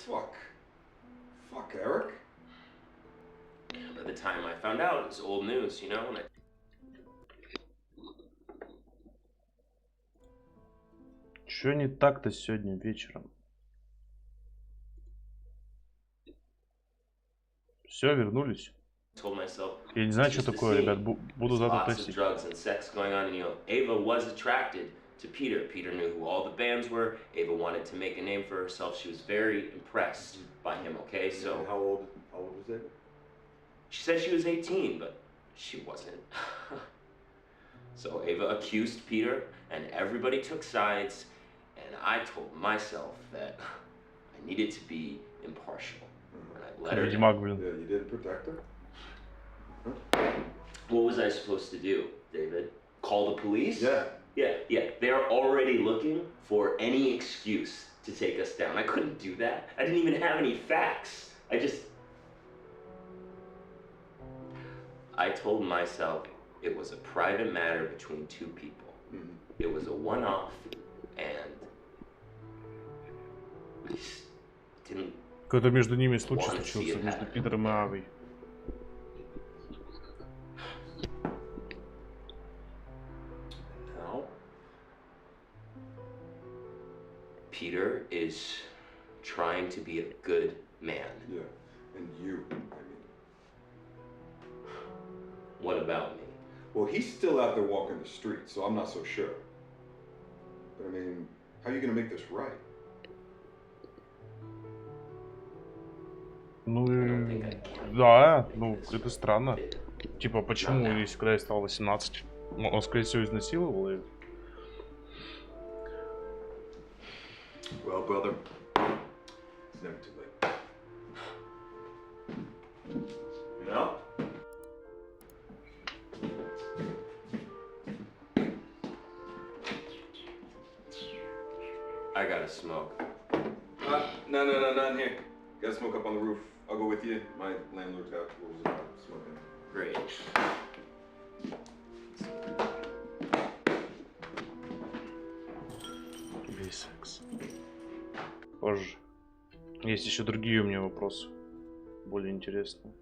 Fuck, Eric. By the time I found out, it was old news, you know? And I... Чё не так-то сегодня вечером? Все, вернулись. Я не знаю, что такое, ребят. Буду завтра тестить. Ava was attracted to Peter. Peter knew who all the bands were. Ava wanted to make a name for herself. She was very impressed by him, okay? So how old was Ava? She said she was 18, but she wasn't. So Ava accused Peter, and everybody took sides, and I told myself that I needed to be impartial. And I let her down. Yeah, you didn't protect her? What was I supposed to do, David? Call the police? Yeah. Yeah. They're already looking for any excuse to take us down. I couldn't do that. I didn't even have any facts. I told myself it was a private matter between two people. It was a one-off, and I just didn't. Какой-то между ними случай случился, между Питером и Авой. Now, Peter is trying to be a good man. Yeah, and you, I mean. What about me? Well, he's still out there walking the streets, so I'm not so sure. But I mean, how are you gonna make this right? Ну, да, ну, это странно. Типа, почему, если когда я стал 18, он, скорее всего, изнасиловал ее? Well, brother, it's never too late. You know? I gotta smoke. No, not in here. Gotta smoke up on the roof. I'll go with you. My landlord's got rules about smoking. Great. Секс. Позже. Есть еще другие у меня вопросы, более интересные.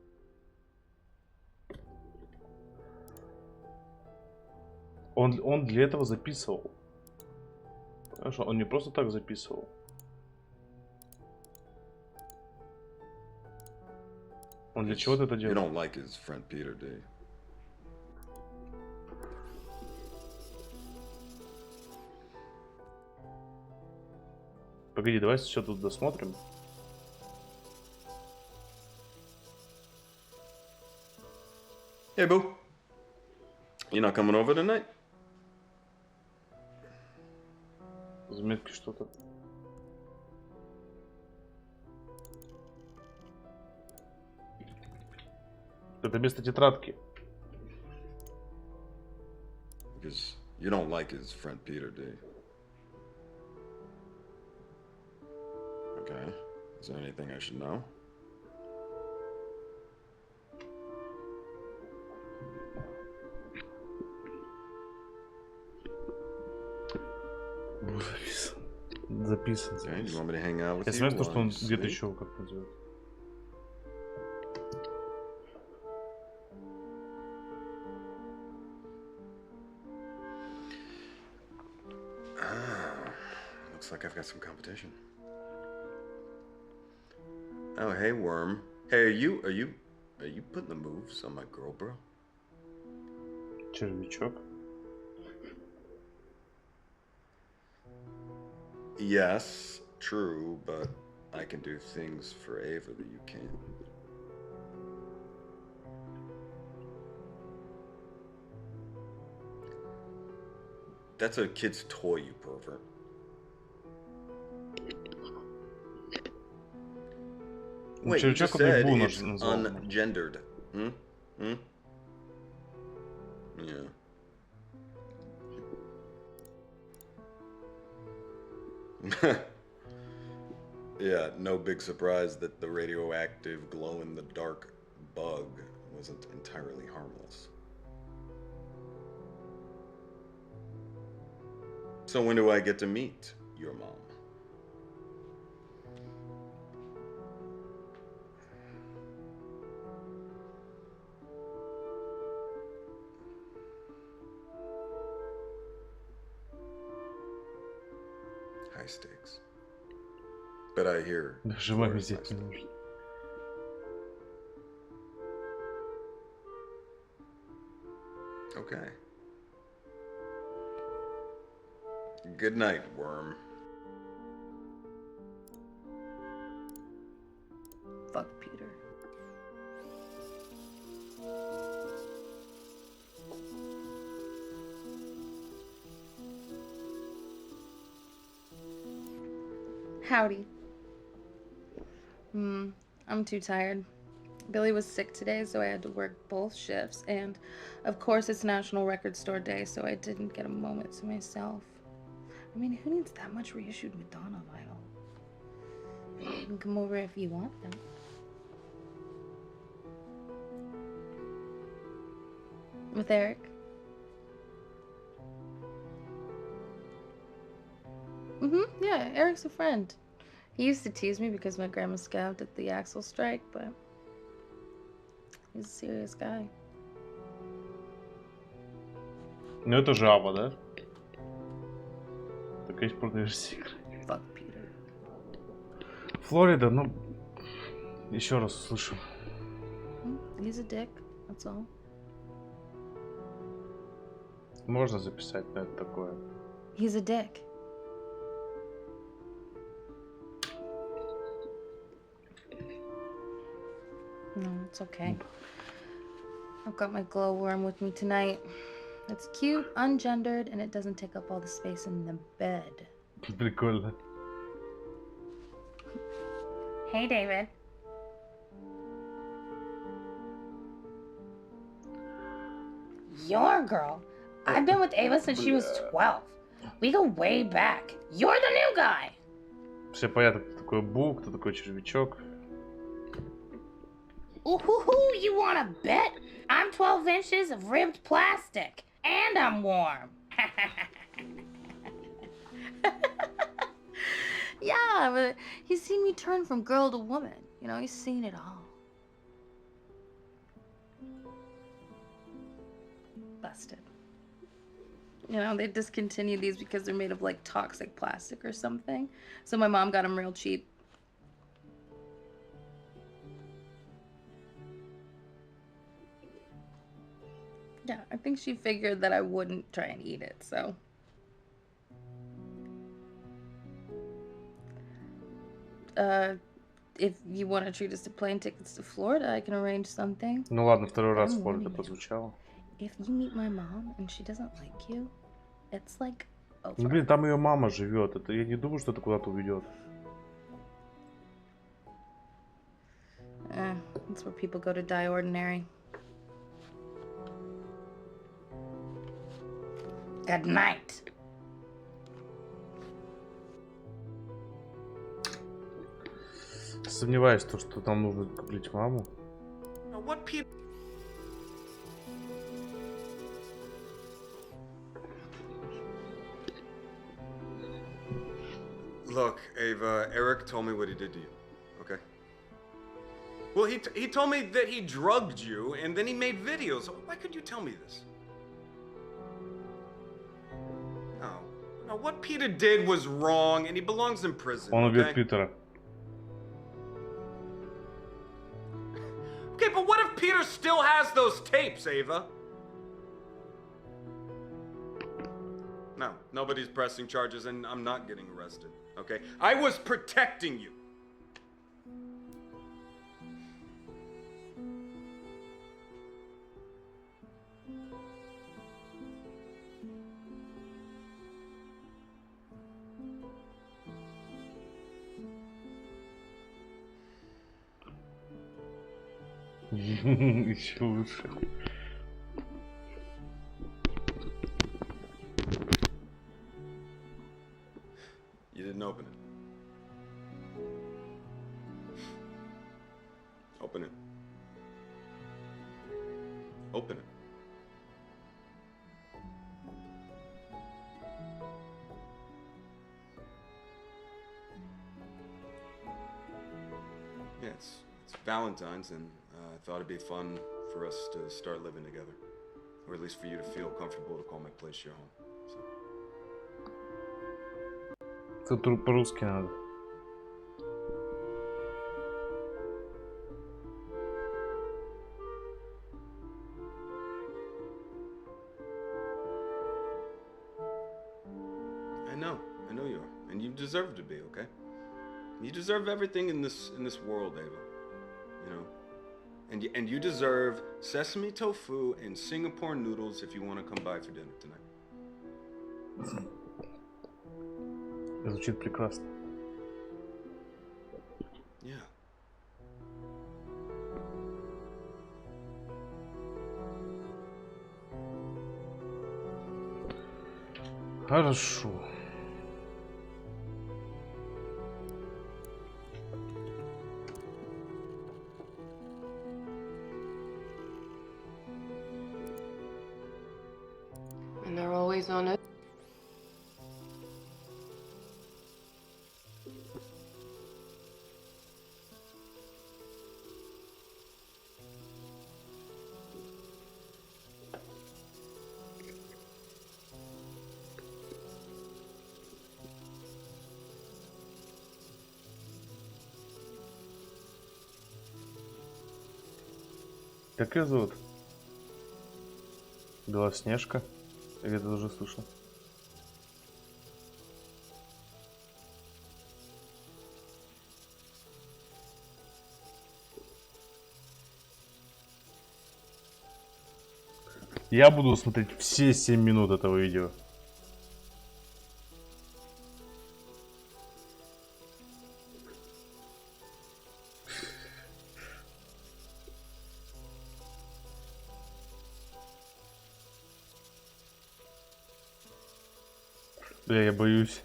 Он для этого записывал. Понимаешь, он не просто так записывал. Он для чего это делал? You don't like his friend Peter, do you? Погоди, давай все тут досмотрим. Hey, boo. You not coming over tonight? Заметки что-то. Это место тетрадки. Because you don't like his friend Peter, do you? Okay. Is there anything I should know? Записан. Okay, you want me to hang out with you? Смс, что он где-то еще как-то делает. Looks like I've got some competition. Oh, hey, Worm. Hey, are you putting the moves on my girl, bro? Червячок. Yes, true, but I can do things for Ava that you can't. That's a kid's toy, you pervert. Wait, you just said it's ungendered. Yeah. Yeah, no big surprise that the radioactive glow-in-the-dark bug wasn't entirely harmless. So when do I get to meet your mom? mistakes. But I hear Даже маме взять не нужно. Okay. Good night, worm. Fuck Peter. Howdy. I'm too tired. Billy was sick today, so I had to work both shifts, and of course it's National Record Store Day, so I didn't get a moment to myself. I mean, who needs that much reissued Madonna vinyl? You can come over if you want them. With Eric? Yeah, Eric's a friend. He used to tease me because my grandma scabbed at the Axel strike, but he's a serious guy. Ну это жаба, да? Только есть продаешься игры. Fuck Peter. Флорида, ну... Еще раз услышу. He's a dick, that's all. Можно записать на это такое. He's a dick. No, it's okay. I've got my glowworm with me tonight. It's cute, ungendered, and it doesn't take up all the space in the bed. Прикольно. Hey, David. Your girl. I've been with Ava since she was 12. We go way back. You're the new guy. Все понятно, кто такой Бук, кто такой червячок. Ooh, you wanna bet? I'm 12 inches of ribbed plastic. And I'm warm. Yeah, but he's seen me turn from girl to woman. You know, he's seen it all. Busted. You know, they discontinued these because they're made of like toxic plastic or something. So my mom got them real cheap. Yeah, I think she figured that I wouldn't try and eat it, so. If you want to treat us to plane tickets to Florida, I can arrange something. Ну ладно, второй раз Флорида прозвучало. If you meet my mom and she doesn't like you, it's like over. Ну блин, там ее мама живет. Это я не думаю, что это куда-то уведет. That's where people go to die ordinary. Good night. Сомневаюсь, что там нужно купить маму. Look, Ava, Eric told me what he did to you, okay? Well, he told me that he drugged you and then he made videos. Why could you tell me this? No, what Peter did was wrong and he belongs in prison, Он убил okay? Питера. Okay, but what if Peter still has those tapes, Ava? No, nobody's pressing charges and I'm not getting arrested, okay? I was protecting you. Еще лучше. You didn't open it. Open it. Open it. Yeah, it's Valentine's, and I thought it'd be fun for us to start living together. Or at least for you to feel comfortable to call my place your home. So. Тут по-русски надо. I know you are, and you deserve to be, okay? You deserve everything in this world, Ava. You know, and you deserve sesame tofu and Singapore noodles if you want to come by for dinner tonight. Звучит прекрасно. Yeah. Хорошо. And they're always on it. Как ее зовут? Белоснежка? Я это уже слышал. Я буду смотреть все 7 минут этого видео. Да, я боюсь.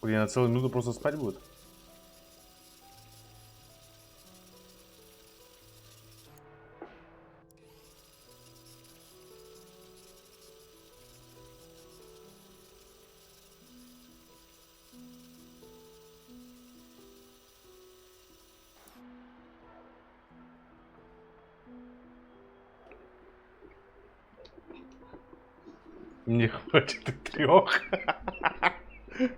Блин, на целую минуту просто спать будет? Мне хватит и 3. Hi there.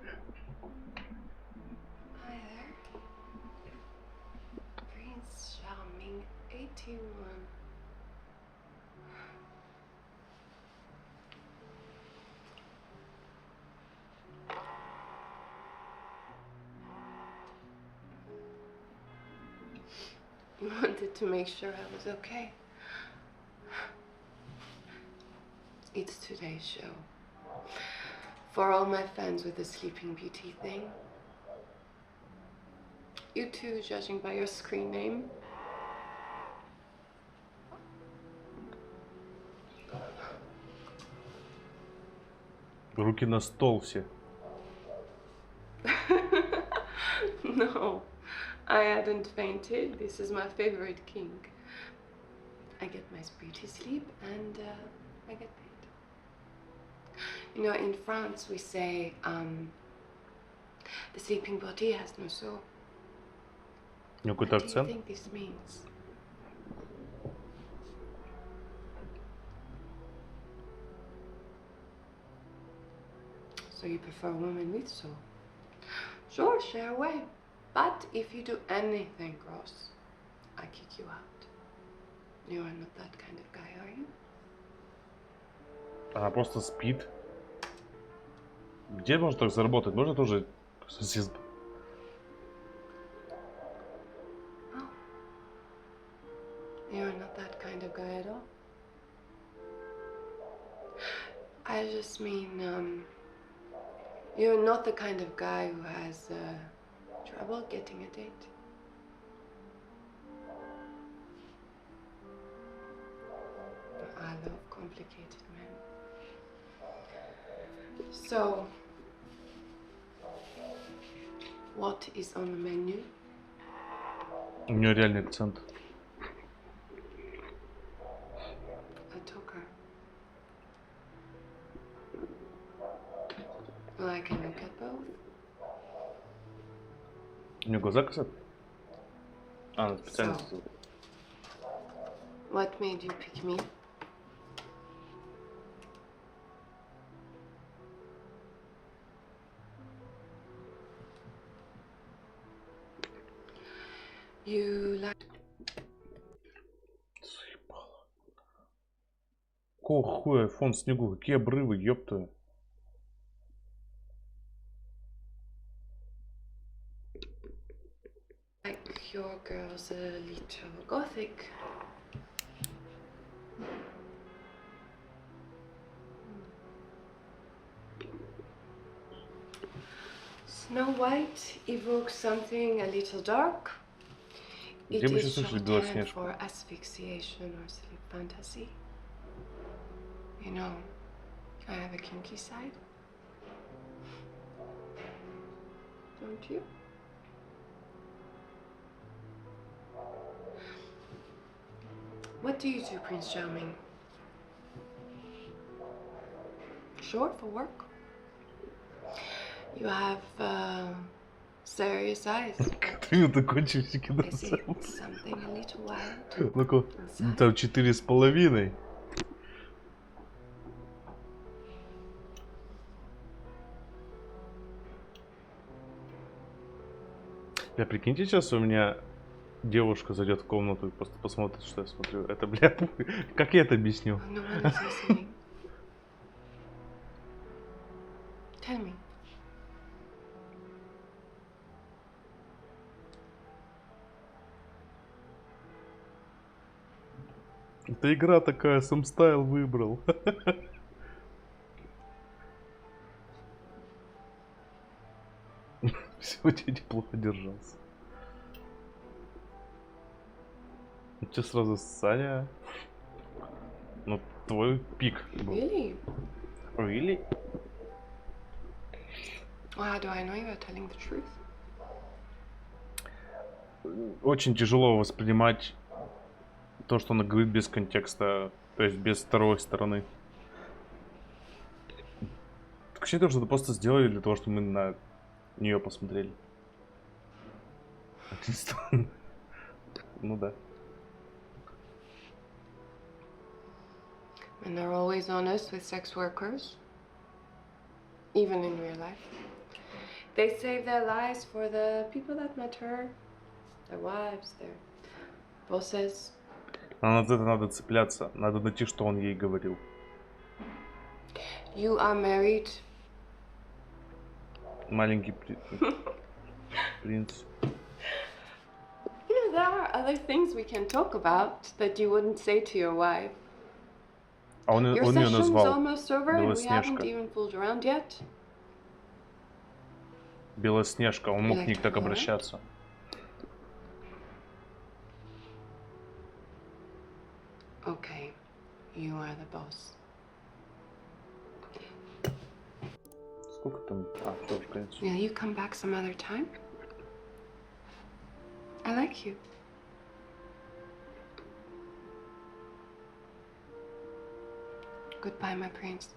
Prince Charming 81. Wanted to make sure I was okay. It's today's show. For all my fans with the Sleeping Beauty thing. You two, judging by your screen name. Руки на стол все. No, I hadn't fainted. This is my favorite king. I get my beauty sleep and I get paid. You know, in France we say the sleeping body has no soul. Какой-то What do you акцент. think this means? So you prefer a woman with soul? Sure, share away. But if you do anything gross, I kick you out. You are not that kind of guy, are you? Она просто спит. Где можно так заработать? Можно тоже сосиску? Oh. You're not that kind of guy at all. I just mean, you're not the kind of guy who has trouble getting a date. I love complicated men. So, what is on the menu? У нее реальный акцент. I took her. Well, I can look at both. У нее глаза косят? А, она специально So. сделала. What made you pick me? You like... Заебало. Какого хуя фон снегу? Какие обрывы, ёпта. Like your girl's a little gothic. Snow White evokes something a little dark. It Где мы is сейчас слышали shorthand Белоснежку? for asphyxiation or sleep fantasy. You know, I have a kinky side. Don't you? What do you do, Prince Charming? Short for work? You have serious eyes. Ты мне такой часики I see достал. something a little wild. Ну-ка, там 4,5. Бля, прикиньте, сейчас у меня девушка зайдет в комнату и просто посмотрит, что я смотрю. Это, бля, как я это объясню? No one is listening. Tell me. Это игра такая, сам стайл выбрал. Сегодня неплохо держался. Ну что сразу Саня? Ну, твой пик был. Really? Really? Well, how do I know you are telling the truth? Очень тяжело воспринимать то, что она говорит без контекста, то есть без второй стороны. Так ощущение, что это просто сделали для того, чтобы мы на нее посмотрели. Ну да. And they're always honest with sex workers, even in real life. They save their lives for the people that matter, their wives, their bosses. А на это надо цепляться, надо найти, что он ей говорил. You are married. Маленький принц. You know, there are other things we can talk about that you wouldn't say to your wife. А он Your ее session's назвал almost over and we haven't Белоснежка. even fooled around yet. Белоснежка, он мог к ней так Like, обращаться. Okay, you are the boss. Сколько там? А, все, уже конец. Will you come back some other time? I like you. Goodbye, my prince.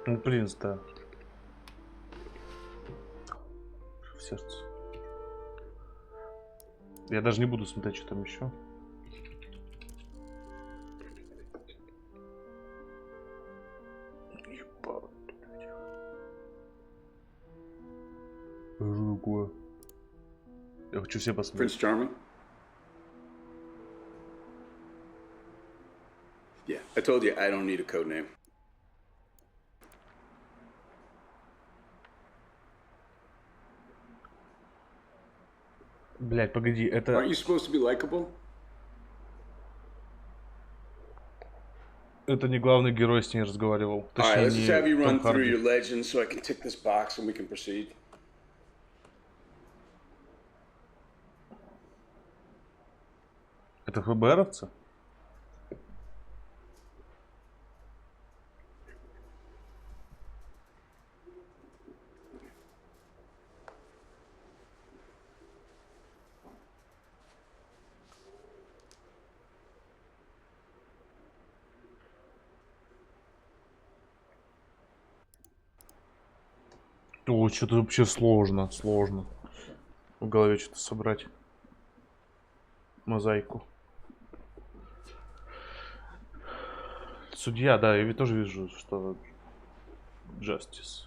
Ну, принц, да. В сердце. Я даже не буду смотреть, что там еще. Что такое? Я хочу все посмотреть. Prince Charming? Yeah, I told you I don't need a code name. Блять, погоди, это... Aren't you supposed to be likable? Это не главный герой с ней разговаривал. All right, Точнее, let's just не have you Том run through Харди. your legends so I can tick this box and we can proceed. Это ФБРовцы? О, что-то вообще сложно. В голове что-то собрать. Мозаику. Судья, да, я тоже вижу, что Justice.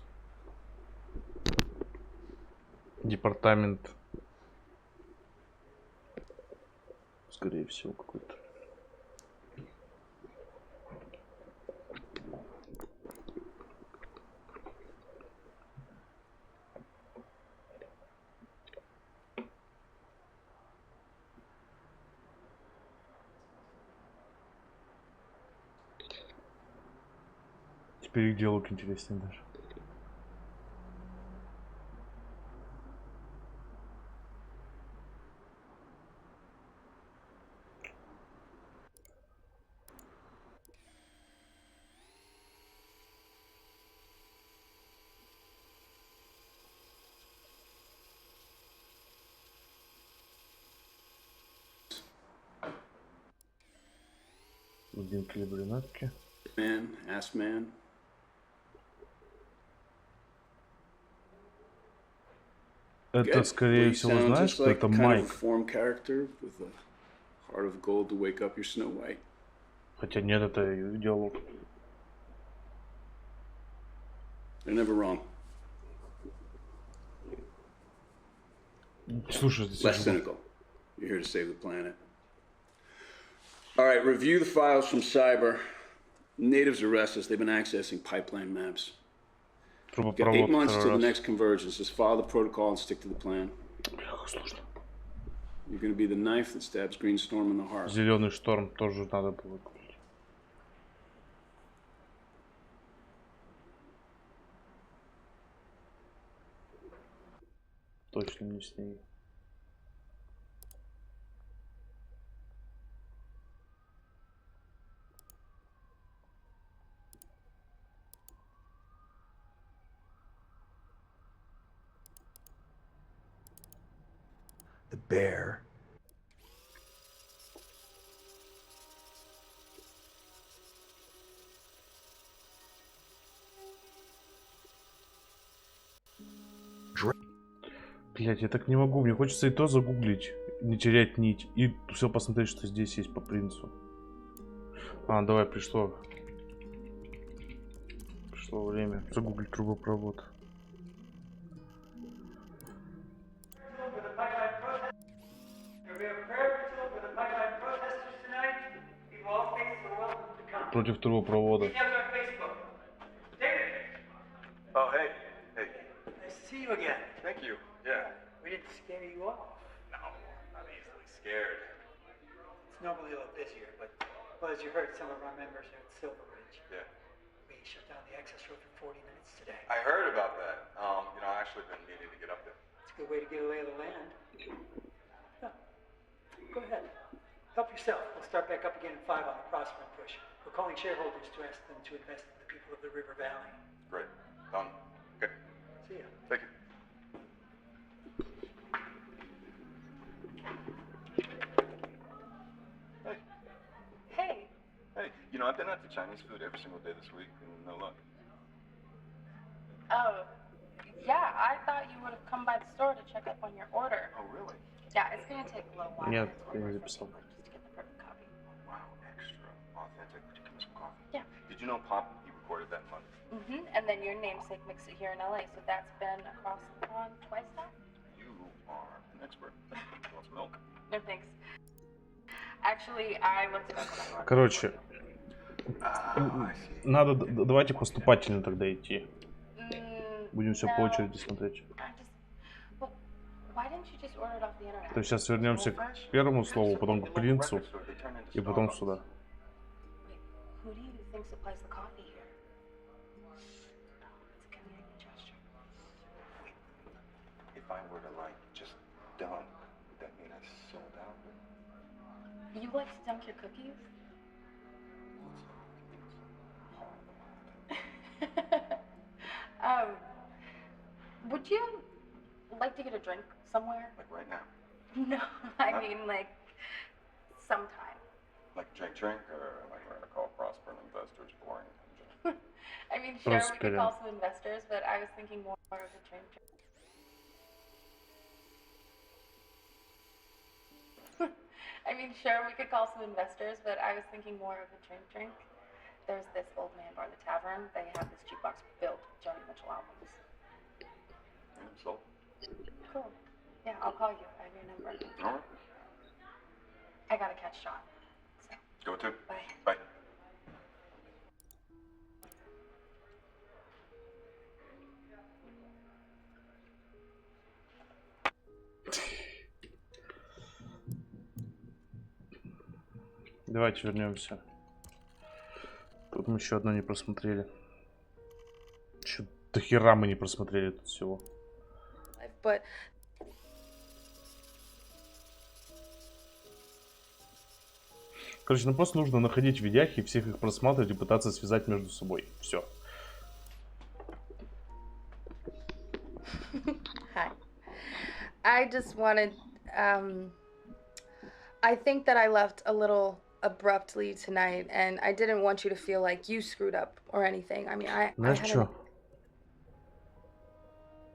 Департамент. Скорее всего, какой-то. Теперь их диалог интереснее даже. Блинки или брюнетки. Man, ass man. Это, скорее всего, знаешь, что это Майк. Хотя нет, это диалог. Слушай, Less cynical. You're here to save the planet. All right, review the files from cyber. Natives arrest us. They've been accessing pipeline maps. Got 8 months till the next convergence. Just follow the protocol and stick to the plan. You're going to be the knife that stabs Green Storm in the heart. Зеленый шторм тоже надо было купить. Точно не с ней. The bear. Блять, я так не могу. Мне хочется и то загуглить, не терять нить, и все посмотреть, что здесь есть по принцу. А, давай, пришло время загуглить трубопровод. Против трубопровода. Oh, hey. Hey. Nice to see you again. Thank you. Yeah. We didn't scare you off. No, I'm easily scared. It's normally a little busier, but well, as you heard, some of our members are at Silver Ridge. Yeah. We shut down the access road for 40 minutes today. I heard about that. I actually been meaning to get up there. It's a good way to get a lay of the land. Yeah. Go ahead. Help yourself. We'll start back up again in 5 on the Prosper push. We're calling shareholders to ask them to invest in the people of the River Valley. Great. Done. Okay. See ya. Thank you. Hey. Hey. Hey. I've been out to Chinese food every single day this week and no luck. Oh, yeah, I thought you would have come by the store to check up on your order. Oh, really? Yeah, it's gonna take a little while. Нет, It's я не one of записал. those just to get the perfect copy. Wow, extra authentic. Would you give me some coffee? Yeah. Did you know Pop, he recorded that in London? And then your namesake mixed it here in LA, so that's been across the pond twice now? You are an expert. You want some milk? No thanks. Actually, I looked it up when I ordered. Короче, I see. надо, давайте поступательно тогда идти. Будем все по No. очереди смотреть. Well, why didn't you just order it off the internet? То есть сейчас вернемся к первому слову, потом к принцу, и потом сюда. Wait, who do you think supplies the coffee here? No, it's a convenient gesture. If I were to, just dump, would that mean I sold out? You like to dunk your cookies? Would you like to get a drink somewhere? Like right now? No, I mean sometime. Like drink, or like we're gonna call Prosper and investors boring? I mean, sure, we could Prosper. call some investors, but I was thinking more of a drink. I mean, sure, we could call some investors, but I was thinking more of a drink. there's this old man bar, the tavern. They have this jukebox filled with Joni Mitchell albums. So, Cool. Yeah, I'll call you. I have your number. all right. I gotta catch Sean. So, Go to. bye. Bye. Давайте вернемся. Тут мы еще одно не просмотрели. Еще до хера мы не просмотрели тут всего. But Короче, нам просто нужно находить видяхи, всех их просматривать и пытаться связать между собой. Все. hi. I just wanted, I think that I left a little abruptly tonight, and I didn't want you to feel like you screwed up or anything. I mean, I Знаешь had что?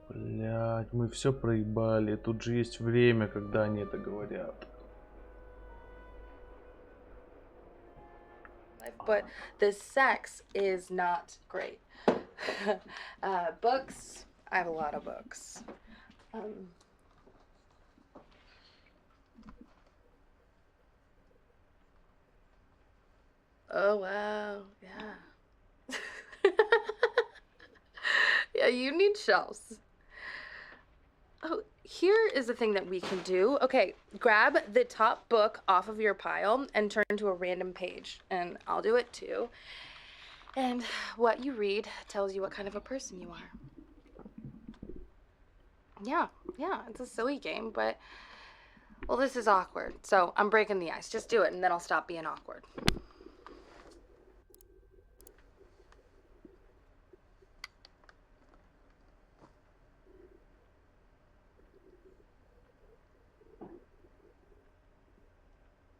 Блять, мы все проебали. Тут же есть время, когда они это говорят. but the sex is not great. Books, I have a lot of books. Oh wow, yeah. Yeah, you need shelves. Oh, here is the thing that we can do. Okay, grab the top book off of your pile and turn to a random page, and I'll do it too. And what you read tells you what kind of a person you are. Yeah, it's a silly game, but, well, this is awkward, so I'm breaking the ice. Just do it, and then I'll stop being awkward.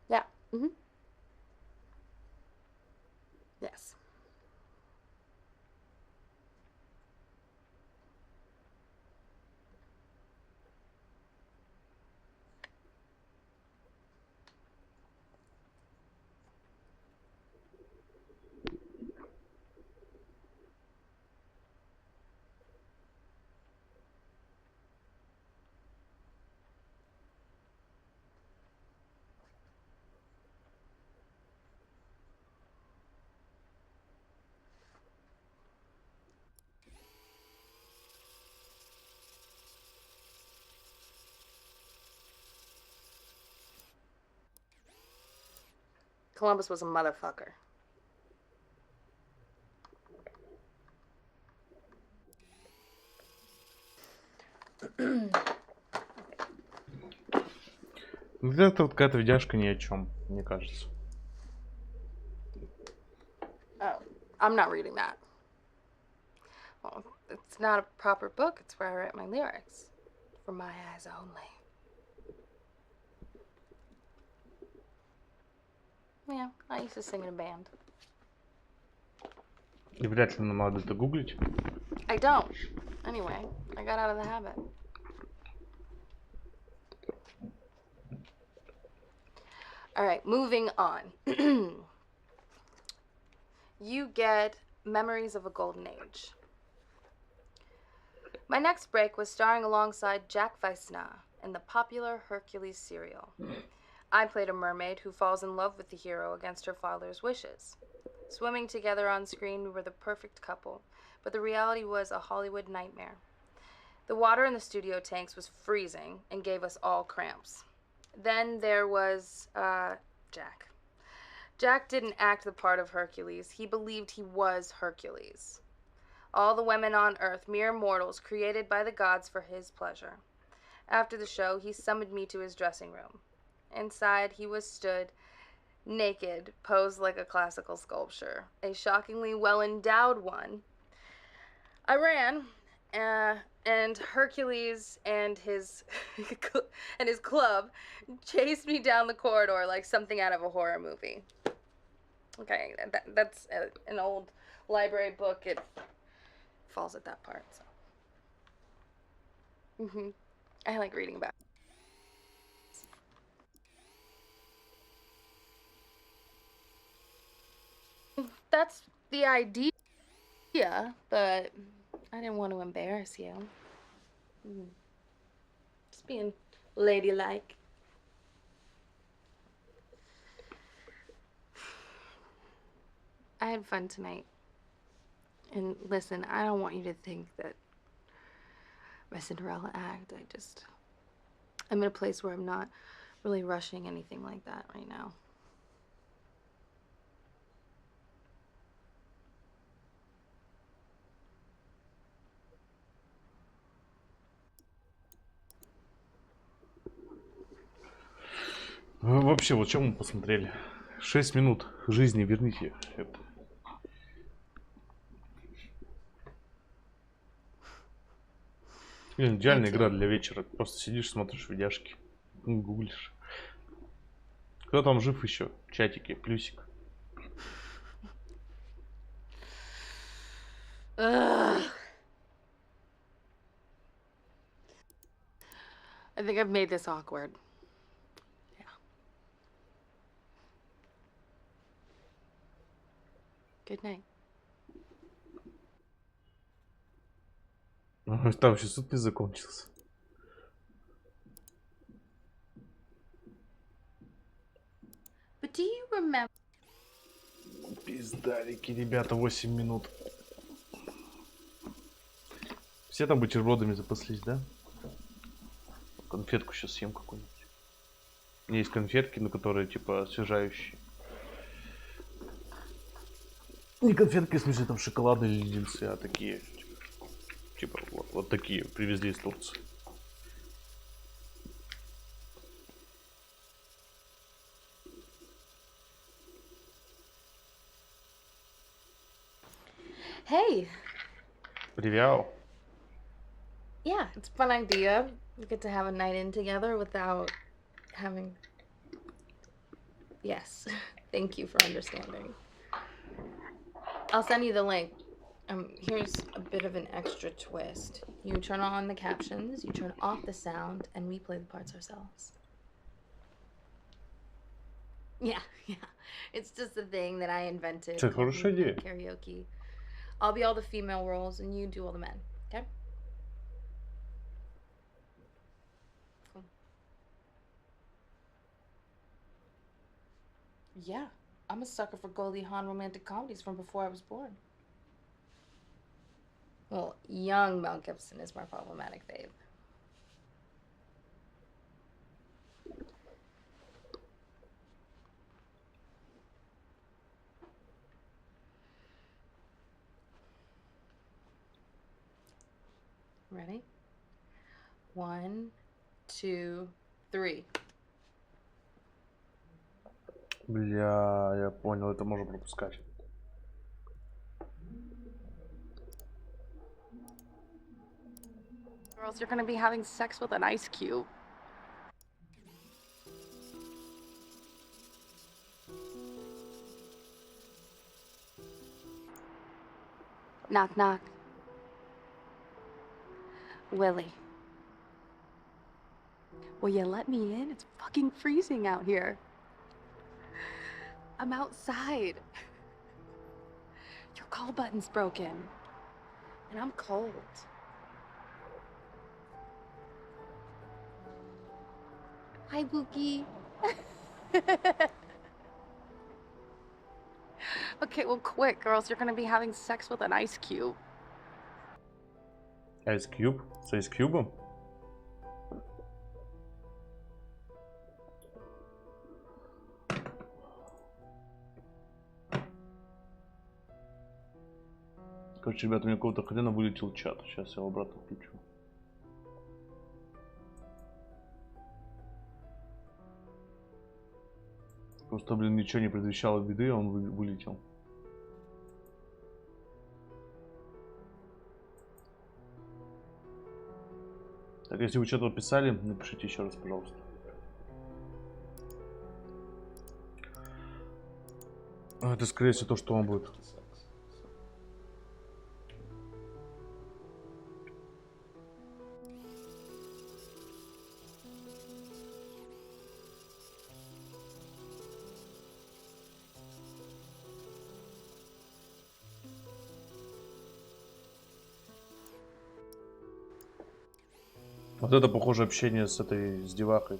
Yeah. Mm-hmm. Yes. Columbus was a motherfucker. Это вот какая-то видяшка ни о чем, мне кажется. Oh, I'm not reading that. Well, it's not a proper book. It's where I write my lyrics. For my eyes only. Yeah, I used to sing in a band. И вряд ли нам надо это гуглить. I don't. Anyway, I got out of the habit. All right, moving on. You get Memories of a Golden Age. My next break was starring alongside Jack Weissna in the popular Hercules serial. I played a mermaid who falls in love with the hero against her father's wishes. Swimming together on screen, we were the perfect couple, but the reality was a Hollywood nightmare. The water in the studio tanks was freezing and gave us all cramps. Then there was, Jack. Jack didn't act the part of Hercules. He believed he was Hercules. All the women on Earth, mere mortals created by the gods for his pleasure. After the show, he summoned me to his dressing room. Inside, he was stood, naked, posed like a classical sculpture, a shockingly well-endowed one. I ran, and Hercules and his club chased me down the corridor like something out of a horror movie. Okay, that's an old library book. It falls at that part. So. I like reading about it. that's the idea, but I didn't want to embarrass you. Just being ladylike. I had fun tonight. And listen, I don't want you to think that my Cinderella act, I'm in a place where I'm not really rushing anything like that right now. Вообще, вот что мы посмотрели? 6 минут жизни, верните это. Идеальная игра для вечера. Просто сидишь, смотришь видяшки, гуглишь. Кто там жив еще? Чатики, плюсик. I think I've made this awkward. Yeah. Good night. Там еще суд не закончился. But do you remember? Пиздарики, ребята, 8 минут. Все там бутербродами запаслись, да? Конфетку сейчас съем какую-нибудь. Есть конфетки, но которые типа освежающие. Не конфетки, в смысле там шоколады или леденцы, а такие. Типа вот такие привезли из Турции. Hey. Привет. Yeah, it's a fun idea. We get to have a night in together without having... Yes, thank you for understanding. I'll send you the link. Here's a bit of an extra twist. You turn on the captions, you turn off the sound, and we play the parts ourselves. Yeah. It's just a thing that I invented. Это хорошая идея. Karaoke. I'll be all the female roles, and you do all the men, okay? Cool. Yeah, I'm a sucker for Goldie Hawn romantic comedies from before I was born. Well, young Mel Gibson is more problematic, babe. Ready? 1, 2, 3. Бля, я понял, это можно пропускать. Girls, you're gonna be having sex with an ice cube. Knock, knock. Willie. Will you let me in? It's fucking freezing out here. I'm outside. Your call button's broken. And I'm cold. Hi, Bookie. Okay, well, quick, girls. You're gonna be having sex with an ice cube. Ice Cube? С Ice Cube? Короче, ребята, у меня какого-то хрена вылетел чат. Сейчас я его обратно включу. Просто, блин, ничего не предвещало беды, он вылетел. Так, если вы что-то писали, напишите еще раз, пожалуйста. Это, скорее всего, то, что он будет. Вот это похоже общение с этой с девахой.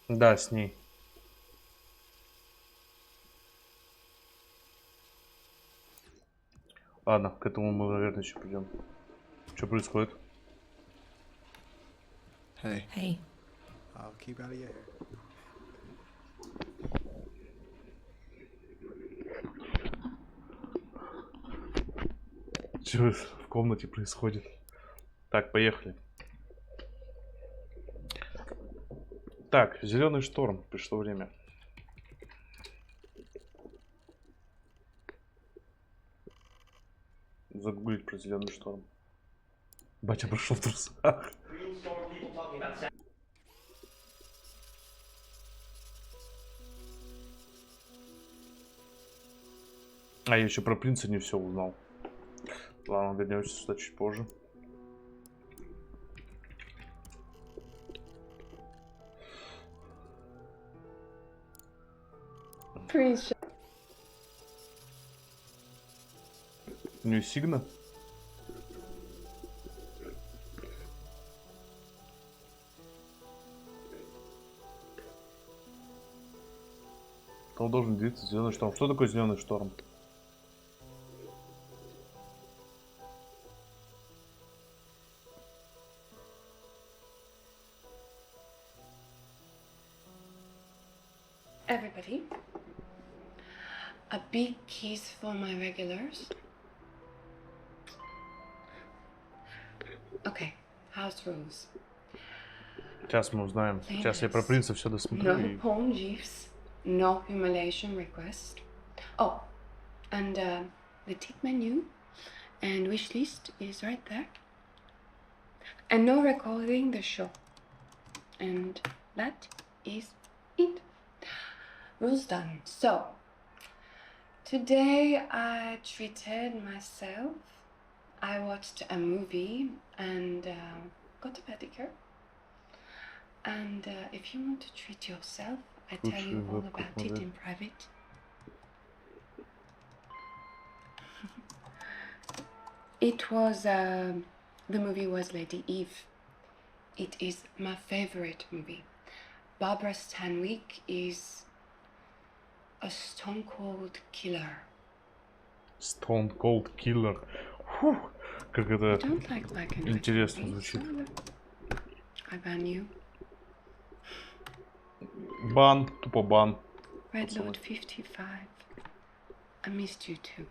Да, с ней. Ладно, к этому мы, наверное, еще придем. Что происходит? Hey, Hey, I'll keep out of your hair. Что в комнате происходит? Так, поехали. Так, зеленый шторм. Пришло время. Загуглить про зеленый шторм. Батя прошел в трусах. А я еще про принца не все узнал. Ладно, вернемся сюда чуть позже. У нее сигна? Кто должен двигаться зеленый шторм? Что такое зеленый шторм? Everybody, a big kiss for my regulars. Okay, house rules. Сейчас мы узнаем. Сейчас я про принца все досмотрю. No porn gifs, no humiliation request. Oh, and the tip menu and wish list is right there. And no recording the show. And that is it. Rules done. So, today I treated myself. I watched a movie and got a pedicure. And if you want to treat yourself, I tell you all about it in private. It was, the movie was Lady Eve. It is my favorite movie. Barbara Stanwyck is a stone cold killer. Stone Cold Killer. Фух, как это интересно звучит. I ban you. Бан, тупо бан. Red Lord 55. I missed you too.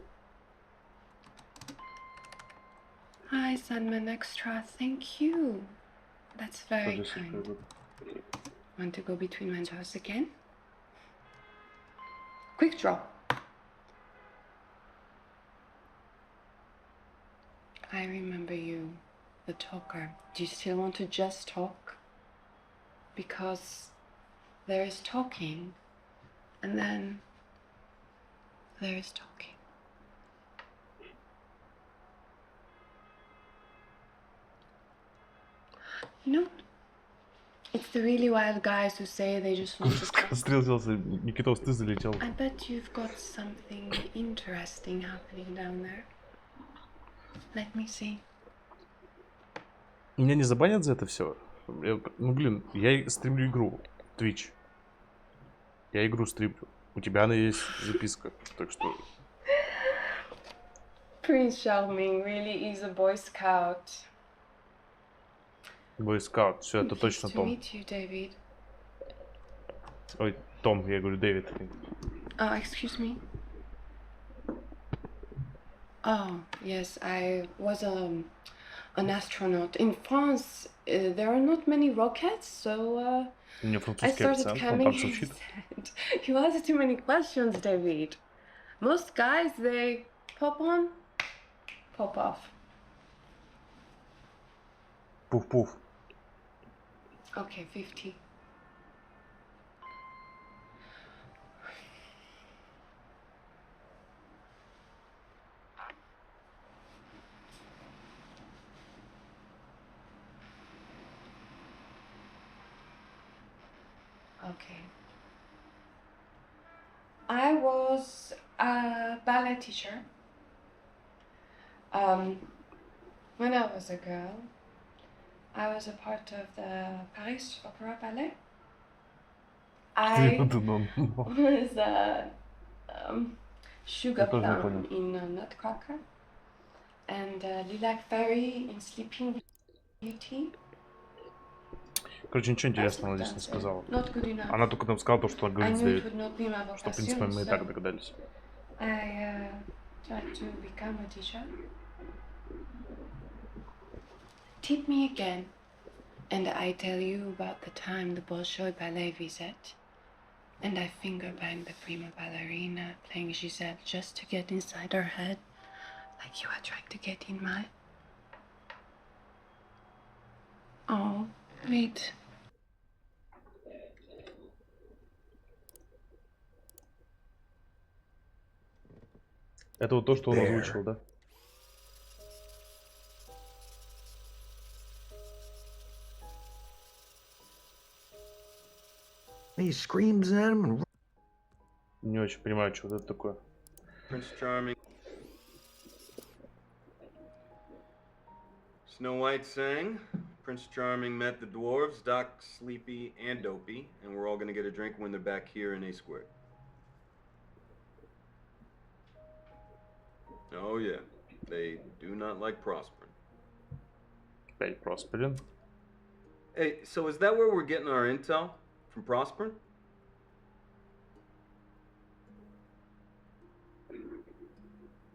Hi, Sandman Extra. Thank you. That's very kind. Want to go between my jaws again? Quick draw. I remember you, the talker. Do you still want to just talk? Because there is talking, and then there is talking. No. It's the really wild guys who say they just want to talk. Стрелялся, Никитос, ты залетел. I bet you've got something interesting happening down there. Let me see. Меня не забанят за это все? Ну блин, я стримлю игру. Twitch. Я игру стримлю. У тебя она есть записка, так что... Prince Charming really is a Boy Scout. Boy Scout, все, это точно To Том. meet you, David. Ой, Том, я говорю, Дэвид. Oh, excuse me. Oh, yes, I was an astronaut. In France, there are not many rockets, so I started coming instead. You asked too many questions, David. Most guys, they pop on, pop off. Пуф-пуф. Okay, 50. Okay. I was a ballet teacher. When I was a girl, I was a part of the Paris Opera Ballet. I was a sugar plum in Nutcracker and Lilac Fairy in Sleeping Beauty. Короче, ничего интересного здесь не сказала. Она только там сказала то, что она говорит сдает. Что, в принципе, мы и так догадались. I tried to become a teacher. Tip me again, and I tell you about the time the Bolshoi Ballet visit, and I finger banged the prima ballerina playing Giselle just to get inside her head, like you are trying to get in mine. Oh, wait. Это вот то, что он озвучил, да? He screams at him and... Не очень понимаю, что это такое. Prince Charming. Snow White sang. Prince Charming met the dwarves, Doc, Sleepy, and Dopey, and we're all gonna get a drink when they're back here in A Squared. Oh yeah, they do not like Prospering. Опять Просперин. Hey, so is that where we're getting our intel? From Prospering?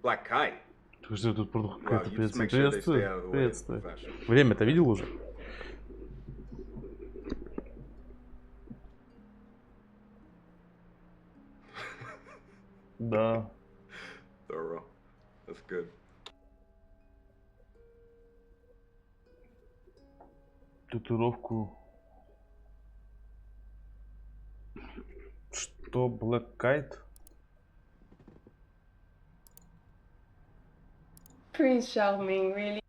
Black Kite. Что тут какая-то you just make sure they stay out of the way of приветствую. professionals. Время-то видел уже? Да. Thorough. That's good. Татуировку. Что, Black Kite? Prince Charming, really?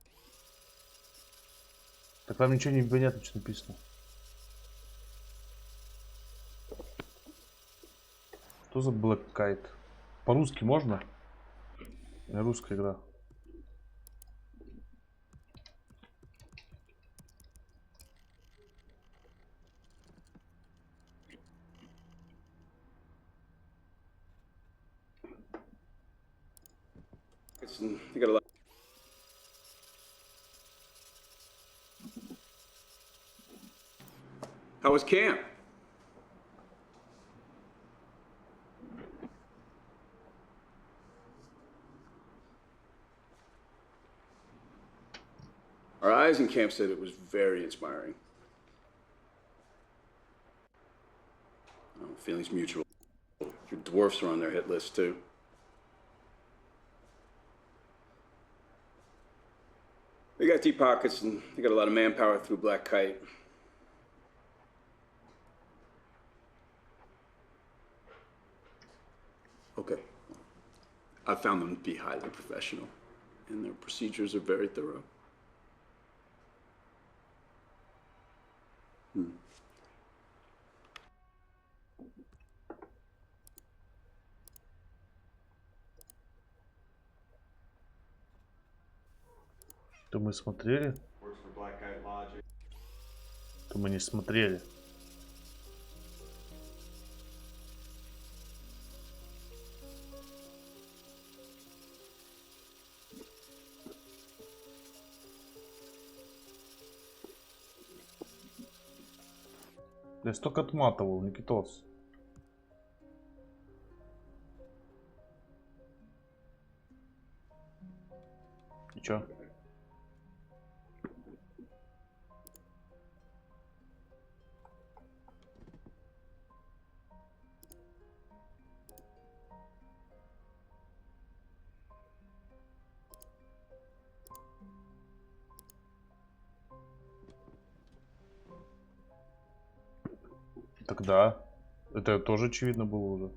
Так там ничего не понятно, что написано. Что за Black Kite? По-русски можно? Русская игра. You got a lot. How was camp? Our eyes in camp said it was very inspiring. Oh, feelings mutual. Your dwarfs are on their hit list too. They got deep pockets and they got a lot of manpower through Black Kite. Okay. I found them to be highly professional, and their procedures are very thorough. То мы смотрели, то мы не смотрели. Я столько отматывал, Никитос. И чё? Тогда это тоже очевидно было уже.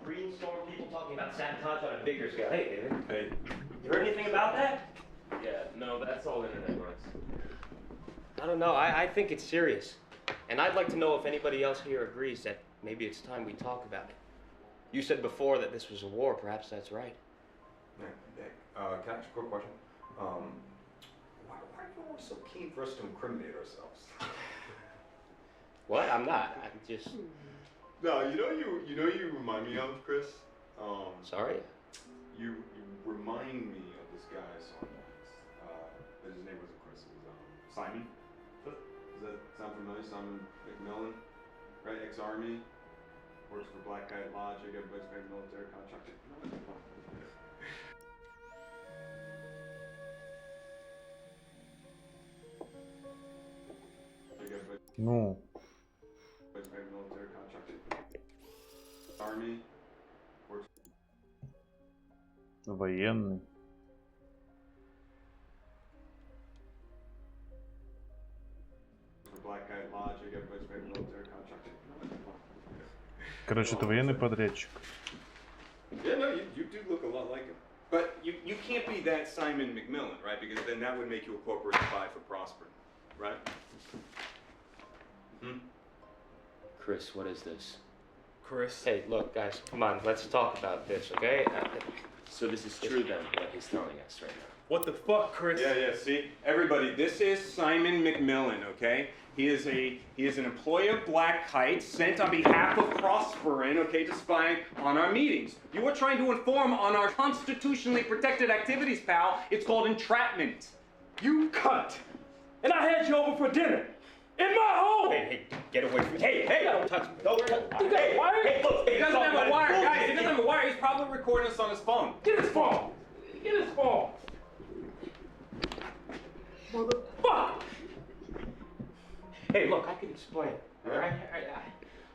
brainstorm people talking about sabotage on a bigger scale. Hey, David. Hey. You heard anything about that? Yeah, no, that's all internet noise. I don't know. I think it's serious. And I'd like to know if anybody else here agrees that maybe it's time we talk about it. You said before that this was a war. Perhaps that's right. Can I ask a quick question? Why are you always so keen for us to incriminate ourselves? What? I'm not. I'm just... No, you remind me of, Chris. Sorry? You remind me of this guy I saw once. But his name wasn't Chris, it was Simon. Does that sound familiar? Simon McMillan, right? Ex-Army, works for Black Kite Logic, everybody's paid military contract. Ну. Военный. Короче, это военный подрядчик. Yeah, no, you do look a lot like him. But you can't be that Simon McMillan, right? Because then that would make you a corporate spy for prospering, right? Hmm? Chris, what is this? Chris? Hey, look, guys, come on. Let's talk about this, okay? So this is true then, what he's telling us right now. What the fuck, Chris? Yeah, see? Everybody, this is Simon McMillan, okay? He is an employee of Black Kite sent on behalf of Prospering, okay, to spy on our meetings. You are trying to inform on our constitutionally protected activities, pal. It's called entrapment. You cunt! And I had you over for dinner! In my home! Hey, get away from me. Hey, don't touch me. Don't touch me. Hey, wire? Hey, look, He doesn't have a wire, guys. He doesn't have a wire. He's probably recording us on his phone. Get his phone. Get his phone. Motherfucker. Hey, look, I can explain. All right?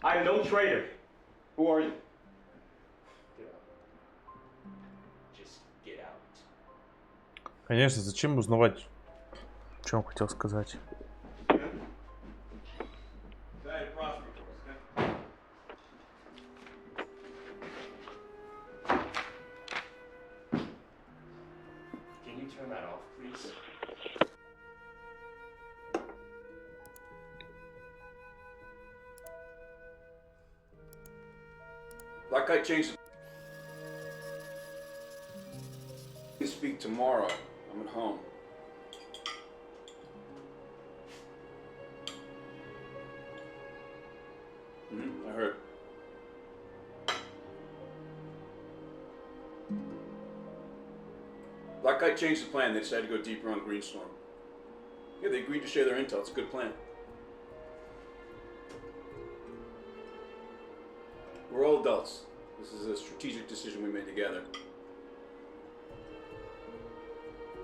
I'm no traitor. Who are you? Get out. Just get out. Конечно, зачем узнавать, что он хотел сказать? Can you turn that off, please? Black Kite changed. You speak tomorrow. I'm at home. I heard. Black Kite changed the plan. They decided to go deeper on Greenstorm. Yeah, they agreed to share their intel. It's a good plan. We're all adults. This is a strategic decision we made together.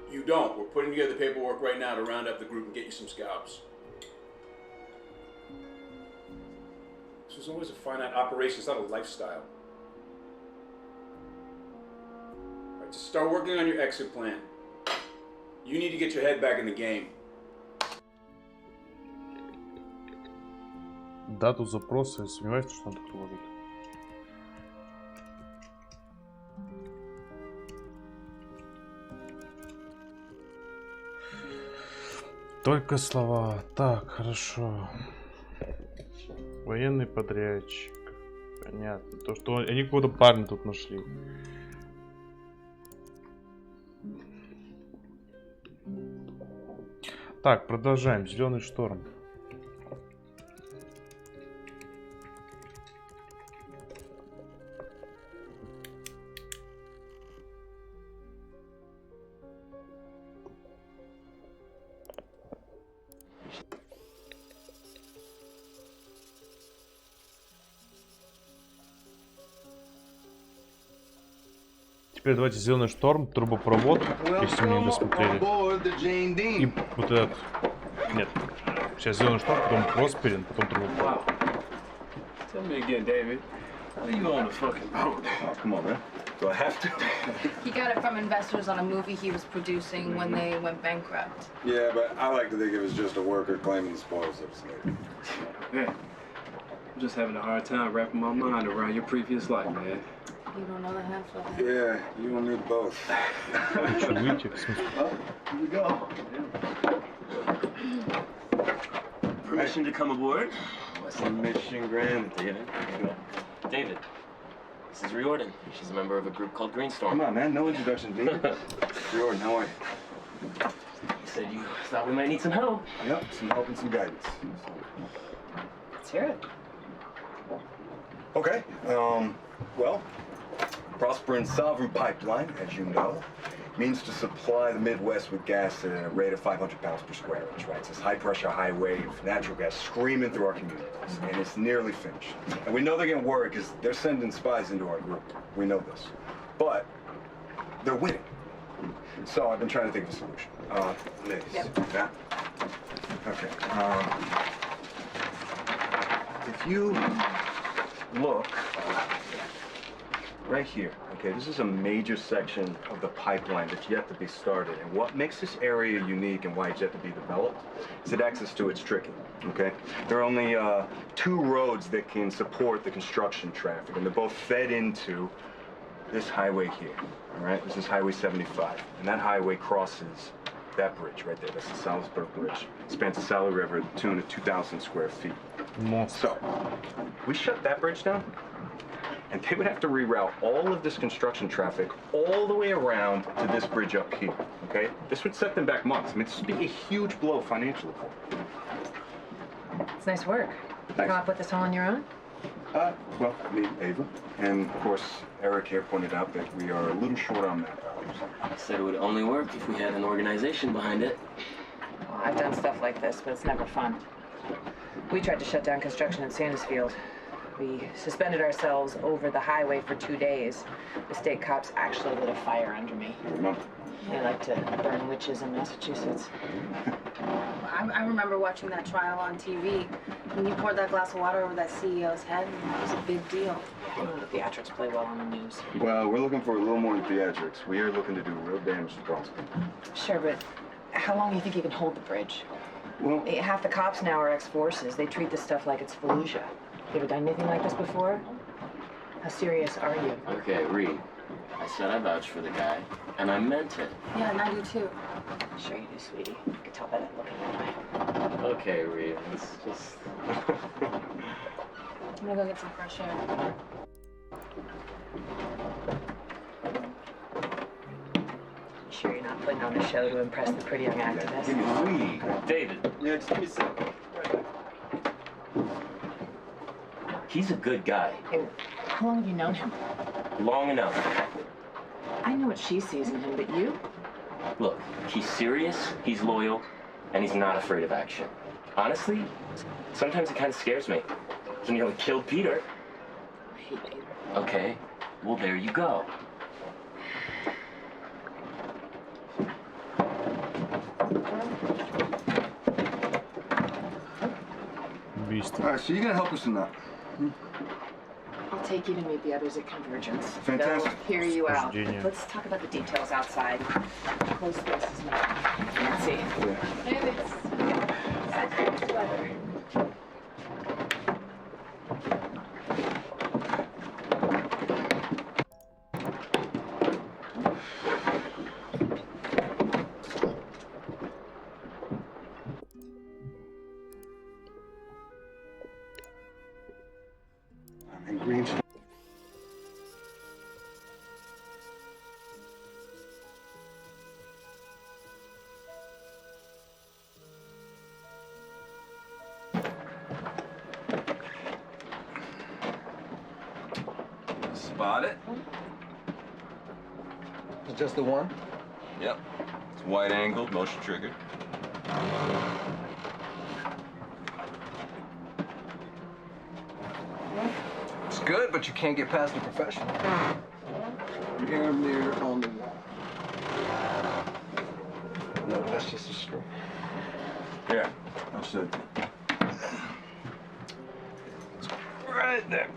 You don't. We're putting together the paperwork right now to round up the group and get you some scalps. This was always a finite operation. It's not a lifestyle. All right, just start working on your exit plan. You need to get your head back in the game. Дату запроса, сомневаюсь, что он так положит. Только слова. Так, хорошо. Военный подрядчик. Понятно. То, что они какого-то парня тут нашли. Так, продолжаем. Зеленый шторм. Теперь давайте зеленый шторм, трубопровод, если мы не досмотрели. И вот этот. Нет. Сейчас зеленый шторм, потом Просперин, потом трубопровод. Tell me again, David. How you on the fucking boat? Oh, come on, man. Do I have to? He got it from investors on a movie he was producing when they went bankrupt. Yeah, but I like to think it was just a worker claiming the spoils of slavery. Yeah. I'm just having a hard time wrapping my mind around your previous life, man. You don't know the half of it. Yeah, you and me both. Well, here we go. Permission to come aboard? What's the mission granted, David? David, this is Riordan. She's a member of a group called Greenstorm. Come on, man. No introduction, David. Riordan, how are you? You said you thought we might need some help. Yep, some help and some guidance. Let's hear it. Okay, well, Prosper and Sovereign Pipeline, as you know, means to supply the Midwest with gas at a rate of 500 pounds per square inch, right? It's this high-pressure highway of natural gas screaming through our communities, and it's nearly finished. And we know they're getting worried because they're sending spies into our group. We know this. But they're winning. So I've been trying to think of a solution. Liz. Yep. Yeah? Okay. If you look right here, okay, this is a major section of the pipeline that's yet to be started. And what makes this area unique and why it's yet to be developed is that access to it's tricky, okay? There are only 2 roads that can support the construction traffic, and they're both fed into this highway here, all right? This is Highway 75, and that highway crosses that bridge right there. That's the Salisbury Bridge. It spans the Sally River at the tune of 2,000 square feet. So, we shut that bridge down, and they would have to reroute all of this construction traffic all the way around to this bridge up here, okay? This would set them back months. I mean, this would be a huge blow financially for them. It's nice work. You come up with this all on your own? Well, me, Ava, and of course, Eric here pointed out that we are a little short on manpower. I said it would only work if we had an organization behind it. Well, I've done stuff like this, but it's never fun. We tried to shut down construction in Sandusfield. We suspended ourselves over the highway for 2 days. The state cops actually lit a fire under me. I remember. They like to burn witches in Massachusetts. I remember watching that trial on TV. When you poured that glass of water over that CEO's head, it was a big deal. You know, the theatrics play well on the news. Well, we're looking for a little more than theatrics. We are looking to do real damage to Boston. Sure, but how long do you think you can hold the bridge? Well, Half the cops now are ex-forces. They treat this stuff like it's Fallujah. You ever done anything like this before? How serious are you? Okay, Reed. I said I vouched for the guy, and I meant it. Yeah, and I do too. Sure you do, sweetie. I can tell by that look in your eye. Okay, Reed, let's just... I'm gonna go get some fresh air. Sure you're not putting on a show to impress the pretty young activist? Give me Reed. David. Yeah, just give me a second. He's a good guy. Hey, how long have you known him? Long enough. I know what she sees in him, but you? Look, he's serious, he's loyal, and he's not afraid of action. Honestly, sometimes it kind of scares me. He nearly killed Peter. I hate Peter. Okay, well, there you go. Beast. All right, so you're going to help us in that? I'll take you to meet the others at Convergence. Fantastic. They'll hear you out. Genius. Let's talk about the details outside. Close spaces now. Fancy. Yeah. And it's such weather. And Green's... Spot it? It's just the one? Yep. It's wide angled, motion triggered. It's good, but you can't get past a professional. Air mirror on the wall. No, that's just a screw. Yeah, understood. Right there.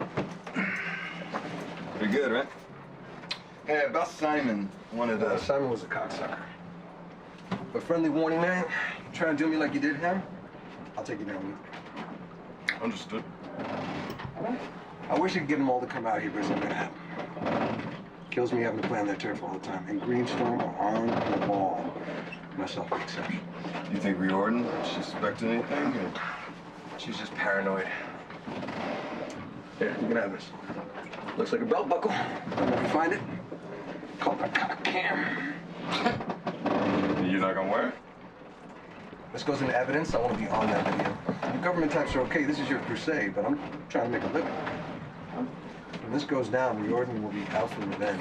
Pretty good, right? Hey, about Simon wanted to... Simon was a cocksucker. But friendly warning, man. You try and do me like you did him, I'll take you down with you. Understood. I wish I could get them all to come out here, but it's not gonna happen. Kills me having to play on their turf all the time. And Greenstorm are on the ball. Myself the exception. You think Riordan suspected anything? Or? She's just paranoid. Here, you can have this. Looks like a belt buckle. If you find it, call my cam. You're not gonna wear it? This goes into evidence. I want to be on that video. The government types are okay. This is your crusade, but I'm trying to make a living. When this goes down, Riordan will be out for revenge,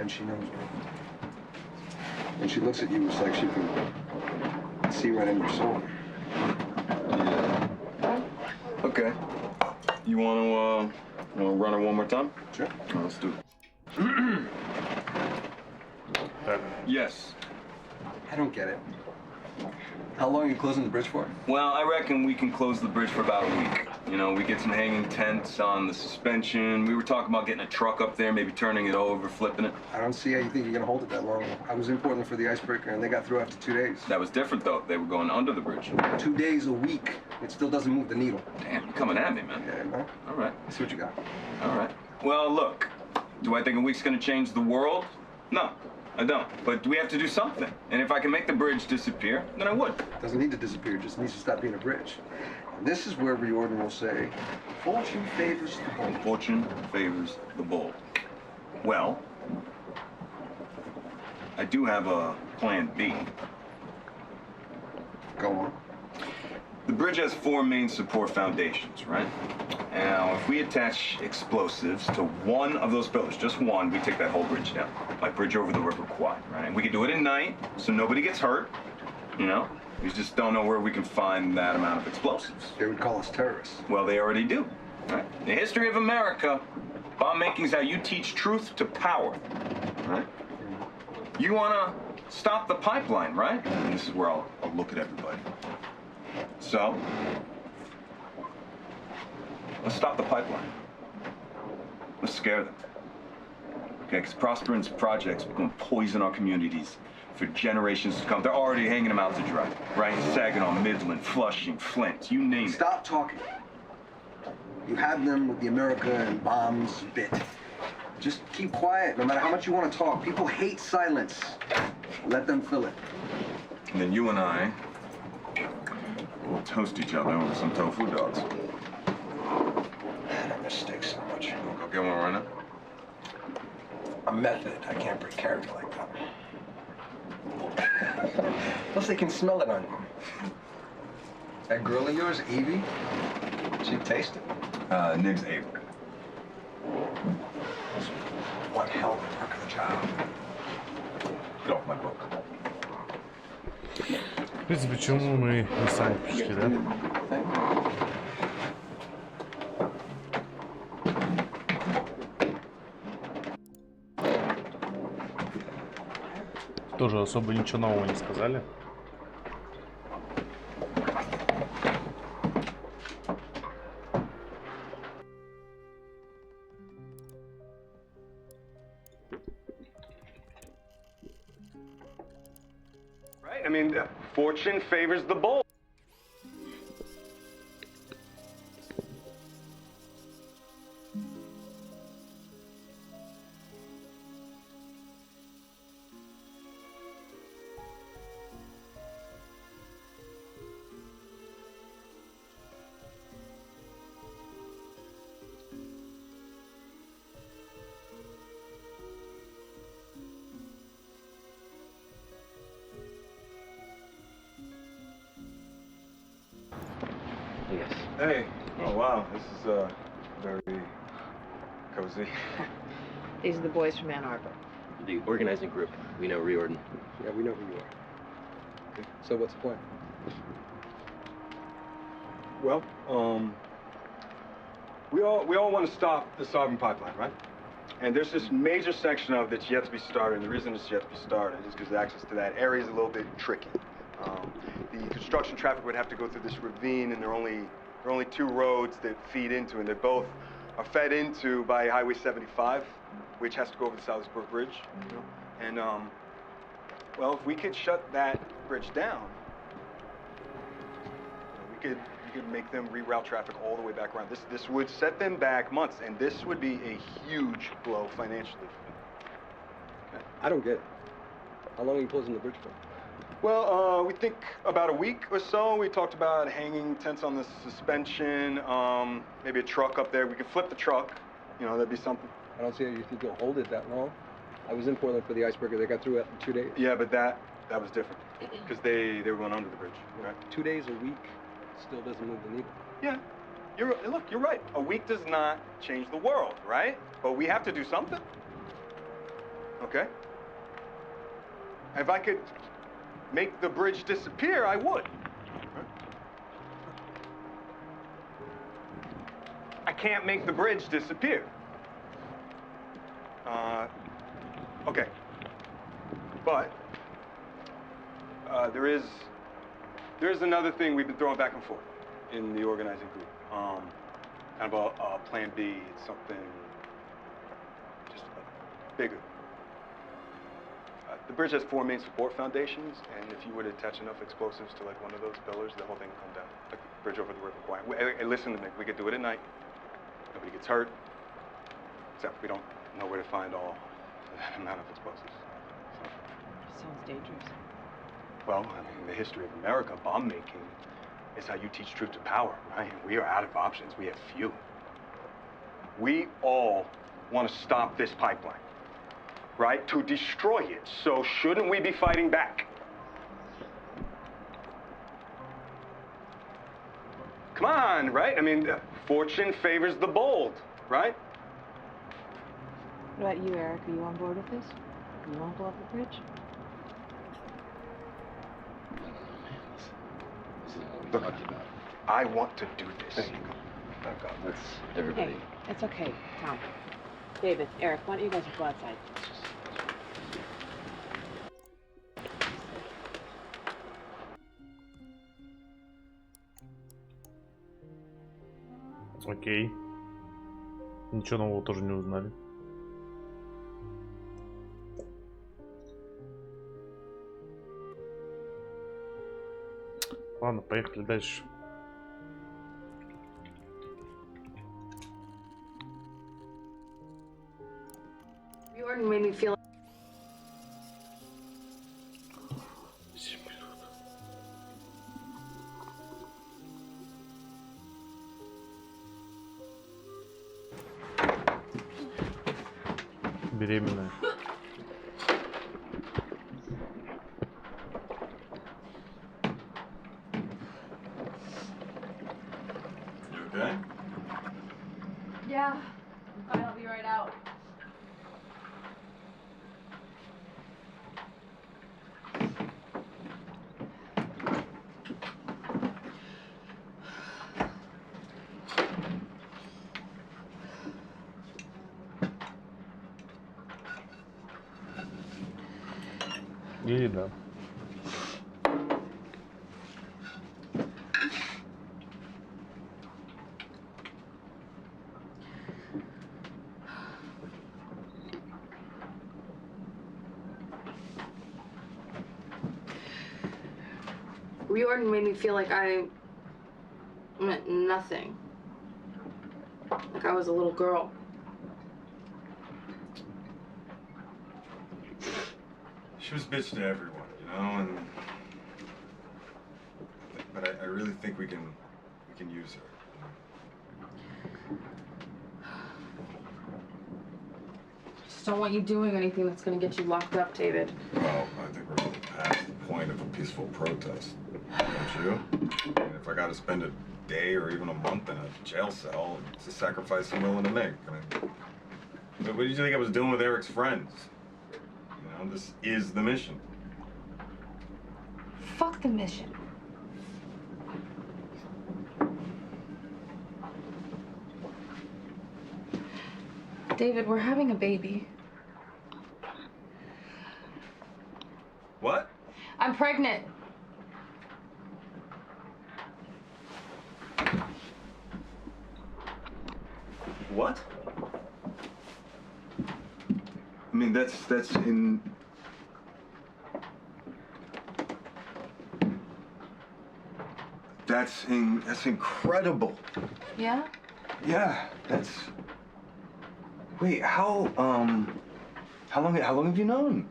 and she knows it. When she looks at you, it's like she can see right in your soul. Yeah. Okay. You want to run it one more time? Sure. Oh, let's do it. Yes. I don't get it. How long are you closing the bridge for? Well, I reckon we can close the bridge for about a week. You know, we get some hanging tents on the suspension. We were talking about getting a truck up there, maybe turning it over, flipping it. I don't see how you think you're gonna hold it that long. I was in Portland for the icebreaker, and they got through after 2 days. That was different, though. They were going under the bridge. 2 days a week. It still doesn't move the needle. Damn, you're coming at me, man. Yeah, man. All right. Let's see what you got. All right. Well, look, do I think a week's gonna change the world? No, I don't. But do we have to do something? And if I can make the bridge disappear, then I would. It doesn't need to disappear, it just needs to stop being a bridge. And this is where Riordan will say, fortune favors the bold. Fortune favors the bold. Well, I do have a plan B. Go on. The bridge has 4 main support foundations, right? Now, if we attach explosives to one of those pillars, just one, we take that whole bridge down. Like bridge over the River Kwai, right? We can do it at night, so nobody gets hurt, you know? We just don't know where we can find that amount of explosives. They would call us terrorists. Well, they already do, right? The history of America, bomb making is how you teach truth to power, right? You wanna stop the pipeline, right? And this is where I'll look at everybody. So, let's stop the pipeline. Let's scare them. Okay, because Prospering's projects are going to poison our communities for generations to come. They're already hanging them out to dry, right? Saginaw, Midland, Flushing, Flint, you name it. Stop talking. You have them with the America and bombs bit. Just keep quiet, no matter how much you want to talk. People hate silence. Let them fill it. And then you and I will toast each other over some tofu dogs. Man, I mistake so much. Go get one right now. A method. I can't break character like that. Plus, they can smell it on you. That girl of yours, Evie, she tasted it. Nig's Ava. One hell of a work of the job. Get off my book. В принципе, почему мы не сами пришли, да? Тоже особо ничего нового не сказали. I mean, fortune favors the bold. Yes. Hey. Oh, wow. This is very cozy. These are the boys from Ann Arbor. The organizing group. We know Riordan. Yeah, we know who you are. Okay. So what's the plan? Well, we all want to stop the Sovereign Pipeline, right? And there's this major section of it that's yet to be started, and the reason it's yet to be started is because access to that area is a little bit tricky. The construction traffic would have to go through this ravine, and there are only 2 roads that feed into it, and they both are fed into by Highway 75, which has to go over the Salisbury Bridge. You know? And well, if we could shut that bridge down, we could could make them reroute traffic all the way back around. This would set them back months, and this would be a huge blow financially for them. I don't get it. How long are you closing the bridge for? Well, we think about a week or so. We talked about hanging tents on the suspension, maybe a truck up there. We could flip the truck. You know, that'd be something. I don't see how you think you'll hold it that long. I was in Portland for the icebreaker. They got through it in 2 days. Yeah, but that was different because they were going under the bridge, right? 2 days a week still doesn't move the needle. Yeah, you're right. A week does not change the world, right? But we have to do something. Okay? If I could make the bridge disappear, I would. I can't make the bridge disappear. Okay. But there is another thing we've been throwing back and forth in the organizing group. Kind of a plan B. It's something just bigger. The bridge has 4 main support foundations, and if you were to attach enough explosives to like one of those pillars, the whole thing would come down. Like the bridge over the river Kwai. Hey, listen to me. We could do it at night. Nobody gets hurt. Except we don't know where to find all that amount of explosives. Sounds dangerous. Well, I mean, in the history of America, bomb making is how you teach truth to power, right? And we are out of options. We have few. We all want to stop this pipeline, right? To destroy it. So shouldn't we be fighting back? Come on, right? I mean, fortune favors the bold, right? What about you, Eric? Are you on board with this? You want to blow up the bridge? Look, I want to do this. There you go. Oh, God. That's everybody. Hey, it's okay, Tom. David, Eric, why don't you guys go outside? Окей. Ничего нового тоже не узнали. Ладно, поехали дальше. Jordan made me feel. Беременная. You okay? Yeah, fine, I'll be right out. Или да. Jordan made me feel like I meant nothing. Like I was a little girl. She was bitch to everyone, you know, and but I really think we can use her. I just don't want you doing anything that's gonna get you locked up, David. Well, I think we're really past the point of a peaceful protest, don't you? I mean, if I got to spend a day or even a month in a jail cell, it's a sacrifice I'm willing to make. I mean, what did you think I was doing with Eric's friends? You know, this is the mission. Fuck the mission. David, we're having a baby. What? I'm pregnant. What? I mean, that's in... that's incredible. Yeah? Yeah, that's. Wait, how long have you known?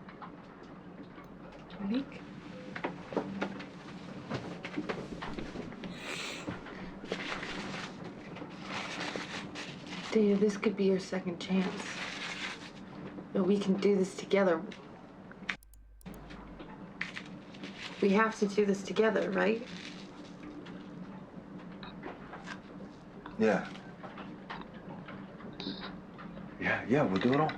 A week. Dave, this could be your second chance. But we can do this together. We have to do this together, right? Yeah. Yeah, we'll do it all.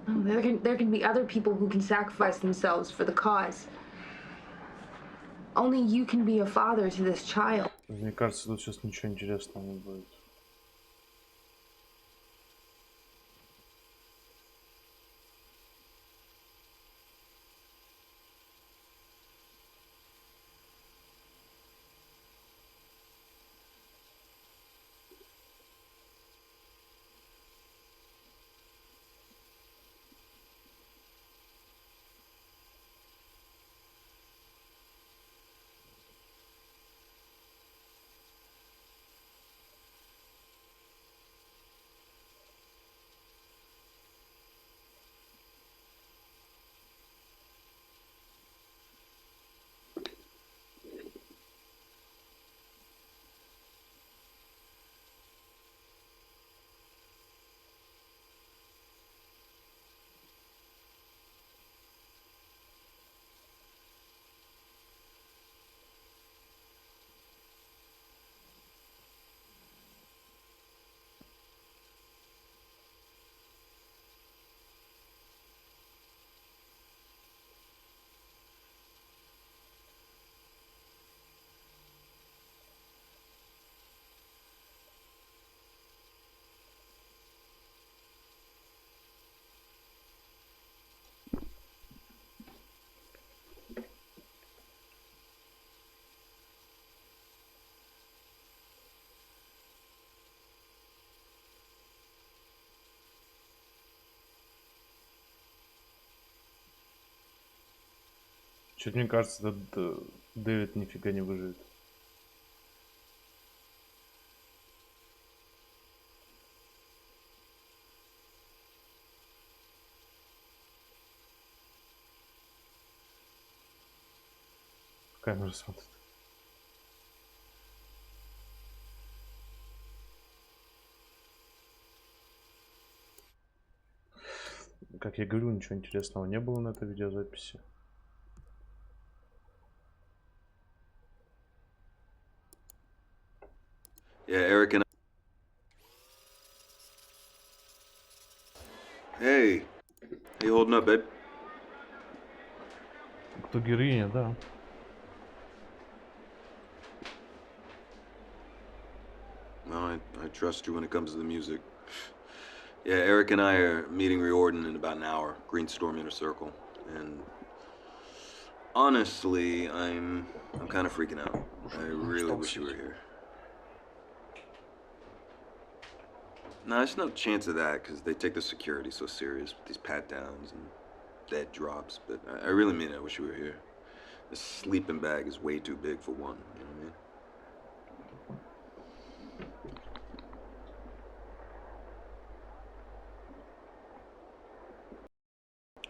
Oh, there can be other people who can sacrifice themselves for the cause. Only you can be a father to this child. Мне кажется, тут сейчас ничего интересного не будет. Чё-то мне кажется, этот Дэвид нифига не выживет. Камера смотрит. Как я говорю, ничего интересного не было на этой видеозаписи. Yeah, Eric and Hey, how you holding up, babe? Кто героиня, да. Well, I trust you when it comes to the music. Yeah, Eric and I are meeting Riordan in about an hour, Greenstorm Inner Circle, and honestly, I'm kind of freaking out. I really wish you were here. No, there's no chance of that because they take the security so serious with these pat-downs and dead drops, but I really mean it. I wish you were here. This sleeping bag is way too big for one, you know what I mean?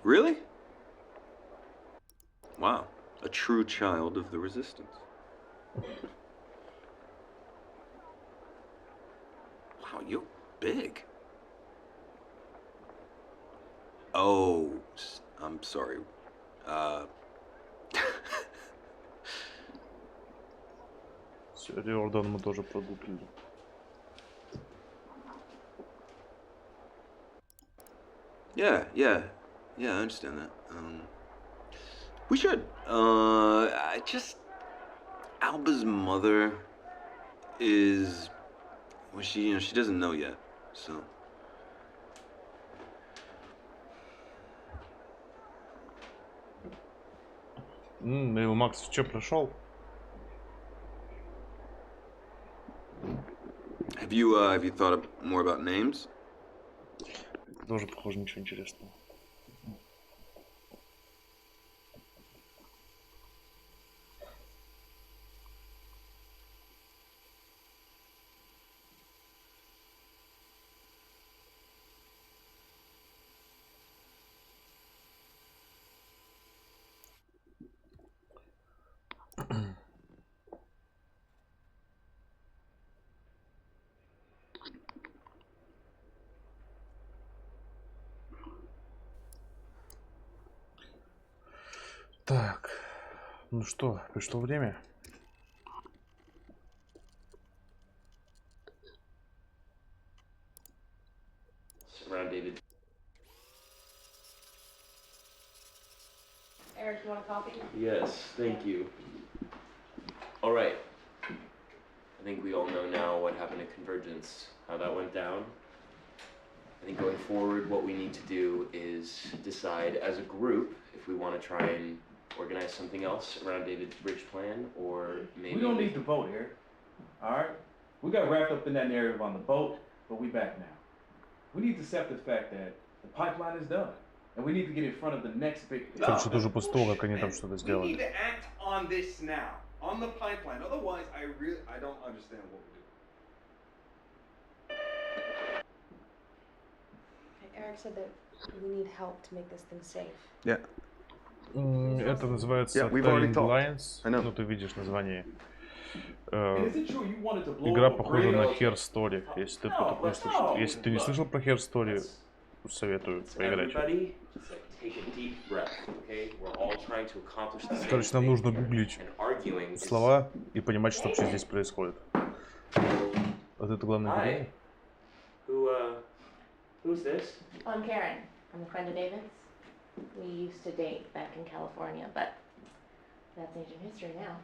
Really? Wow, a true child of the resistance. Wow, you're big. Oh, I'm sorry. Riordan мы тоже прогуглили. Yeah, I understand that. We should. Alba's mother is, well, she doesn't know yet, so. Макс, что прошел? Have you thought more about names? Тоже, похоже, ничего интересного. Так, ну что, пришло время. Around David. Eric, you want a copy? Yes, thank you. All right. I think we all know now what happened at Convergence, how that went down. I think going forward, what we need to do is decide as a group if we want to try and organize something else around David's bridge plan, or maybe... We don't need to vote here, all right? We got wrapped up in that narrative on the boat, but we back now. We need to accept the fact that the pipeline is done, and we need to get in front of the next big thing. Короче, тоже после того, как они там что-то We сделали. need to act on this now, on the pipeline. Otherwise, I don't understand what we're doing. Eric said that we need help to make this thing safe. Yeah. Это называется Yeah, we've already Telling talked. Lines. I know. Ну, ты видишь название. And is it true you wanted to blow Игра up a похожа на bridge? Hair Story. Если ты только не слышал. Если ты не слышал про Hair Story, советую поиграть. Everybody, just like take a deep breath, okay? We're all trying to accomplish the same Короче, нам thing, нужно гуглить and arguing is... слова и понимать, что вообще здесь происходит. Вот это главное героиня. Who's this? I'm Karen. I'm a friend of David's. We used to date back in California, but that's ancient history now.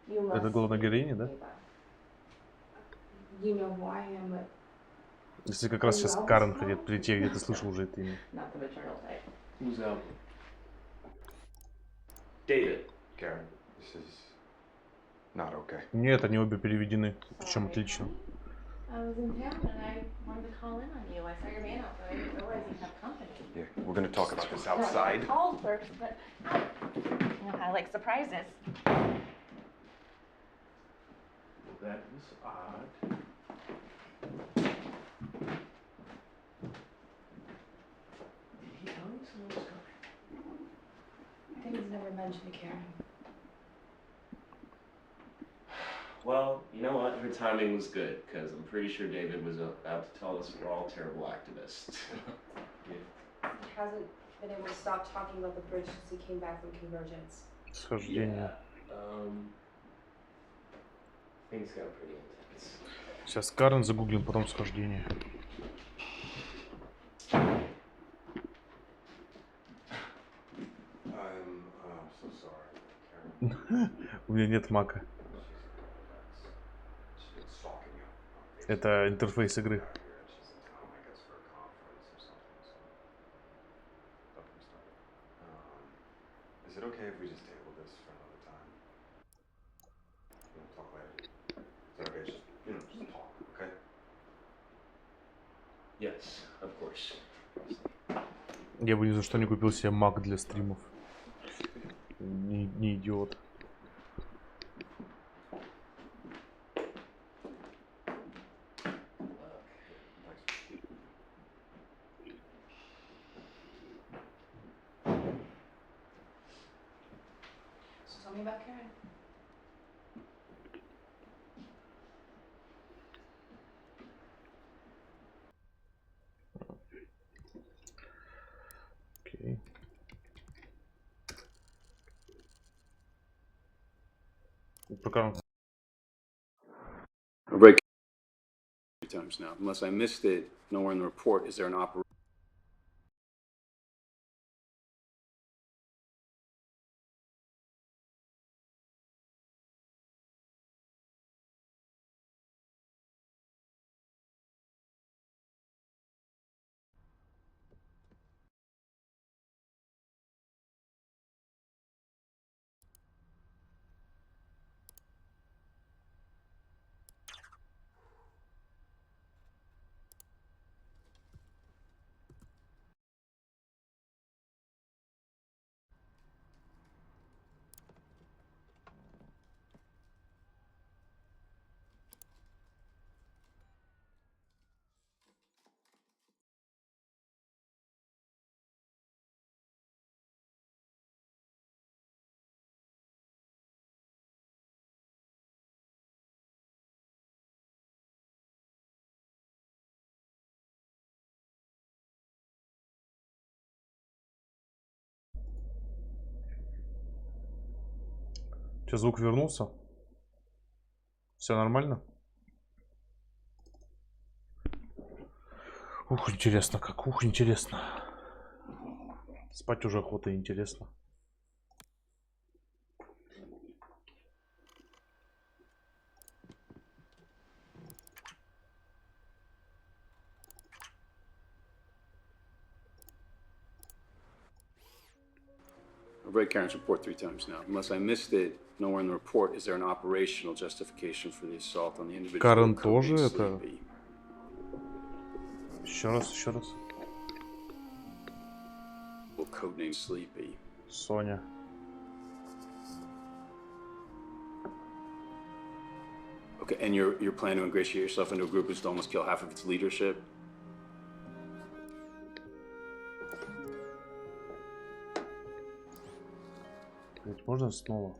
You must Это главная героиня, да? You know who I am, but... Если как раз сейчас Карен хотит прийти, где ты слышал уже это имя. Not the maternal type. Who's out? David. Karen, this is not okay. Нет, они обе переведены, причем отлично. I was in town and I wanted to call in on you. I saw your man out there. I didn't realize you have company. Yeah, we're gonna talk about this No, outside. I called first, but you know how I like surprises. That is odd. Did he tell me someone was coming? David's never mentioned Karen. Well, you know what? Her timing was good, because I'm pretty sure David was about to tell us we're all terrible activists. He hasn't been able to stop talking about the bridge since he came back from Convergence. Схождение. Things got pretty intense. Сейчас Карен загуглим, потом схождение. I'm so sorry, Karen. У меня нет мака. She's been stalking you. Это интерфейс игры. She's in town, I guess, for a conference or something. So, don't get me started. Is it okay if we just table this for another time? We'll talk later. Is that okay? Just talk, okay? Yes, of course. Я бы ни за что не купил себе мак для стримов. Не идиот. So tell me about Karen. Окей. Пока. I've read a few times now. Unless I missed it, nowhere in the report is there an operation. Че, звук вернулся? Все нормально? Ух, интересно как, ух, интересно. Спать уже охота, интересно. I've read Karen's report 3 times now. Unless I missed it, nowhere in the report is there an operational justification for the assault on the individual. Карен тоже это... Еще раз, еще раз. Codename Sleepy. Соня. Okay, and you're planning to ingratiate yourself into a group who's to almost kill half of its leadership? Можно снова?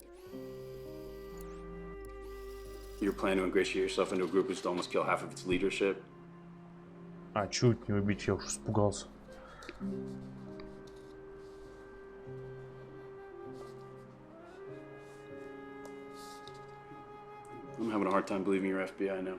You're planning to ingratiate yourself into a group who's to almost kill half of its leadership? А, чуть не убить, я уж испугался. I'm having a hard time believing you're FBI now.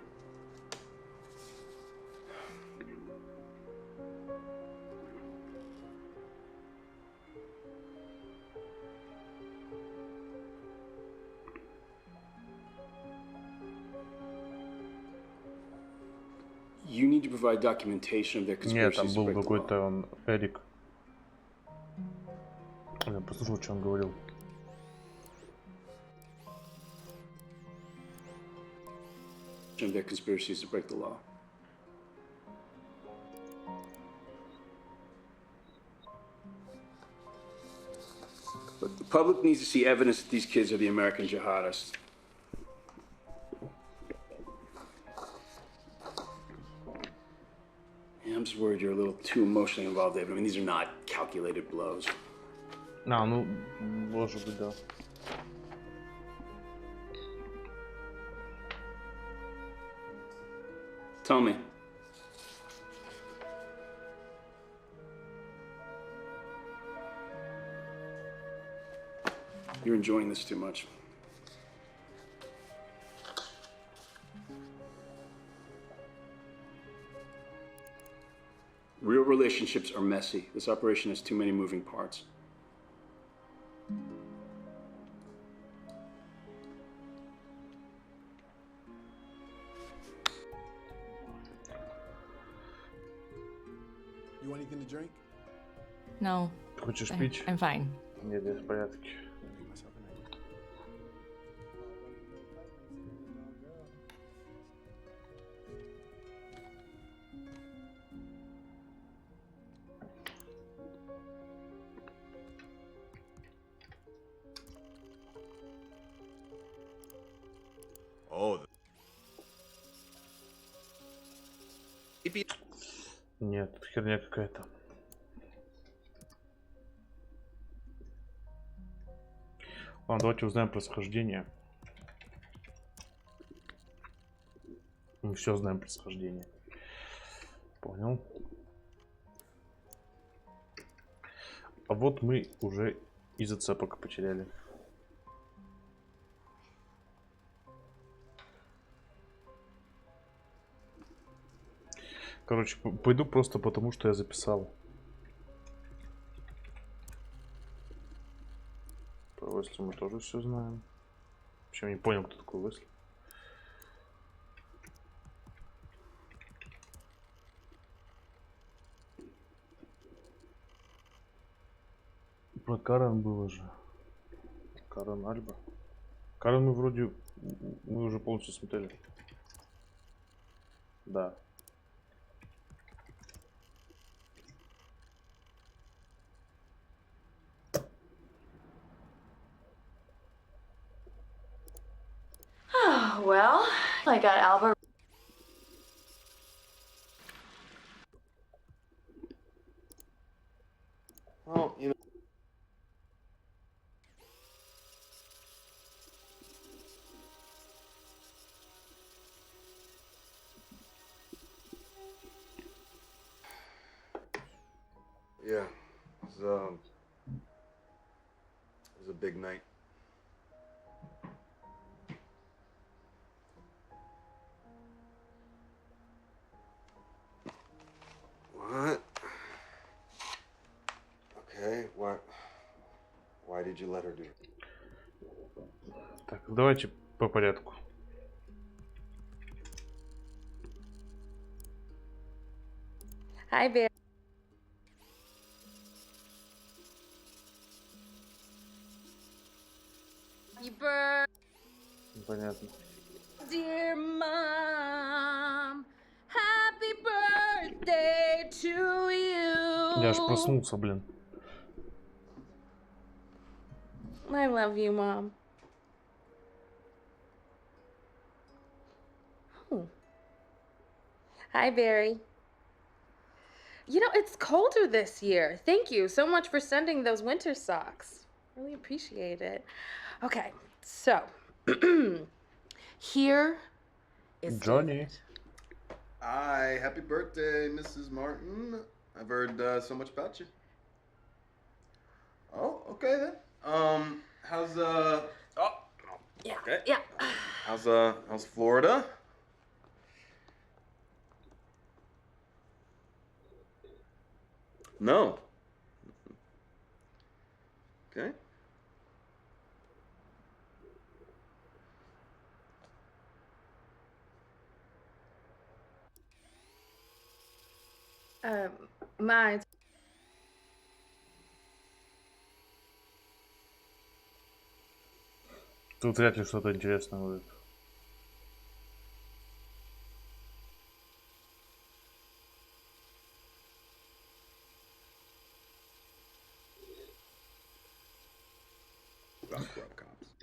You need to provide documentation of their Нет, conspiracies. там был какой-то он, Эрик. Я послушал, что он говорил. Of their conspiracies to break the law. But the public needs to see evidence that these kids are the American jihadists. Yeah, I'm just worried you're a little too emotionally involved, David. I mean, these are not calculated blows. А, ну, может быть, да. Tell me. You're enjoying this too much. Real relationships are messy. This operation has too many moving parts. You want anything to drink? No. Хочешь пить? I'm fine. Нет, я в порядке. Нет, это херня какая-то. Ладно, давайте узнаем происхождение. Мы все знаем происхождение. Понял. А вот мы уже и зацепок потеряли. Короче, пойду просто потому, что я записал. Про Уэсли мы тоже все знаем. Вообще не понял, кто такой Уэсли. Про Карен было же. Карен Альба. Карен мы вроде... Мы уже полностью смотрели. Да. Well, I got Albert. Well, you know. Yeah, it was a big night. What? Okay, why did you let her do it? Так, давайте по порядку. Hi, Bear. Happy birthday, Понятно. dear mom. Happy birthday to you. Я аж проснулся, блин. I love you, Mom. Oh. Hi, Barry. You know, it's colder this year. Thank you so much for sending those winter socks. Really appreciate it. Okay, so here is Johnny. Hi, happy birthday, Mrs. Martin. I've heard so much about you. Oh, okay then. How's Yeah. Okay. Yeah. How's Florida? No. Okay. Mine. Тут вряд ли что-то интересное будет.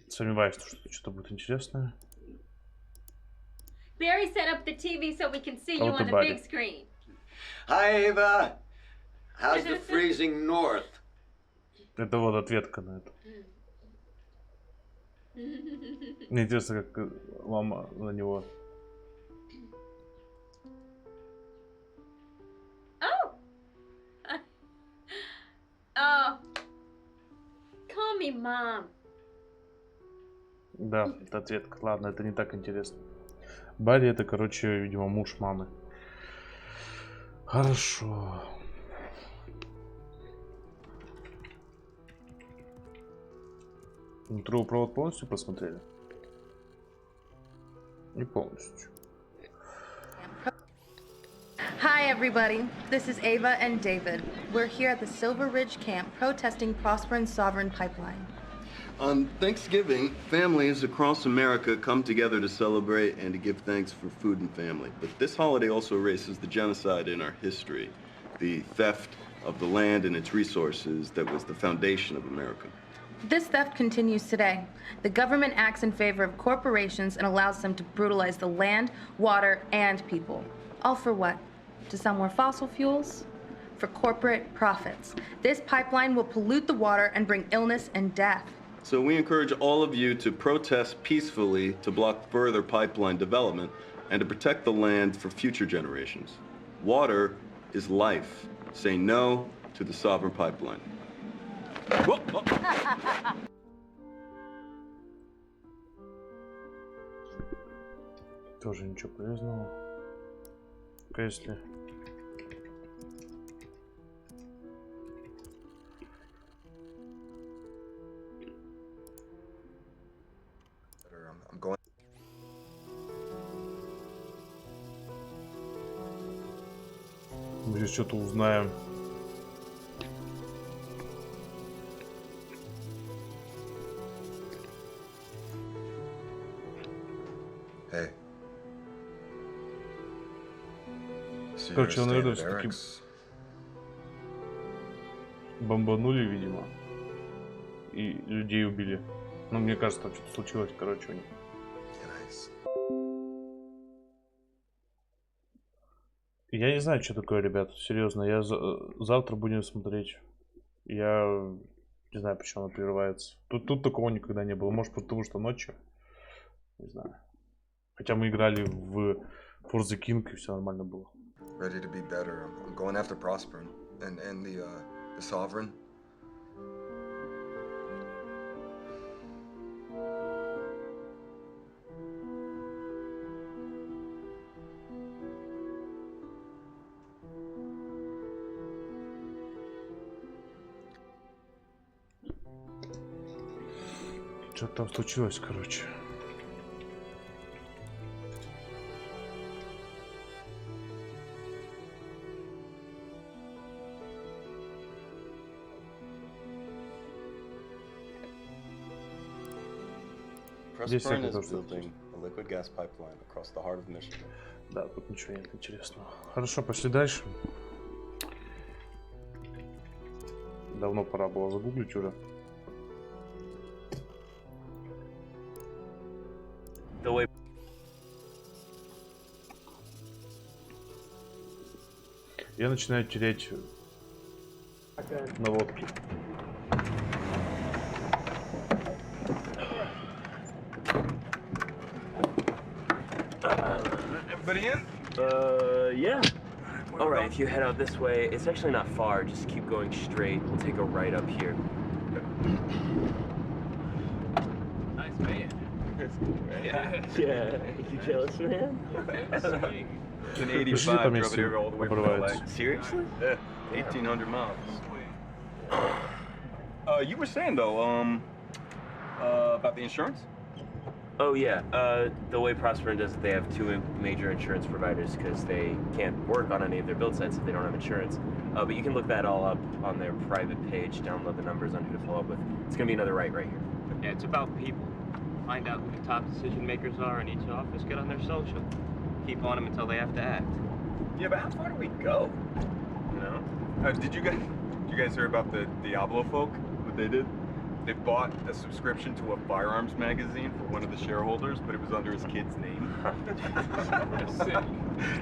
Сомневаюсь, что что-то будет интересное. Barry set up the TV so we can see you Oh, on the buddy. big screen. Hi, Ava. How's the freezing north? Это вот ответка на это. Мне интересно, как мама на него. Oh. Oh. Call me mom. Да, это ответка. Ладно, это не так интересно. Барри это, короче, видимо, муж мамы. Хорошо. Трубопровод полностью посмотрели? Не полностью. Hi, everybody. This is Ava and David. We're here at the Silver Ridge camp protesting Prosper and Sovereign Pipeline. On Thanksgiving, families across America come together to celebrate and to give thanks for food and family. But this holiday also erases the genocide in our history, the theft of the land and its resources that was the foundation of America. This theft continues today. The government acts in favor of corporations and allows them to brutalize the land, water, and people. All for what? To sell more fossil fuels? For corporate profits. This pipeline will pollute the water and bring illness and death. So we encourage all of you to protest peacefully to block further pipeline development and to protect the land for future generations. Water is life. Say no to the sovereign pipeline. Whoa, whoa. Тоже ничего полезного. Если... I'm going. Мы здесь что-то узнаем. Hey. Короче, он, наверное, все-таки бомбанули, видимо. И людей убили. Ну, мне кажется, там что-то случилось, короче, у них. Я не знаю, что такое, ребят. Серьезно, я завтра будем смотреть. Я не знаю, почему оно прерывается. Тут такого никогда не было. Может, потому что ночью. Не знаю. Хотя мы играли в For the King, и все нормально было. Ready to be better. I'm going after Prosper and the Sovereign. Что-то там случилось, короче. Prosperin is building a liquid gas pipeline across the heart of Michigan. Да, тут ничего нет интересного. Хорошо, пошли дальше. Давно пора было загуглить уже. Я начинаю терять наводки. Everybody in? Yeah. All right, if you head out this way, it's actually not far. Just keep going straight. We'll take a right up here. Nice man. Yeah. Yeah. You jealous, man? It's an 85, drove it here all the way from LA. Seriously? Yeah, 1,800 miles. You were saying though, about the insurance? Oh yeah, the way Prosperin does it, they have two major insurance providers because they can't work on any of their build sites if they don't have insurance. But you can look that all up on their private page, download the numbers on who to follow up with. It's gonna be another right here. Yeah, it's about people. Find out who the top decision makers are in each office, get on their social. Keep on them until they have to act. Yeah, but how far do we go? You know? Did you guys hear about the Diablo folk? What they did? They bought a subscription to a firearms magazine for one of the shareholders, but it was under his kid's name.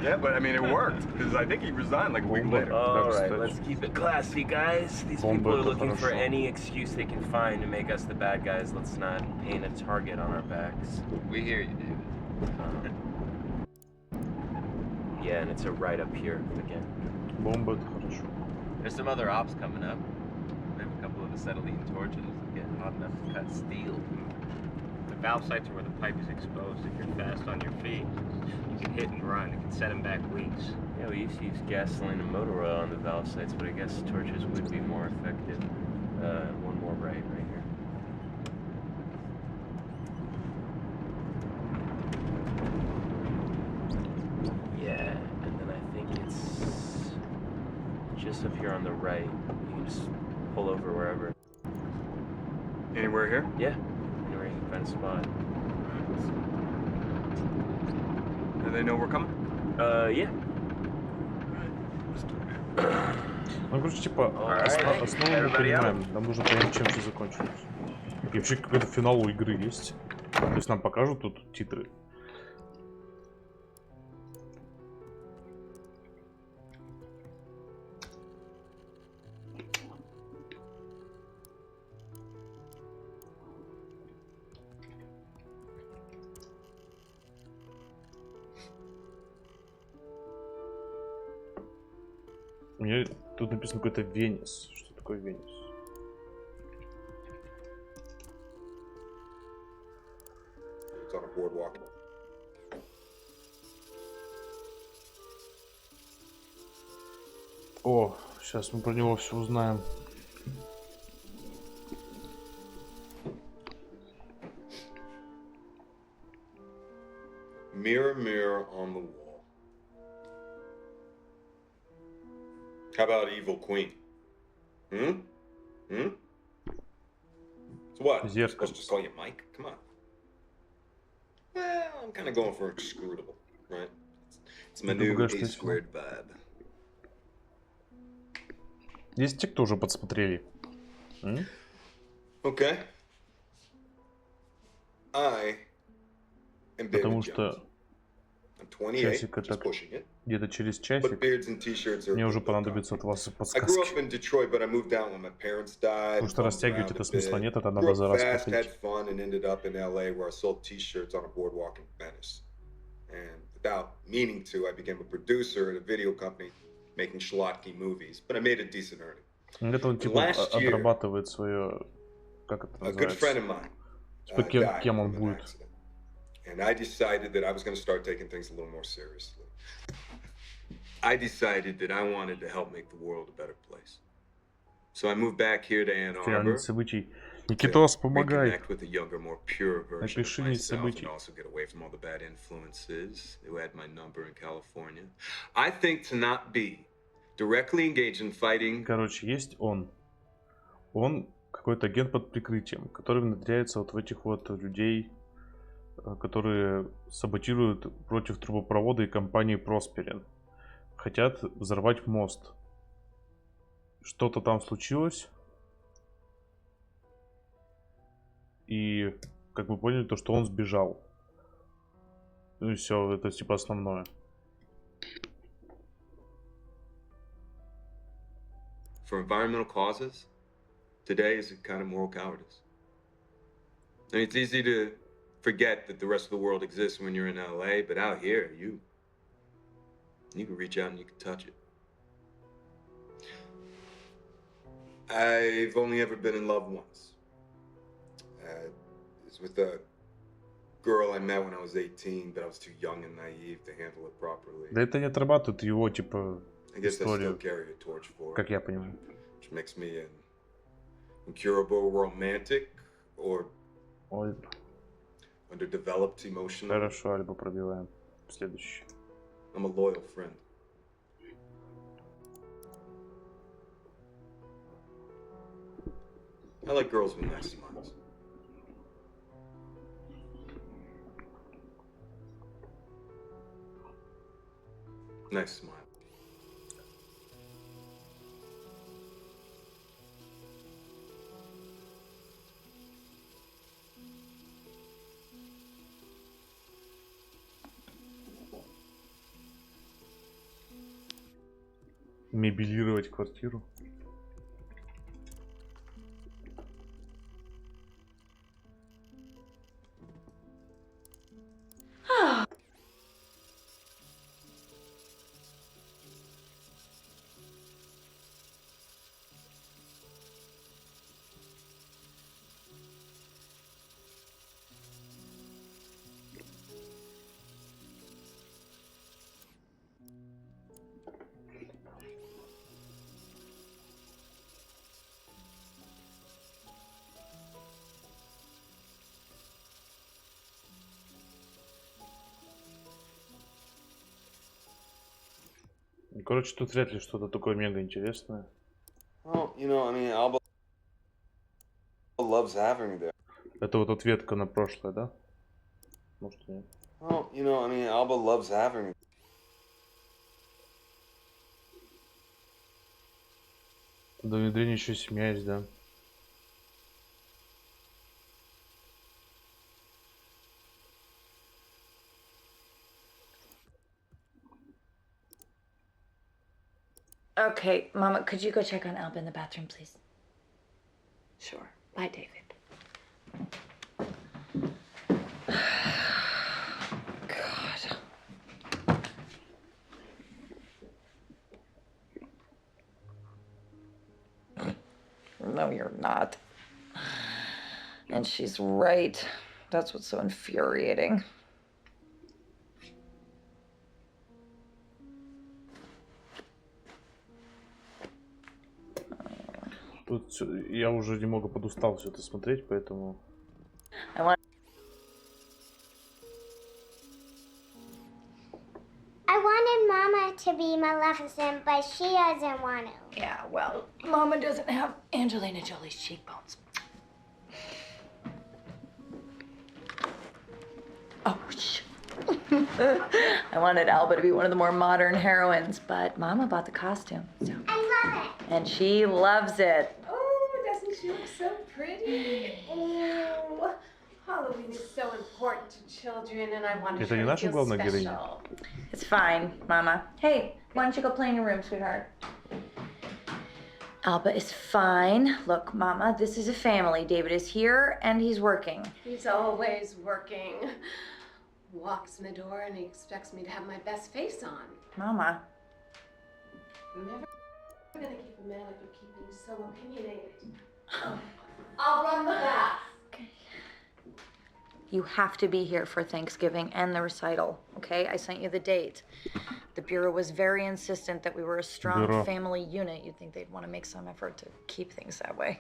Yeah, but I mean, it worked, because I think he resigned like a week later. All right, let's keep it classy, guys. These people are looking for any excuse they can find to make us the bad guys. Let's not paint a target on our backs. We hear you, David. Yeah, and it's a right up here again. There's some other ops coming up. We have a couple of acetylene torches that get hot enough to cut steel. The valve sites are where the pipe is exposed. If you're fast on your feet, you can hit and run. It can set them back weeks. Yeah, we used to use gasoline and motor oil on the valve sites, but I guess torches would be more effective. One more right here. Yeah, and then I think it's just up here on the right. You can just pull over wherever. Anywhere here? Yeah, anywhere you can find a spot. Do they know we're coming? Yeah. Ну, короче, типа, основу мы понимаем, нам нужно понять, чем все закончилось. И вообще какой-то финал у игры есть. То есть нам покажут тут титры. У меня тут написано какой-то Венес. Что такое Венес? It's on a boardwalk. О, сейчас мы про него все узнаем. Mirror, mirror on the wall. How about evil queen? Hmm? Hmm? So what? I'm supposed to just call you Mike? Come on. Well, I'm kind of going for inscrutable, right? It's my new A squared vibe. Есть те, кто уже подсмотрели. Okay. I am Потому что часик так, где-то через часик мне уже понадобится от вас подсказки. Потому что растягивать это смысла нет, это надо за раз повторить. Это он типа отрабатывает свое, как это называется, кем он будет. And I decided that I was going to start taking things a little more seriously. I decided that I wanted to help make the world a better place. So I moved back here to Ann Arbor. Событий Никитос, помогай. Reconnect with a younger, more pure version of Напиши мне myself событий. and also get away from all the bad influences who had my number in California. I think to not be directly engaged in fighting. Короче, есть он. Он какой-то агент под прикрытием, который внедряется вот в этих вот людей, которые саботируют против трубопровода и компании Просперин. Хотят взорвать мост. Что-то там случилось. И, как мы поняли, то, что он сбежал. Ну и все, это типа основное. For environmental causes, today is a kind of moral cowardice. And it's easy to forget that the rest of the world exists when you're in LA, but out here, you can reach out and you can touch it. I've only ever been in love once. It was with a girl I met when I was 18, but I was too young and naive to handle it properly. Да это не отрабатывает его, типа, I guess I still историю, carry a torch for как я понимаю. Which makes me an incurable romantic or underdeveloped emotional. Хорошо, Альбу пробиваем. Следующий. I'm a loyal friend. I like girls with nice smiles. Nice smile. Мебелировать квартиру. Короче, тут вряд ли что-то такое мега интересное. Well, you know, I mean, Alba loves having me there. Это вот ответка на прошлое, да? Может, нет. Well, you know, I mean, Alba loves having me. До внедрения еще семья есть, да? Okay, Mama, could you go check on Alba in the bathroom, please? Sure. Bye, David. God. No, you're not. And she's right. That's what's so infuriating. Тут я уже немного подустал все это смотреть, поэтому... I wanted Mama to be Maleficent, but she doesn't want to. Yeah, well, Mama doesn't have Angelina Jolie's cheekbones. Oh, shh. I wanted Alba to be one of the more modern heroines, but Mama bought the costume. So. I love it. And she loves it. Oh, doesn't she look so pretty? Oh, Halloween is so important to children, and I wanted Это не her to наша feel главная героиня? special. It's fine, Mama. Hey, why don't you go play in your room, sweetheart? Alba is fine. Look, Mama, this is a family. David is here, and he's working. He's always working. Walks in the door and he expects me to have my best face on. Mama. I'm never gonna keep a man if you keep being so opinionated. I'll run the bath. You have to be here for Thanksgiving and the recital, okay? I sent you the date. The Bureau was very insistent that we were a strong Bureau. family unit. You'd think they'd want to make some effort to keep things that way.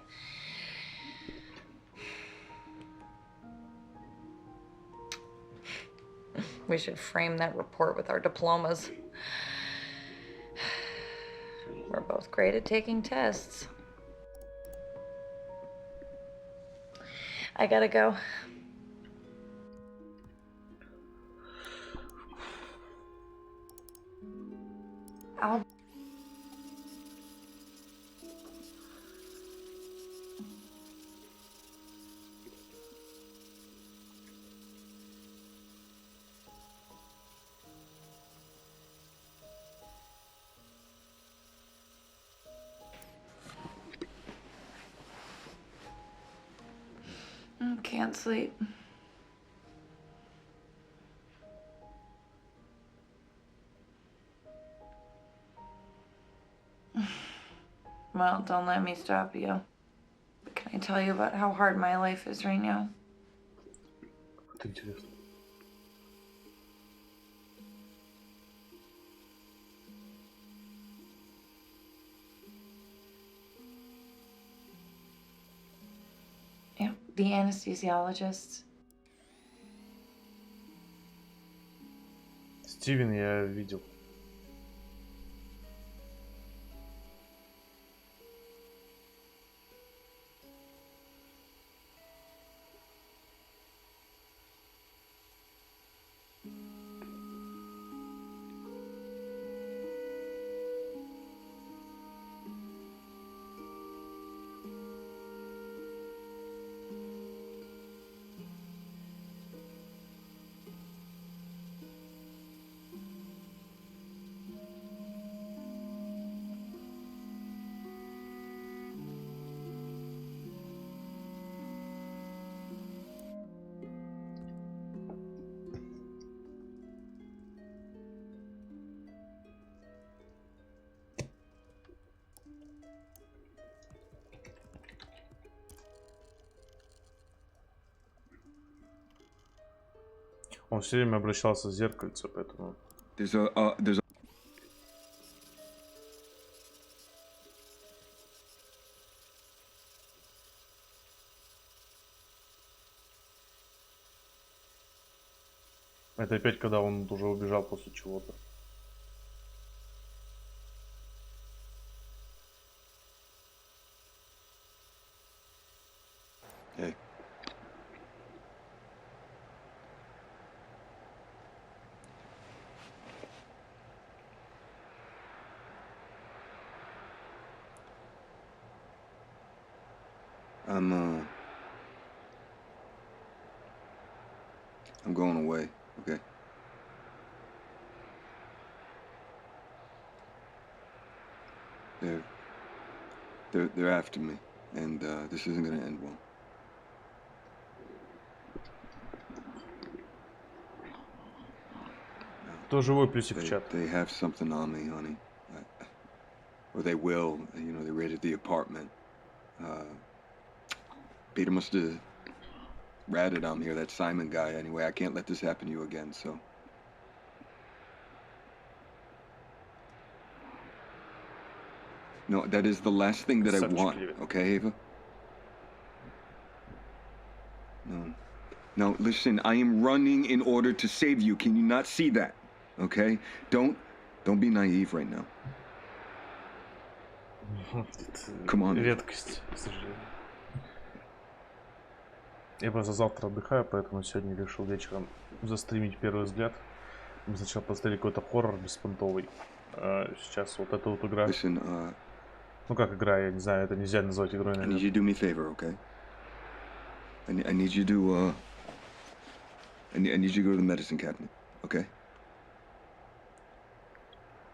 We should frame that report with our diplomas. We're both great at taking tests. I gotta go. I'll... I can't sleep. Well, don't let me stop you. Can I tell you about how hard my life is right now? Это интересно. Yeah, the anesthesiologists. Стивен я видел. Он все время обращался в зеркальце, поэтому... Это опять когда он уже убежал после чего-то. I'm going away, okay? They're after me, and this isn't gonna end well. Кто живой плюсик в чат? They have something on me, honey. Or they will. You know, they raided the apartment. Peter must have ratted on me, or that Simon guy. Anyway, I can't let this happen to you again, so... No, that is the last thing that I want, okay, Ava? No. No, listen, I am running in order to save you. Can you not see that? Okay? Don't be naive right now. Come on. Редкость, к сожалению. Я просто завтра отдыхаю, поэтому сегодня решил вечером застримить первый взгляд. Мы сначала посмотрели какой-то хоррор беспонтовый. Сейчас вот эта вот игра. Listen, ну как игра, я не знаю, это нельзя назвать игрой, наверное. I need you to do me a favor, okay? I need you to I need you to go to the medicine cabinet, okay?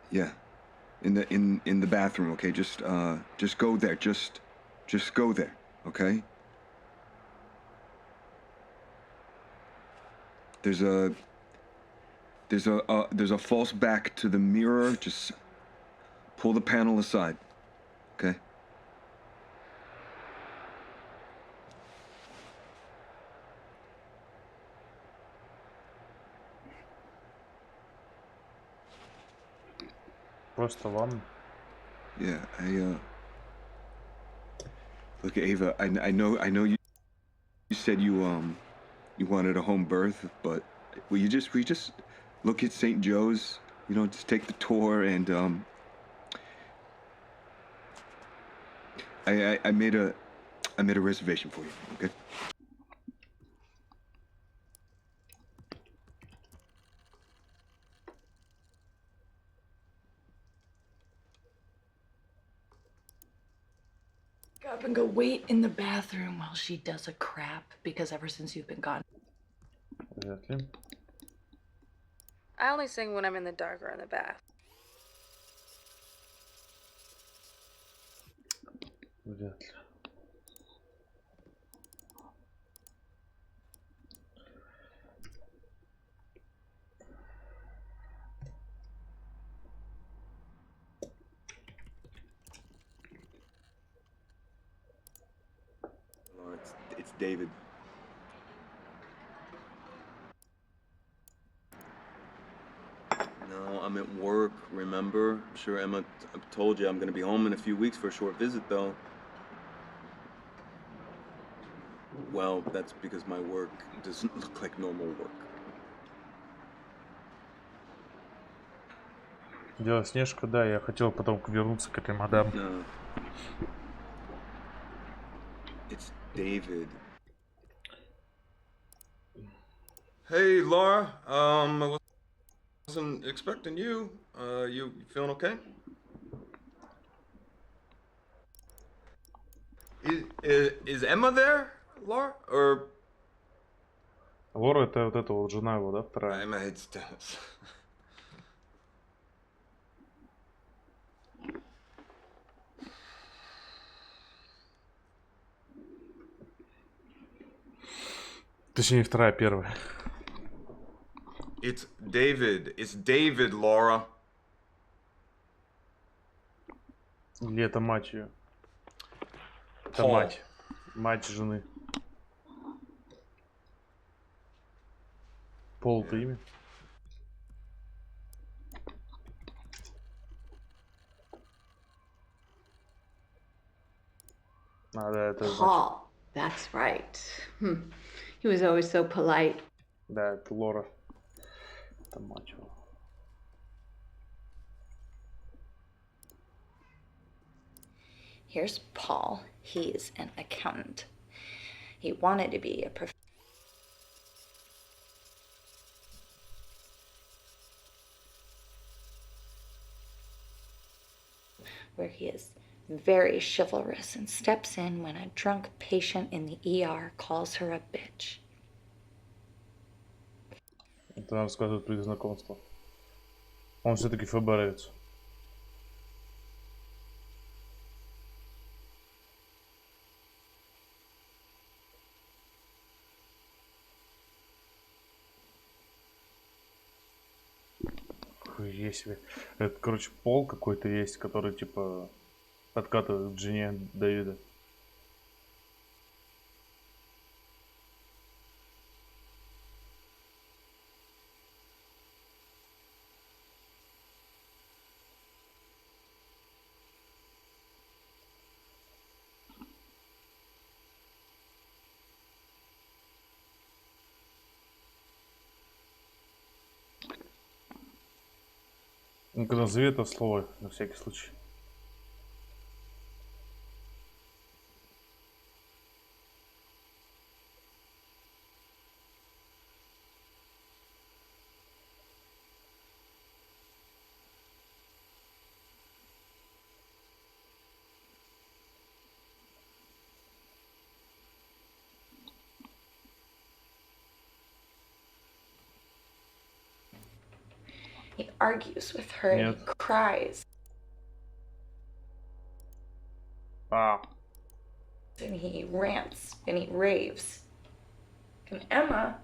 Yeah. In the bathroom, okay? Just go there. Just go there, okay? There's a false back to the mirror. Just pull the panel aside, okay? Просто ванна. Yeah, look, Ava, I know you said you wanted a home birth, but Will you just look at St. Joe's? You know, just take the tour and I made a reservation for you. Okay. Get up and go wait in the bathroom while she does a crap because ever since you've been gone. Exactly. I only sing when I'm in the dark or in the bath. Вряд ли. It's David. No, I'm at work, remember? I'm sure Emma told you I'm gonna be home in a few weeks for a short visit, though. Well, that's because my work doesn't look like normal work. Дело Снежка, да, я хотел потом вернуться к этой мадам. No. It's David. Hey, Laura. I wasn't expecting you. You feeling okay? Is Emma there, Laura? Or Лора это вот эта вот жена его, да, вторая? Emma hates Dennis. Точнее, вторая, первая. It's David. It's David, Laura. Или это мать ее? Это Paul. мать. Мать жены. Пол это имя? А, да, это Paul, that's right. He was always so polite. Да, это Лора. Это мать его. Here's Paul. He's an accountant. He wanted to be a professor. Where he is very chivalrous and steps in when a drunk patient in the ER calls her a bitch. Это нам рассказывают при знакомстве. Он все-таки ФБРовец. Хуя себе. Это, короче, Пол какой-то есть, который типа подкатывает к жене Дэвида. Ну-ка, назови это слово, на всякий случай. He argues with her and he cries. Ah. And he rants and he raves. And Emma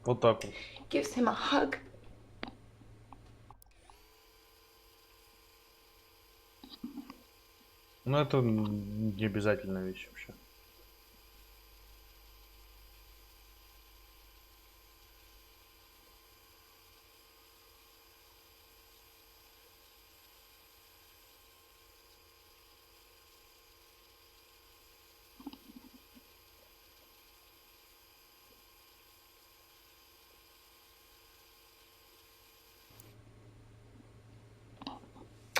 Вот так вот. gives him a hug. Ну, это не обязательная вещь вообще.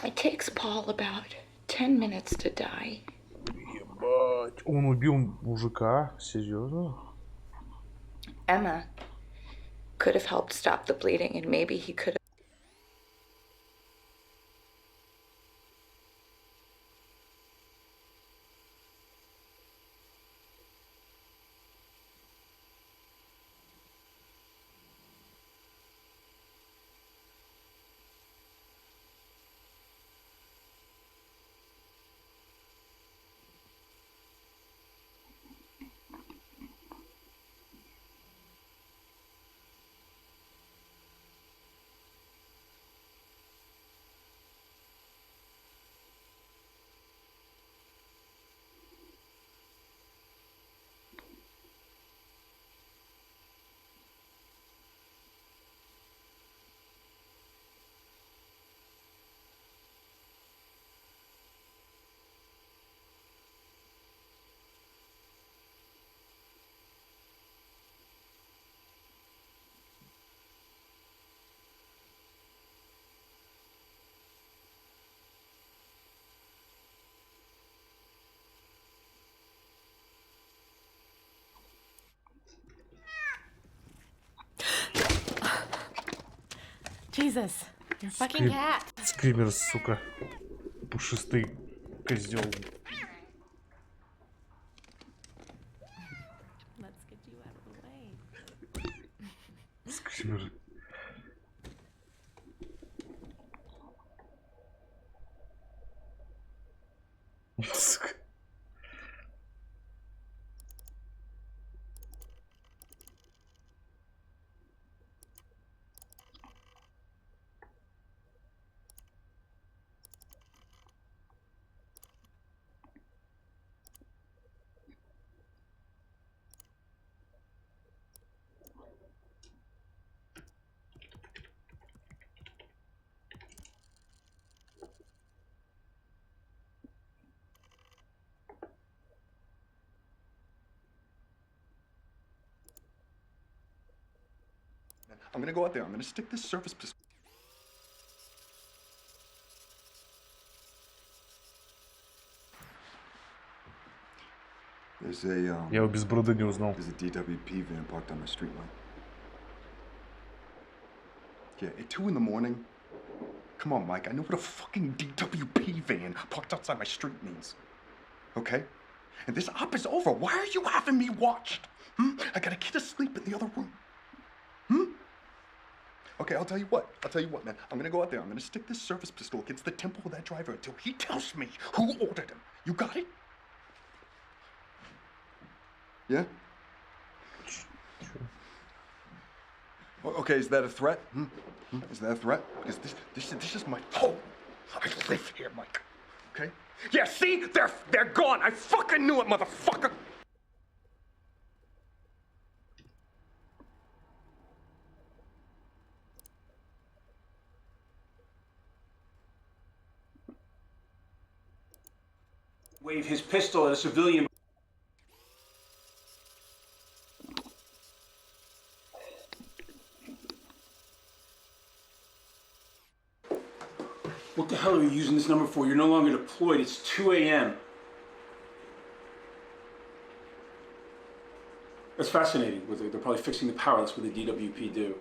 It takes Paul about 10 minutes to die. Ебать, он убил мужика? Серьезно? Emma could have helped stop the bleeding, and maybe he could have. Jesus, you're a fucking cat. Скример, сука. Пушистый козел. Let's get you out of the way. Скример. Сука. I'm gonna go out there. I'm gonna stick this surface pistol. There's a Я его без брода не узнал. There's a DWP van parked on my street light. Yeah, at 2 in the morning. Come on, Mike. I know what a fucking DWP van parked outside my street means. Okay? And this op is over. Why are you having me watched? I got a kid asleep in the other room. Okay, I'll tell you what, man. I'm gonna go out there. I'm gonna stick this service pistol against the temple of that driver until he tells me who ordered him. You got it? Yeah? Okay, is that a threat? Is that a threat? Because this is my home. I live here, Mike. Okay? Yeah, see? They're gone. I fucking knew it, motherfucker. Wave his pistol at a civilian. What the hell are you using this number for? You're no longer deployed. It's 2 a.m. That's fascinating. They're probably fixing the power. That's what the DWP do.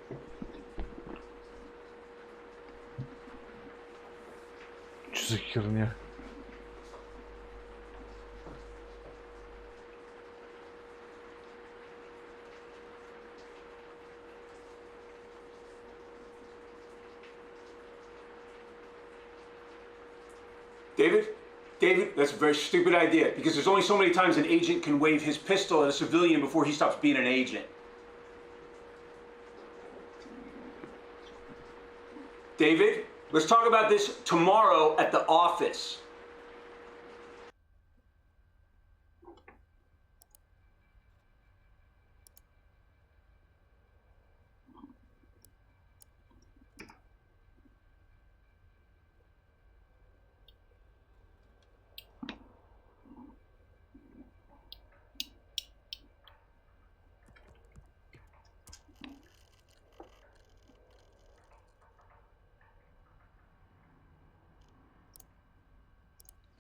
Что за херня? David, that's a very stupid idea because there's only so many times an agent can wave his pistol at a civilian before he stops being an agent. David, let's talk about this tomorrow at the office.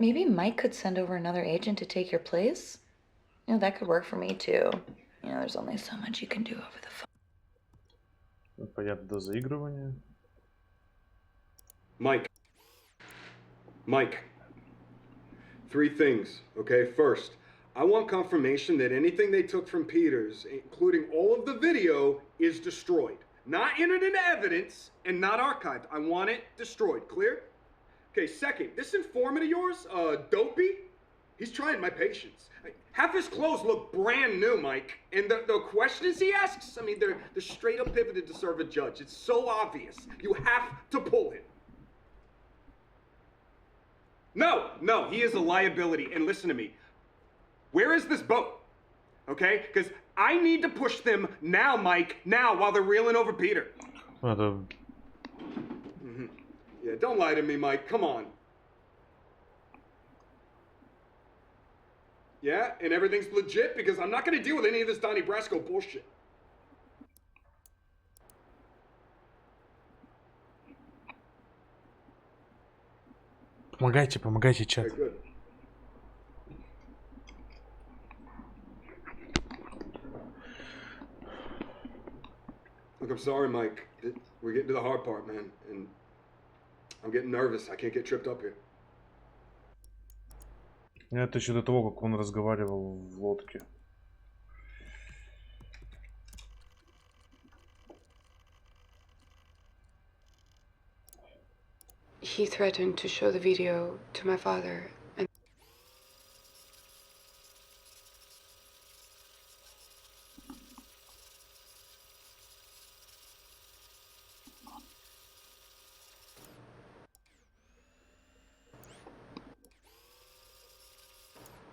Maybe Mike could send over another agent to take your place? You know, that could work for me too. You know, there's only so much you can do over the phone. Понятно, до заигрывания. Mike. 3 things, okay? First, I want confirmation that anything they took from Peters, including all of the video, is destroyed. Not entered into evidence and not archived. I want it destroyed. Clear? Okay, second, this informant of yours, Dopey, he's trying my patience. Half his clothes look brand new, Mike. And the questions he asks, I mean, they're straight up pivoted to serve a judge. It's so obvious. You have to pull him. No, he is a liability. And listen to me. Where is this boat? Okay? Because I need to push them now, Mike. Now, while they're reeling over Peter. Yeah, don't lie to me, Mike. Come on. Yeah? And everything's legit? Because I'm not going to deal with any of this Donnie Brasco bullshit. Помогайте, чат. Okay, good. Look, I'm sorry, Mike. We're getting to the hard part, man. And I'm getting nervous. I can't get tripped up here. Это еще до того, как он разговаривал в лодке. He threatened to show the video to my father, and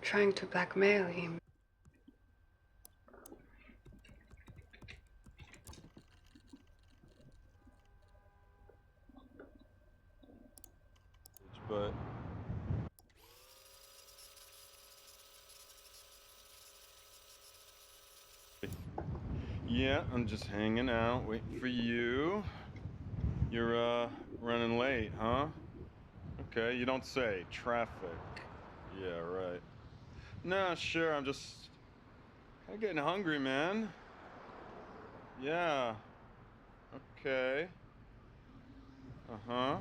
trying to blackmail him. But yeah, I'm just hanging out, waiting for you. You're running late, huh? Okay, you don't say. Traffic. Yeah, right. Nah, sure, I'm just getting hungry, man. Yeah. Okay. Uh-huh.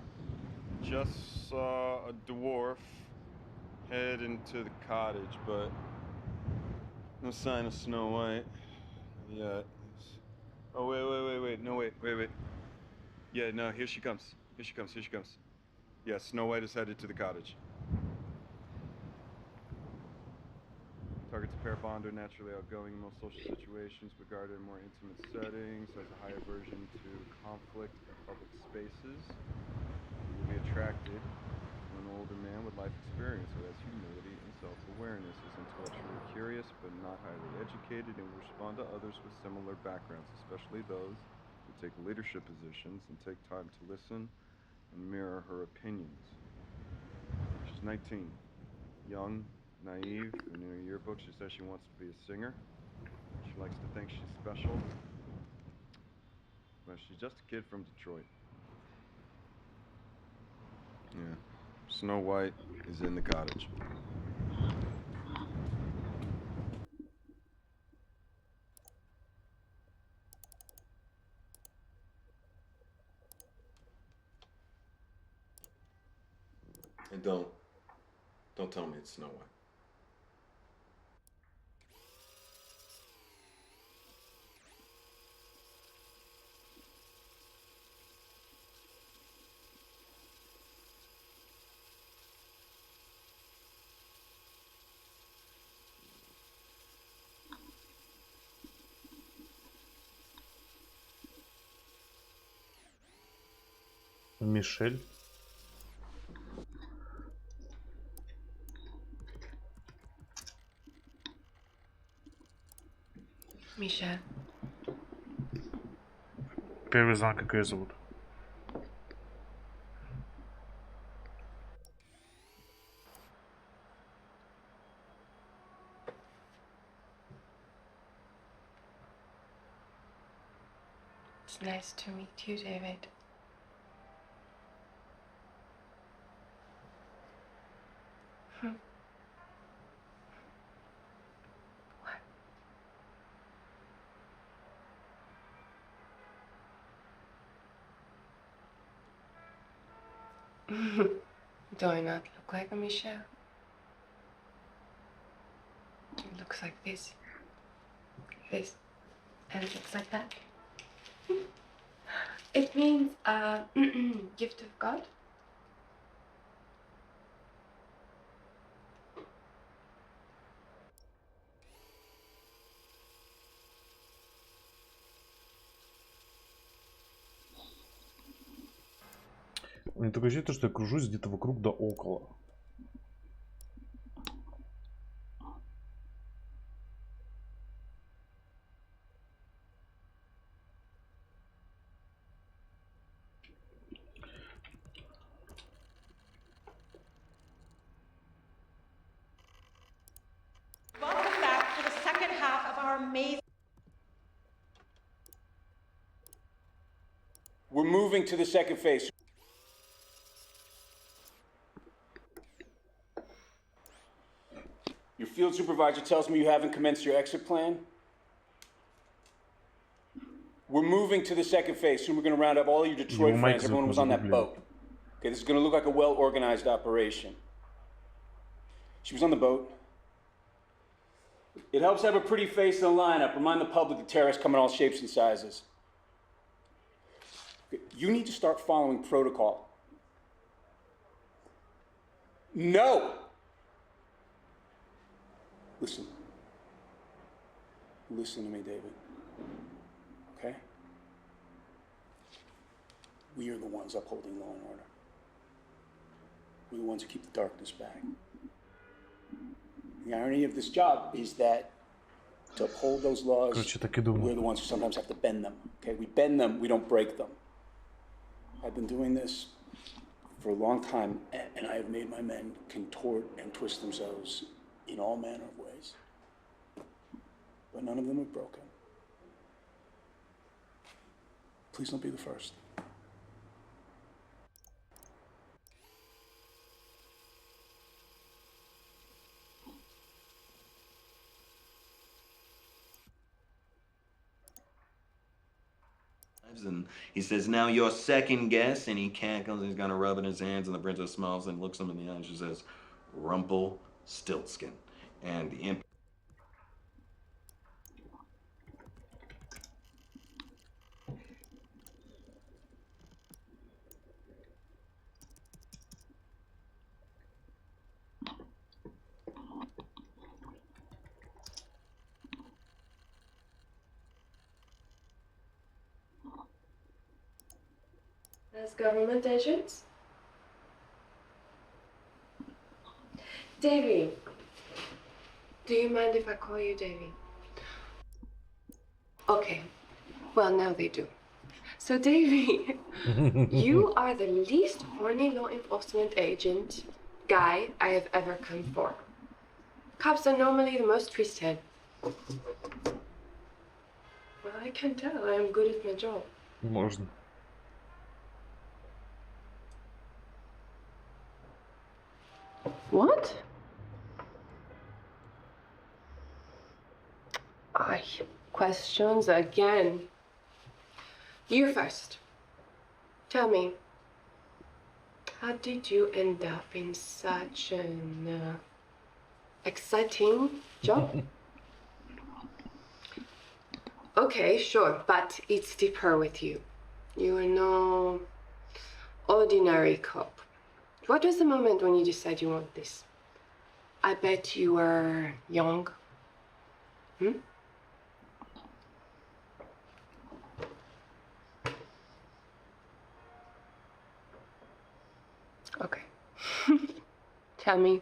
Just saw a dwarf head into the cottage, but no sign of Snow White yet. Oh, wait. No, wait. Yeah, no, here she comes. Here she comes. Yeah, Snow White is headed to the cottage. Targets a pair bond are naturally outgoing in most social situations, but guarded in more intimate settings, has a high aversion to conflict in public spaces. He will be attracted to an older man with life experience who has humility and self-awareness, is intellectually curious but not highly educated, and will respond to others with similar backgrounds, especially those who take leadership positions and take time to listen and mirror her opinions. She's 19, young, naive, and in her yearbook she says she wants to be a singer. She likes to think she's special, but she's just a kid from Detroit. Yeah, Snow White is in the cottage. And don't tell me it's Snow White. Мишель. Миша. Первый знак, как ее зовут. It's nice to meet you, David. Do I not look like a Michelle? It looks like this, and it looks like that. It means gift of God. Мне такое ощущение, что я кружусь где-то вокруг да около. Welcome back for the second half of our amazing. We're moving to the second phase. Your field supervisor tells me you haven't commenced your exit plan. We're moving to the second phase. Soon we're going to round up all your Detroit friends. Everyone was on that boat. Okay, this is going to look like a well-organized operation. She was on the boat. It helps have a pretty face in the lineup. Remind the public the terrorists come in all shapes and sizes. Okay, you need to start following protocol. No! Listen. Listen to me, David. Okay? We are the ones upholding law and order. We're the ones who keep the darkness back. The irony of this job is that to uphold those laws, we're the ones who sometimes have to bend them. Okay? We bend them, we don't break them. I've been doing this for a long time, and I have made my men contort and twist themselves in all manner of ways. But none of them have broken. Please don't be the first. And he says, now your second guess, and he cackles, and he's gonna rub it in his hands, and the princess smiles and looks him in the eye, and she says, Rumpelstiltskin. And the imp. As government agents? Davy, do you mind if I call you Davy? Okay, well now they do. So Davy, you are the least horny law enforcement agent guy I have ever come for. Cops are normally the most twisted. Well, I can tell I am good at my job. Можно. What? Questions again. You first. Tell me, how did you end up in such an exciting job? Okay, sure, but it's deeper with you. You are no ordinary cop. What was the moment when you decided you want this? I bet you were young. Hmm? Okay. Tell me.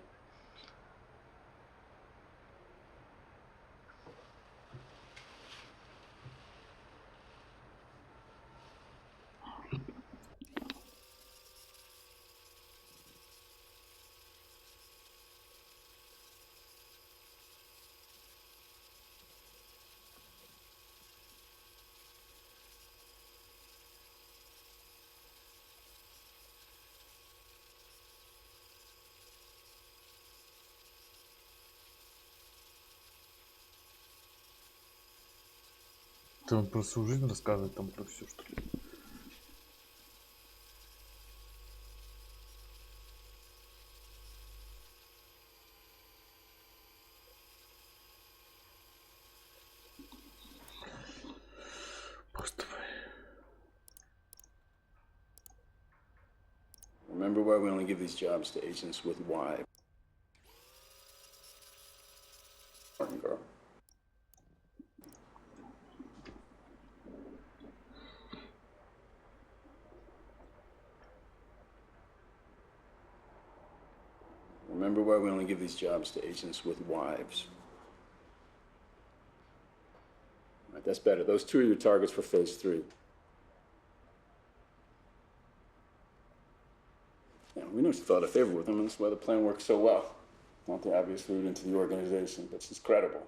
Ты он про свою жизнь рассказывает там про все, что ли? Remember why we only give these jobs to agents with wives. Girl. Remember why we only give these jobs to agents with wives. All right, that's better. Those two are your targets for phase 3. Yeah, we know she thought a favor with him, and that's why the plan works so well. Not the obvious route into the organization, but she's credible.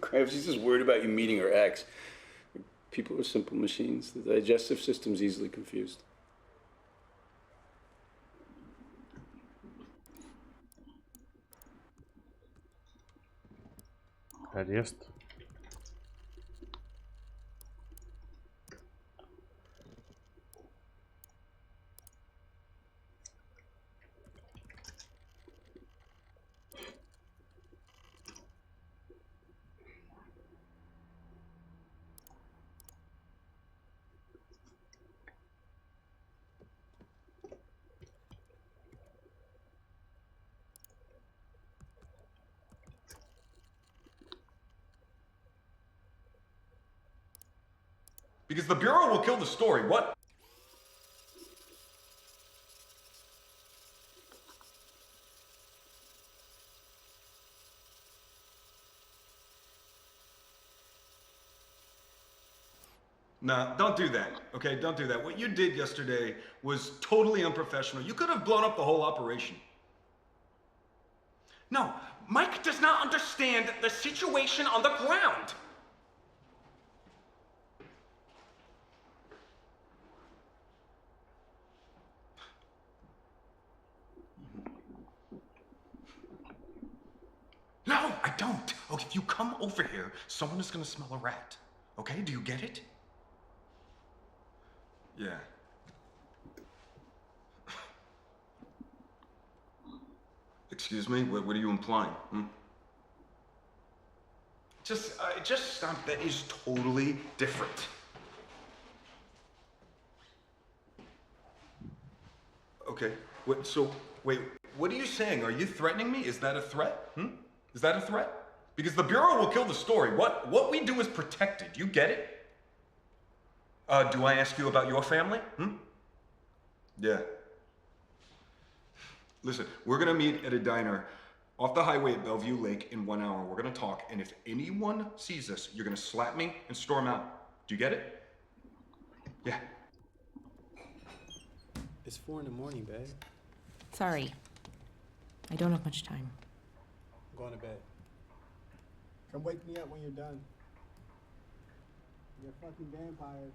Crap, she's just worried about you meeting her ex. People are simple machines. The digestive system's easily confused. Арест. Because the Bureau will kill the story. What? Nah, don't do that, okay? Don't do that. What you did yesterday was totally unprofessional. You could have blown up the whole operation. No, Mike does not understand the situation on the ground. No, I don't. Okay, if you come over here, someone is gonna smell a rat. Okay, do you get it? Yeah. Excuse me? What are you implying? Just stop. That is totally different. Okay. Wait, what are you saying? Are you threatening me? Is that a threat? Is that a threat? Because the Bureau will kill the story. What we do is protected. You get it? Do I ask you about your family? Yeah. Listen, we're gonna meet at a diner off the highway at Bellevue Lake in 1 hour. We're gonna talk, and if anyone sees us, you're gonna slap me and storm out. Do you get it? Yeah. It's 4 in the morning, babe. Sorry. I don't have much time. I'm going to bed. Come wake me up when you're done. You're fucking vampires.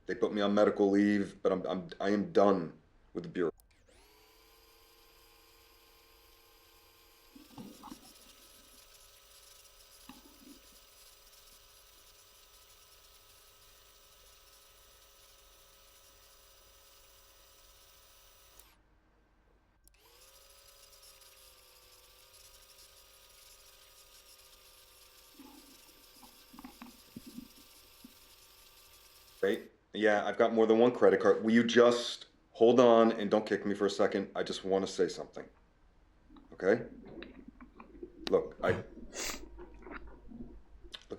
They put me on medical leave, but I am done with the Bureau. Right? Yeah, I've got more than one credit card. Will you just hold on and don't kick me for a second? I just want to say something. Okay? Look, I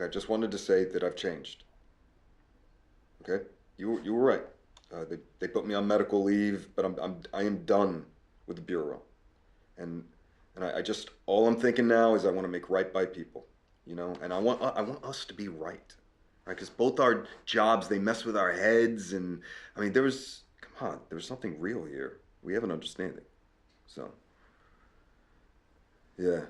just wanted to say that I've changed. Okay? You were right. They put me on medical leave, but I am done with the Bureau. And I just, all I'm thinking now is I want to make right by people, you know? And I want us to be right. Right, because both our jobs, they mess with our heads, and I mean, there was something real here. We have an understanding, so yeah.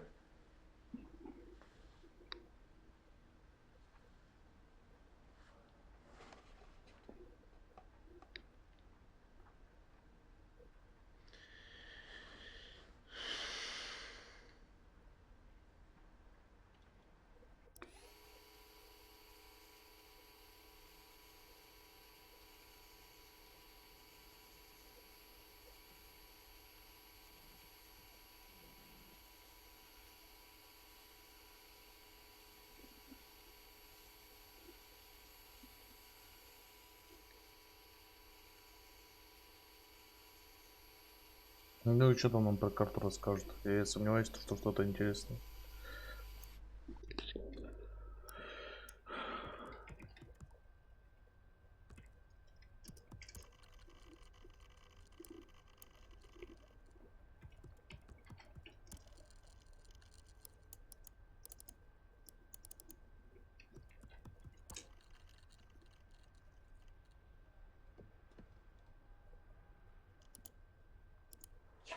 Ну и что там нам про карту расскажут? Я сомневаюсь, что что-то интересное.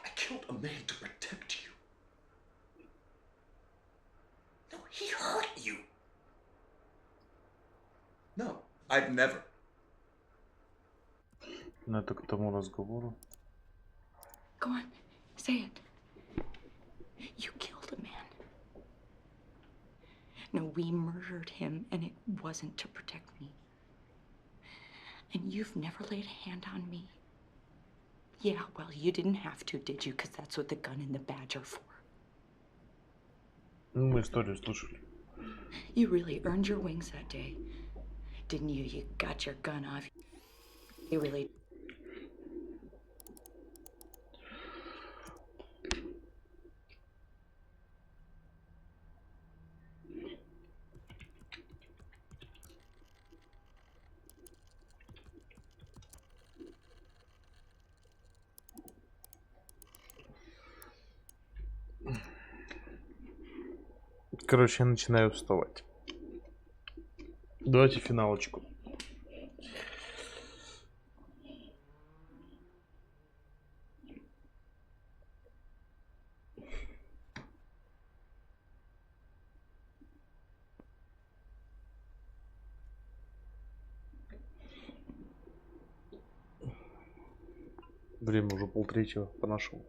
I killed a man to protect you. No, he hurt you. No, I've never. Ну это к тому разговору. Go on, say it. You killed a man. No, we murdered him, and it wasn't to protect me. And you've never laid a hand on me. Yeah, well, you didn't have to, did you? Because that's what the gun and the badge are for. Ну, мы историю слушали. You really earned your wings that day, didn't you? You got your gun off. You really... Короче, я начинаю вставать. Давайте финалочку. Время уже 2:30 по нашему.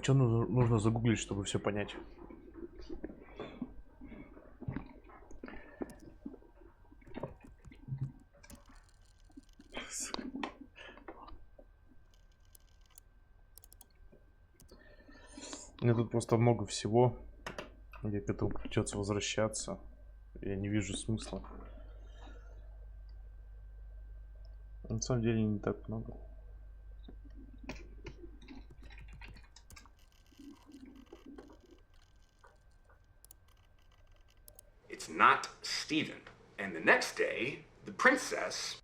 Что нужно загуглить, чтобы все понять? Мне тут просто много всего, где к этому придется возвращаться. Я не вижу смысла. На самом деле не так много. It's not Stephen. And the next day, the princess...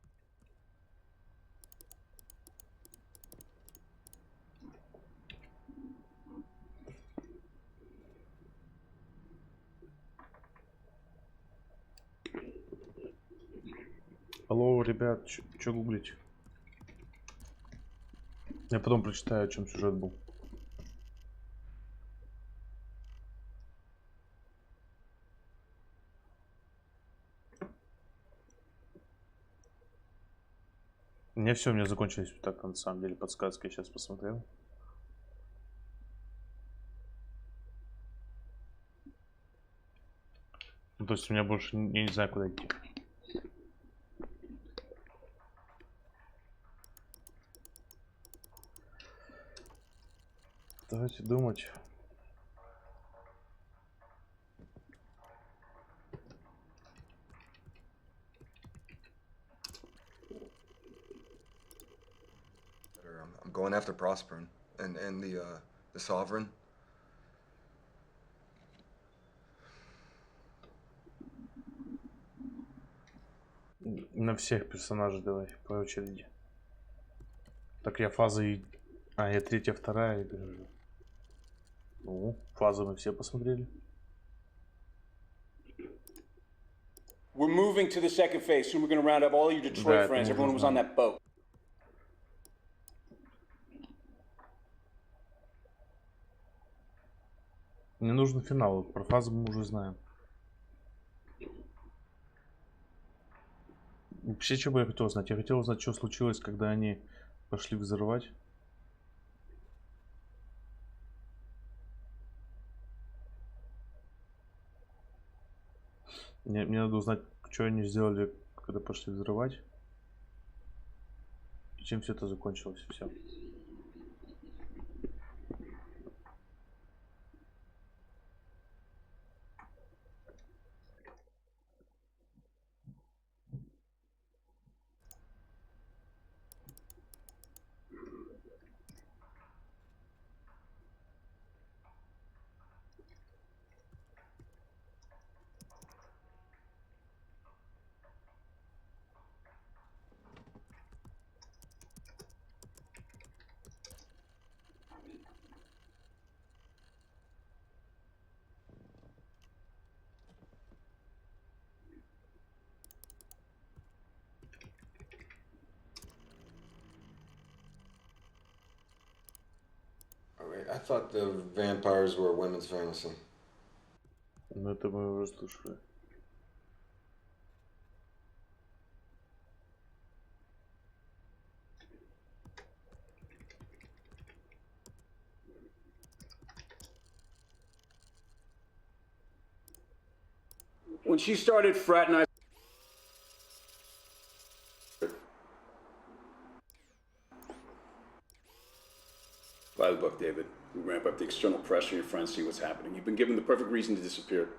Алло, ребят, что гуглить? Я потом прочитаю, о чем сюжет был. У меня все, у меня закончились вот так, на самом деле, подсказки. Я сейчас посмотрел. Ну, то есть у меня больше, я не знаю, куда идти. Давайте думать. I'm going after Prosperin and the Sovereign. На всех персонажей давай по очереди. Так я фазы... А, я третья, вторая. Ну, фазы мы все посмотрели. We're moving to the second phase. Soon we're going to round up all your Detroit friends. Everyone was on that boat. Мне нужен финал. Про фазу мы уже знаем. Вообще, что бы я хотел узнать? Я хотел узнать, что случилось, когда они пошли взрывать. Мне надо узнать, что они сделали, когда пошли взрывать. И чем все это закончилось. Все. thought the vampires were women's fantasy. Ну это мы уже слышали. When she started fraternizing. By the book, David. We ramp up the external pressure, your friends see what's happening. You've been given the perfect reason to disappear.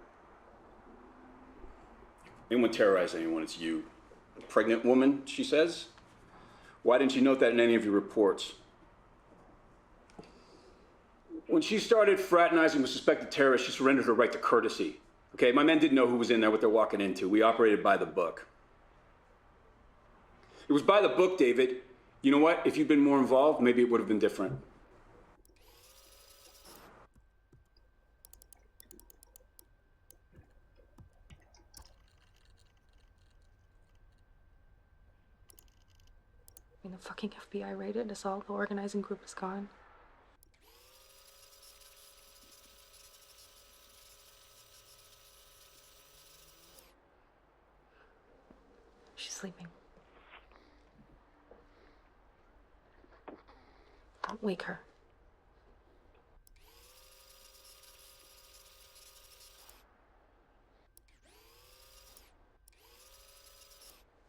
Anyone terrorize anyone, it's you. A pregnant woman, she says? Why didn't you note that in any of your reports? When she started fraternizing with suspected terrorists, she surrendered her right to courtesy. Okay, my men didn't know who was in there, what they're walking into. We operated by the book. It was by the book, David. You know what? If you'd been more involved, maybe it would have been different. I mean, the fucking FBI raided us all. The organizing group is gone. She's sleeping. Don't wake her.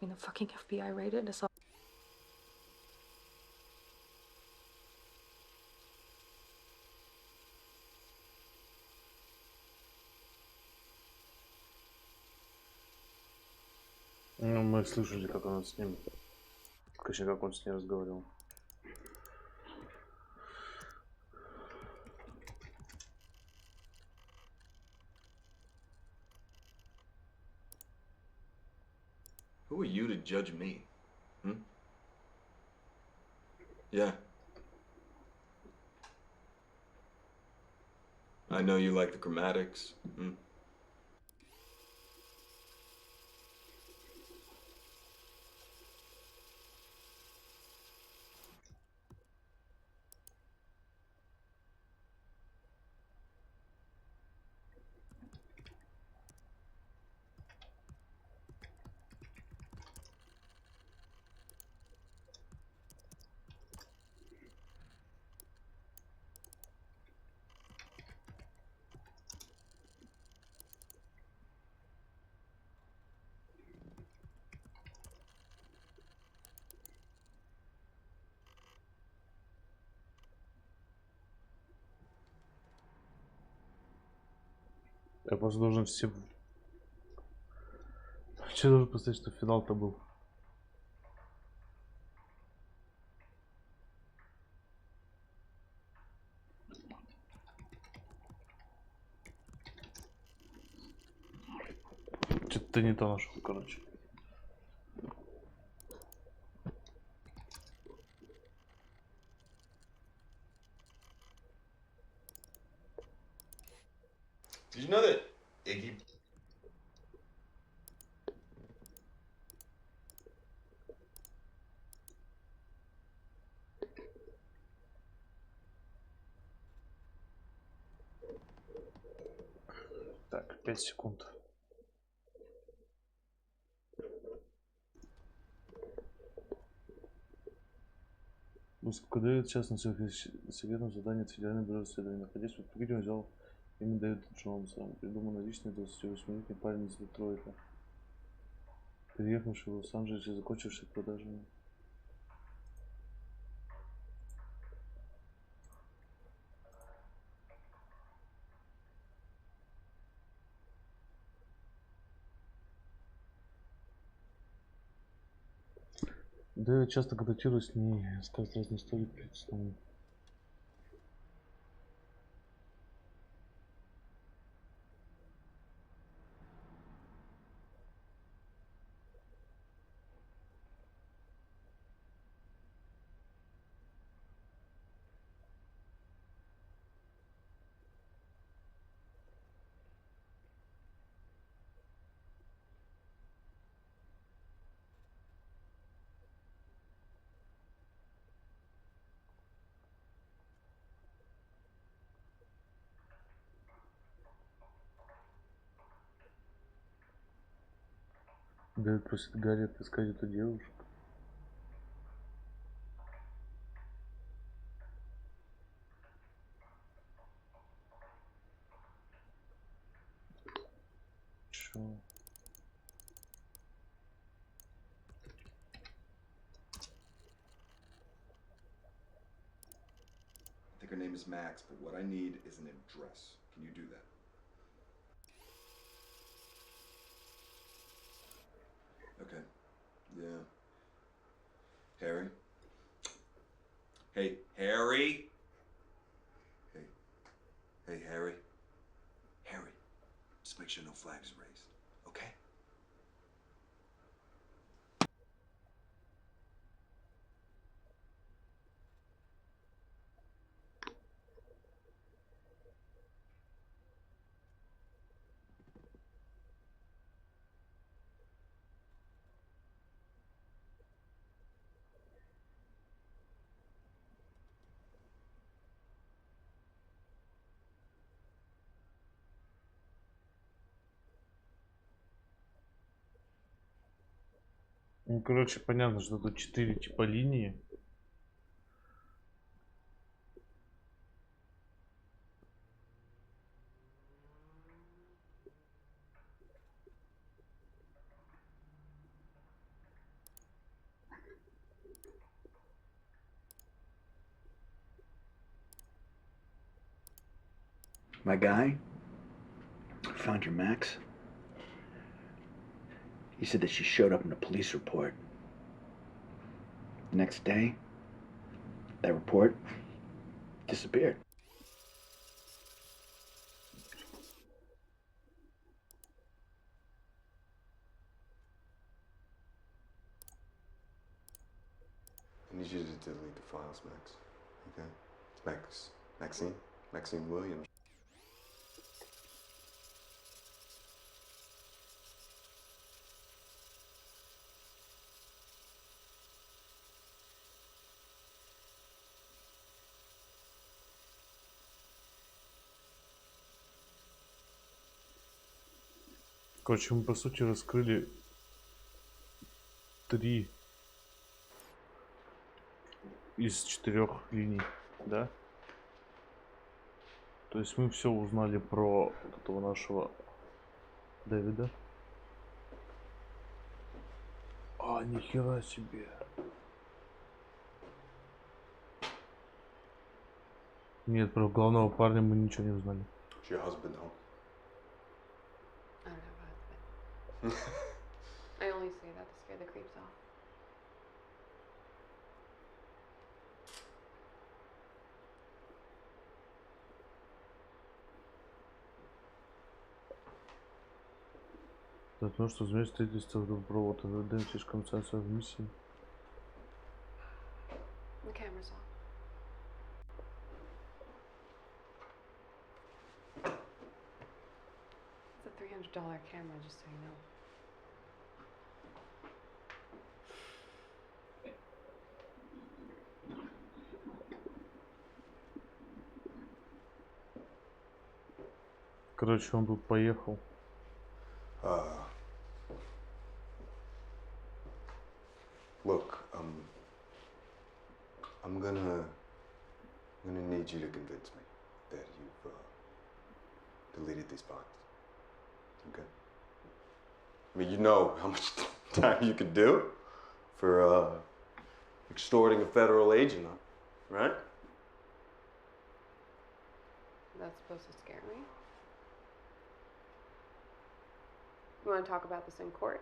I mean, the fucking FBI raided us all. Ну, мы слышали, как она с ним, точнее, как он с ней разговаривал. Who are you to judge me? Hmm? Yeah. I know you like the chromatics. Hmm? Я просто должен все... Че должен поставить, что финал-то был? Что-то не то нашел, короче. Did you know that Iggy... Так, 5 секунд. Благодарим сейчас на секретном задании от Федерального бюро расследований. Находясь в видео, взял имя Дэвида Джонса. Придуманный личный 28-летний парень из Детройта, переехавший в Лос-Анджелес и закончивший продажами. Дэвид часто контактирует с ней, рассказывает разные истории перед сном. Дэвид просит Гарри отыскать эту девушку. Чё? I think her name is Max, but what I need is an address. Can you do that? Okay. Yeah. Harry? Hey, Harry? Hey. Hey, Harry? Harry, just make sure no flags are raised, okay? Ну, короче, понятно, что тут 4 типа линии. My guy found your Max. He said that she showed up in a police report. The next day, that report disappeared. I need you to delete the files, Max. Okay? It's Maxine Williams. Короче, мы по сути раскрыли 3 из 4 линий, да? То есть мы все узнали про вот этого нашего Дэвида. А, нихера себе. Нет, про главного парня мы ничего не узнали. Is your husband home? I don't have a husband. I only say that to scare the creeps off. За то, что змей строительство добро, вот ожидаем слишком конца в миссии. The camera's off. It's a $300 camera, just so you know. Короче, он тут поехал. Look, I'm gonna need you to convince me that you've deleted these files. Okay? I mean, you know how much time you could do for extorting a federal agent, right? That's supposed to scare me. You want to talk about this in court?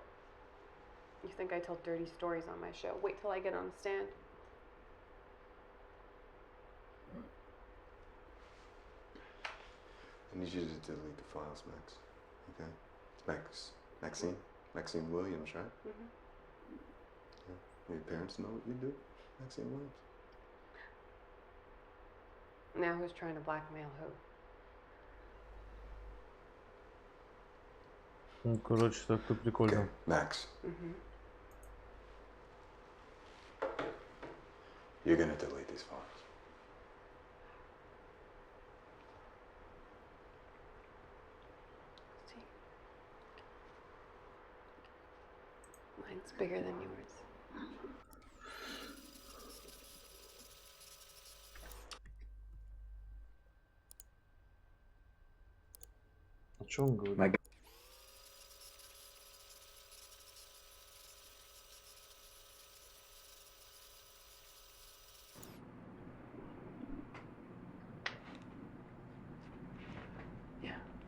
You think I tell dirty stories on my show? Wait till I get on the stand. I need you to delete the files, Max. Okay? It's Maxine Williams, right? Mm-hmm. Yeah. Your parents know what you do, Maxine Williams. Now who's trying to blackmail who? Ну, короче, так-то прикольно. Okay, Max. Mm-hmm. You're gonna delete these files. Mine's bigger than yours. О чем он говорит?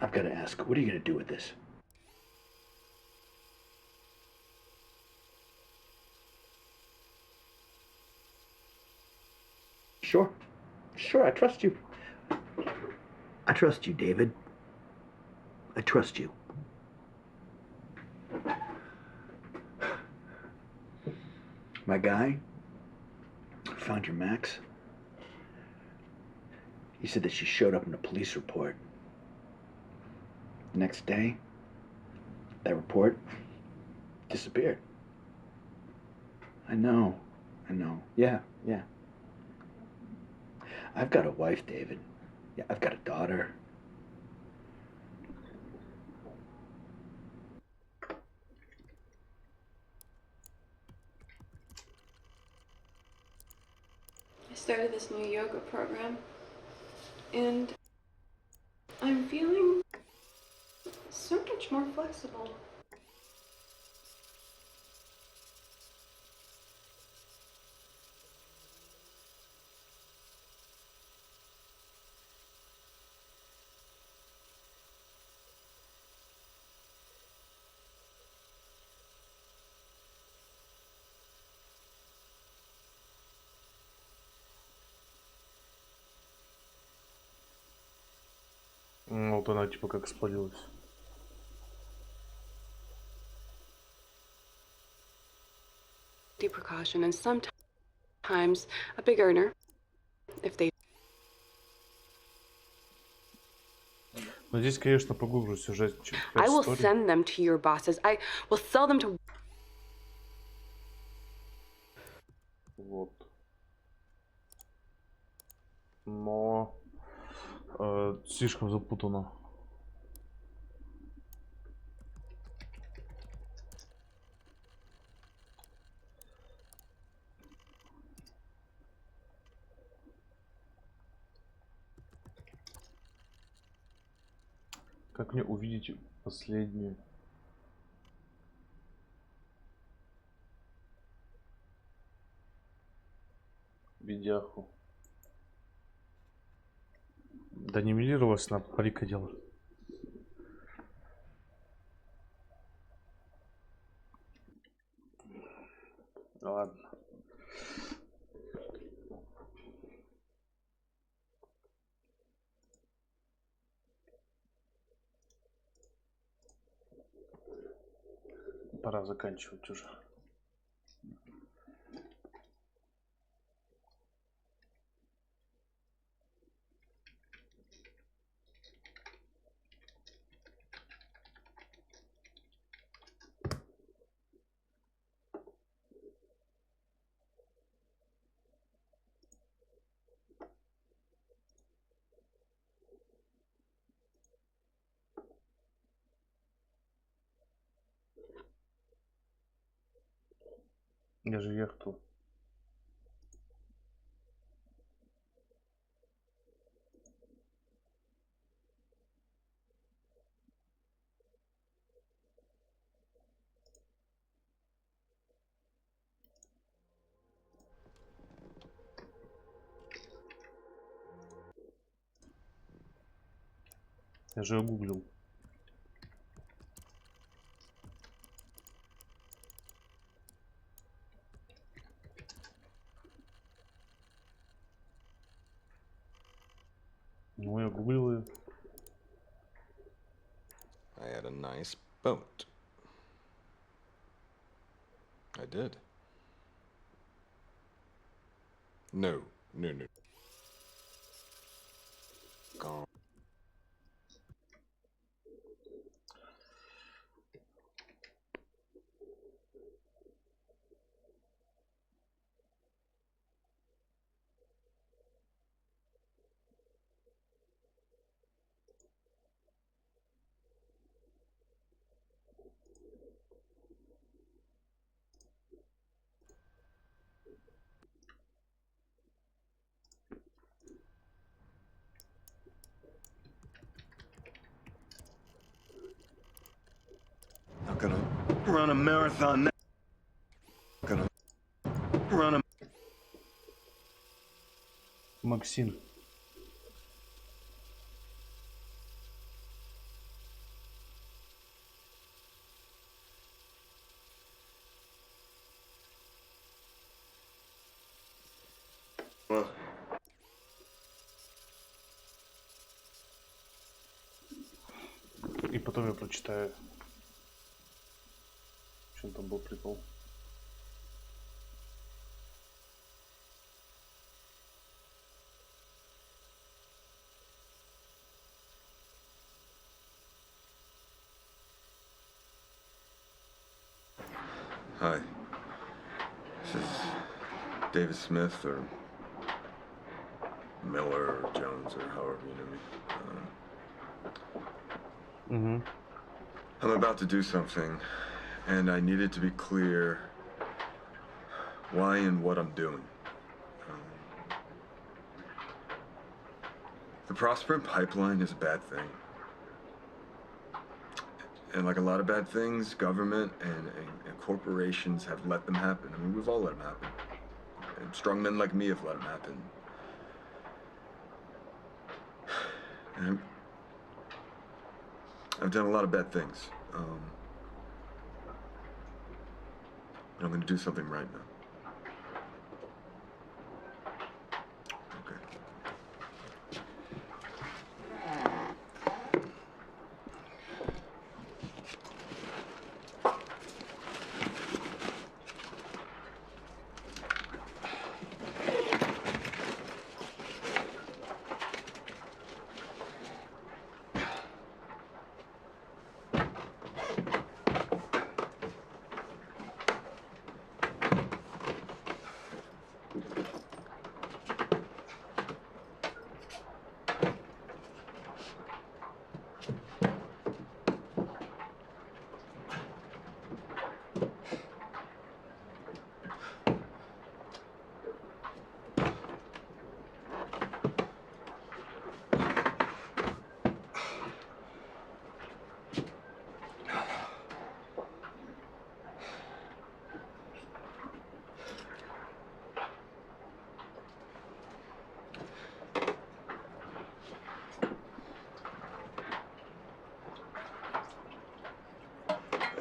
I've got to ask, what are you going to do with this? Sure. Sure, I trust you. I trust you, David. I trust you. My guy found your Max. He said that she showed up in a police report. The next day, that report disappeared. I know. Yeah. I've got a wife, David. Yeah, I've got a daughter. I started this new yoga program, and I'm feeling so much more flexible. Вот она типа как спалилась. Precaution, and sometimes a big earner, if they. Но здесь, конечно, поглубже сюжет. I will send them to your bosses. I will sell them to. Вот. Но слишком запутано. Как мне увидеть последнюю? Видяху. Да не милировалась на парика дело. Ладно. Пора заканчивать уже. Я же ехал. Я же гуглил. Ну, я гуглил ее. I had a nice boat. I did. No. Gone. run a marathon now. Gonna run a... Максим. Well. И потом я прочитаю. В чем там был прикол? Hi. This is David Smith or Miller or Jones or however you know me. I'm about to do something, and I needed to be clear why and what I'm doing. The Prospering Pipeline is a bad thing. And like a lot of bad things, government and corporations have let them happen. I mean, we've all let them happen. And strong men like me have let them happen. And I've done a lot of bad things. But I'm going to do something right now.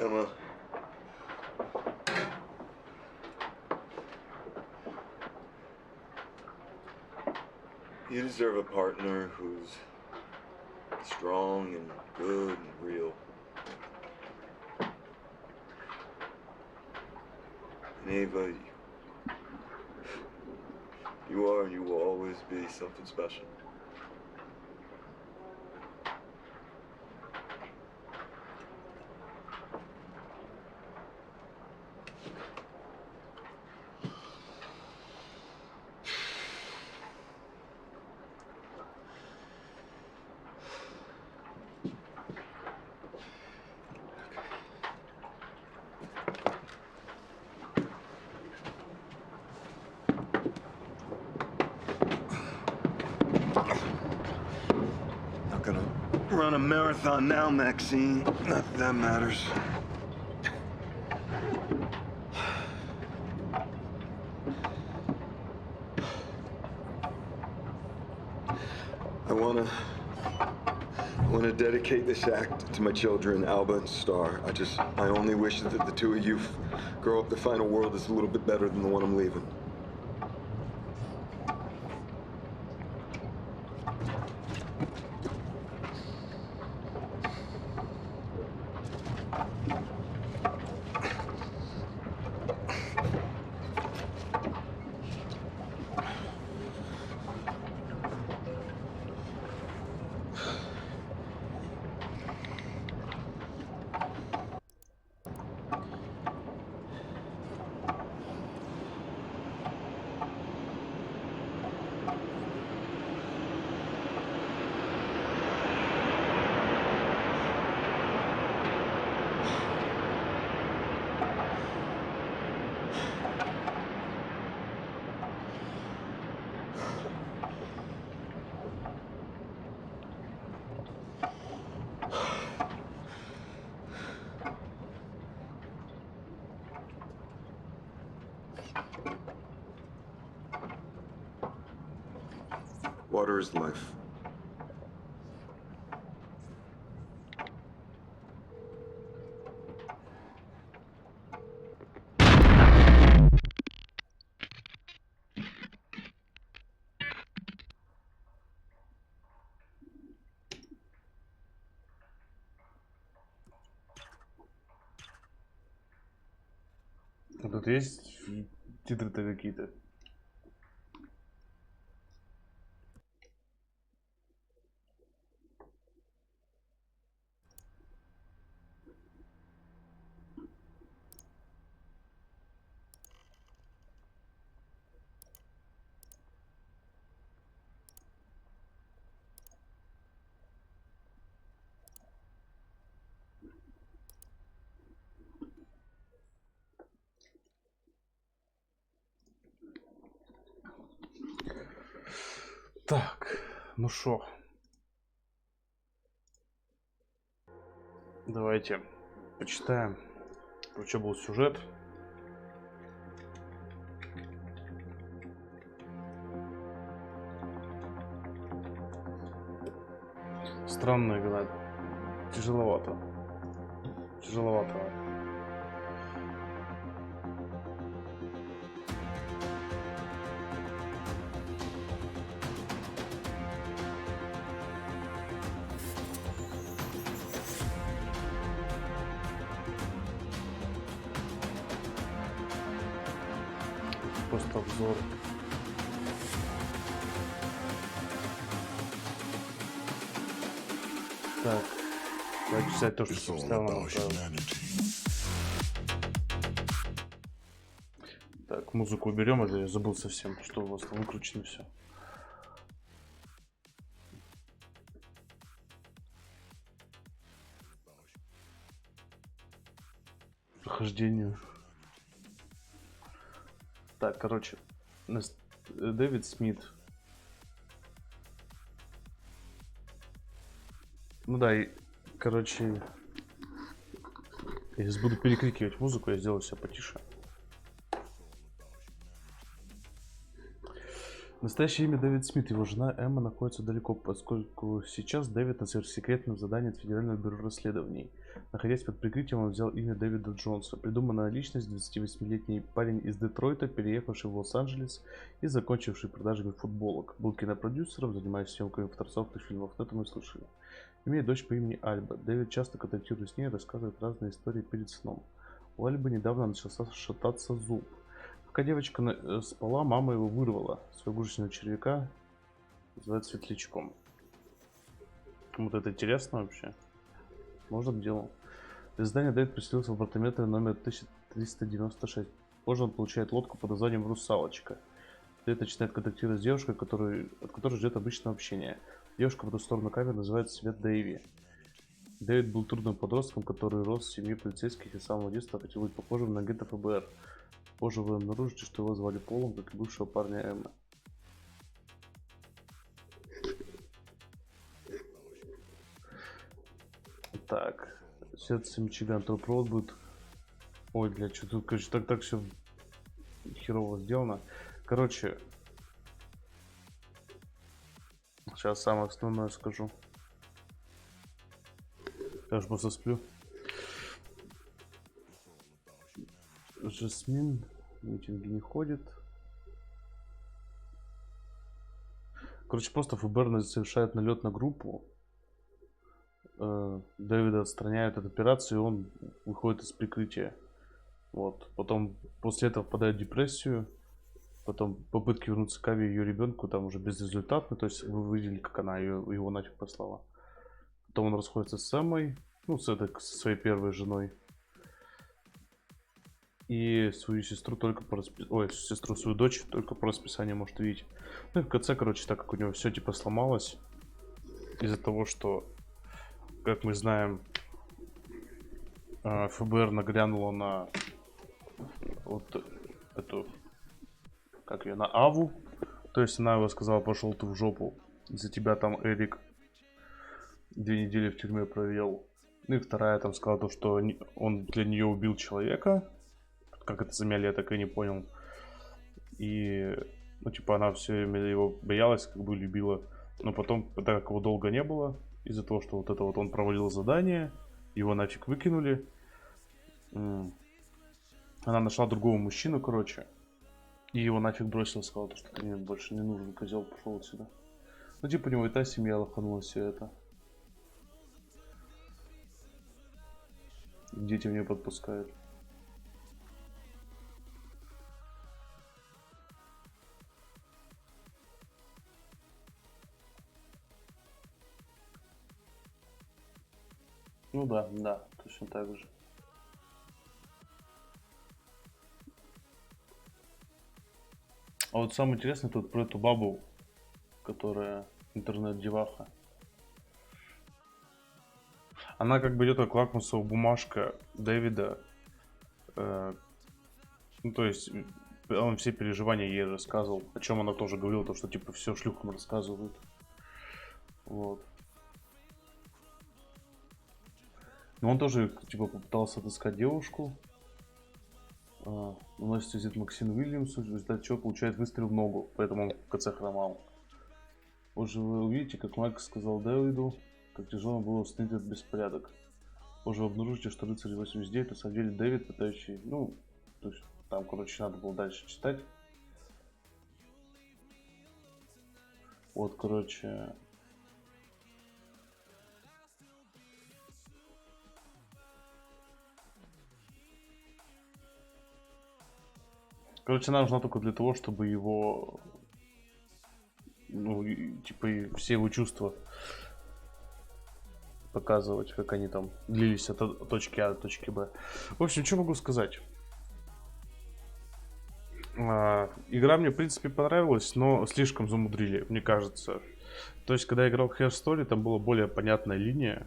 Emma. You deserve a partner who's strong and good and real. And Ava, you are and you will always be something special. Run a marathon now, Maxine. Not that that matters. I wanna dedicate this act to my children, Alba and Star. I only wish that the two of you grow up to find a world that's a little bit better than the one I'm leaving. Water is life. Тут есть титры-то какие-то. Так, ну шо. Давайте почитаем, про что был сюжет. Странная игра. Тяжеловато. Тяжеловато. Просто обзор. Так, давайте читать то, что поставил нам отправил. Так, музыку уберем, это я забыл совсем, что у вас там выкручено все. Прохождение. Так, короче, Дэвид Смит. Ну да, и, короче, я сейчас буду перекрикивать музыку, я сделаю все потише. Настоящее имя Дэвид Смит, его жена Эмма находится далеко, поскольку сейчас Дэвид на сверхсекретном задании от Федерального бюро расследований. Находясь под прикрытием, он взял имя Дэвида Джонса. Придуманная личность, 28-летний парень из Детройта, переехавший в Лос-Анджелес и закончивший продажами футболок. Был кинопродюсером, занимаясь съемками второсортных фильмов, но это мы слышали. Имеет дочь по имени Альба. Дэвид часто контактирует с ней и рассказывает разные истории перед сном. У Альбы недавно начался шататься зуб. Пока девочка спала, мама его вырвала. Своего игрушечного червяка называют Светлячком. Вот это интересно вообще. Можно к делу. Из здания Дэвид поселился в апартаменты номер 1396. Позже он получает лодку под названием «Русалочка». Дэвид начинает контактировать с девушкой, от которой ждет обычное общение. Девушка по ту сторону камеры называется Свет Дэйви. Дэвид был трудным подростком, который рос в семье полицейских и с самого детства хотел быть похожим на агента ФБР. Позже вы обнаружите, что его звали Полом, как и бывшего парня Эммы. Так, сердце Мичиган, то провод будет... Ой, блядь, что тут, короче, так все херово сделано. Короче, сейчас самое основное скажу. Я же просто сплю. Жасмин митинги не ходит. Короче, просто ФБР совершает налет на группу. Дэвида отстраняют от операции, и он выходит из прикрытия. Вот. Потом после этого впадает в депрессию. Потом попытки вернуться к Ави и ее ребенку там уже безрезультатно. То есть вы видели, как она его нафиг послала. Потом он расходится с Эммой, ну, со своей первой женой. И свою сестру только по расписанию, свою дочь только по расписанию может увидеть. Ну и в конце, короче, так как у него все типа сломалось, из-за того, что, как мы знаем, ФБР наглянуло на вот эту, как ее, на Аву. То есть она его сказала: пошел ты в жопу, из-за тебя там Эрик 2 недели в тюрьме провел. Ну и вторая там сказала то, что он для нее убил человека. Как это замяли, я так и не понял. И Ну, типа, она все время его боялась, как бы любила. Но потом, так как его долго не было, из-за того, что вот это вот он провалил задание, его нафиг выкинули. Она нашла другого мужчину, короче. И его нафиг бросила, сказала, что ты мне больше не нужен, козел, пошел отсюда. Ну, типа, у него и та семья лоханула все это. Дети в нее подпускают. Ну да, точно так же. А вот самое интересное тут про эту бабу, которая интернет-деваха. Она как бы идет как лакмусовая бумажка Дэвида. Ну, то есть, он все переживания ей рассказывал. О чем она тоже говорила, то, что типа все шлюхам рассказывают. Вот. Но он тоже, типа, попытался отыскать девушку. Наносит визит Максину Уильямсу, в результате чего получает выстрел в ногу, поэтому он в конце хромал. Позже вы увидите, как Майк сказал Дэвиду, как тяжело было установить этот беспорядок. Позже вы обнаружите, что рыцарь 89 на самом деле Дэвид, пытающий, ну, то есть, там, короче, надо было дальше читать. Вот, короче... Короче, она нужна только для того, чтобы его, ну, типа, и все его чувства показывать, как они там длились от точки А до точки Б. В общем, что могу сказать? Игра мне, в принципе, понравилась, но слишком замудрили, мне кажется. То есть, когда я играл в Hair Story, там была более понятная линия.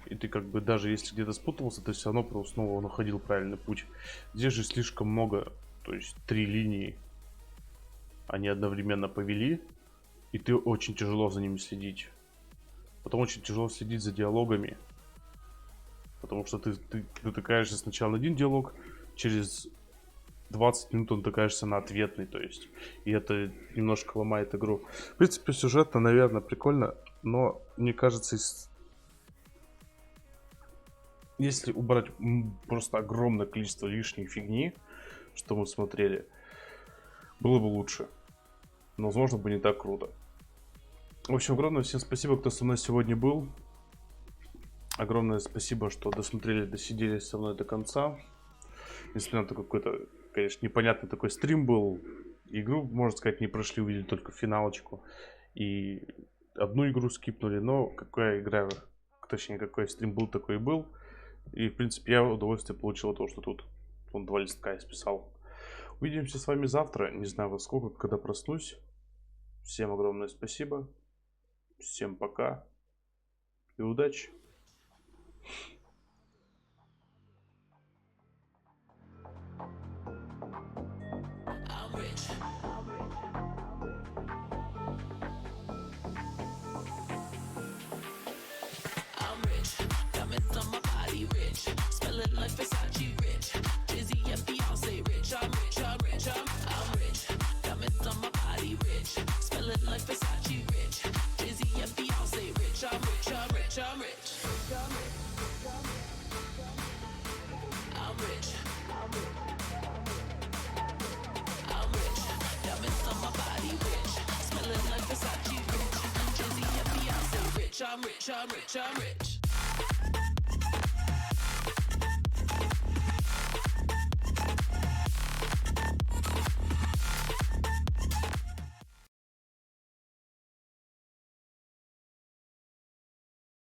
И ты как бы, даже если где-то спутался, ты все равно просто снова находил правильный путь. Здесь же слишком много. То есть 3 линии они одновременно повели, и ты очень тяжело за ними следить. Потом очень тяжело следить за диалогами, потому что ты натыкаешься сначала на один диалог, через 20 минут натыкаешься на ответный, то есть, и это немножко ломает игру. В принципе, сюжетно, наверное, прикольно, но мне кажется, если убрать просто огромное количество лишней фигни, что мы смотрели, было бы лучше. Но, возможно, бы не так круто. В общем, огромное всем спасибо, кто со мной сегодня был. Огромное спасибо, что досмотрели, досидели со мной до конца. Несмотря на то, какой-то, конечно, непонятный такой стрим был. Игру, можно сказать, не прошли, увидели только финалочку. И одну игру скипнули, но какая игра, точнее, какой стрим был, такой и был. И, в принципе, я удовольствие получил от того, что тут он 2 листка исписал. Увидимся с вами завтра. Не знаю во сколько, когда проснусь. Всем огромное спасибо. Всем пока. И удачи. Like Versace rich, Dizzy and Beyonce rich. I'm rich, I'm rich, I'm rich. Diamonds on my body rich, smelling like Versace rich, Dizzy and Beyonce rich. I'm rich, I'm rich, I'm rich. I'm rich, I'm rich. Diamonds on my body rich, smelling like Versace rich, Dizzy and Beyonce rich. I'm rich, I'm rich, I'm rich.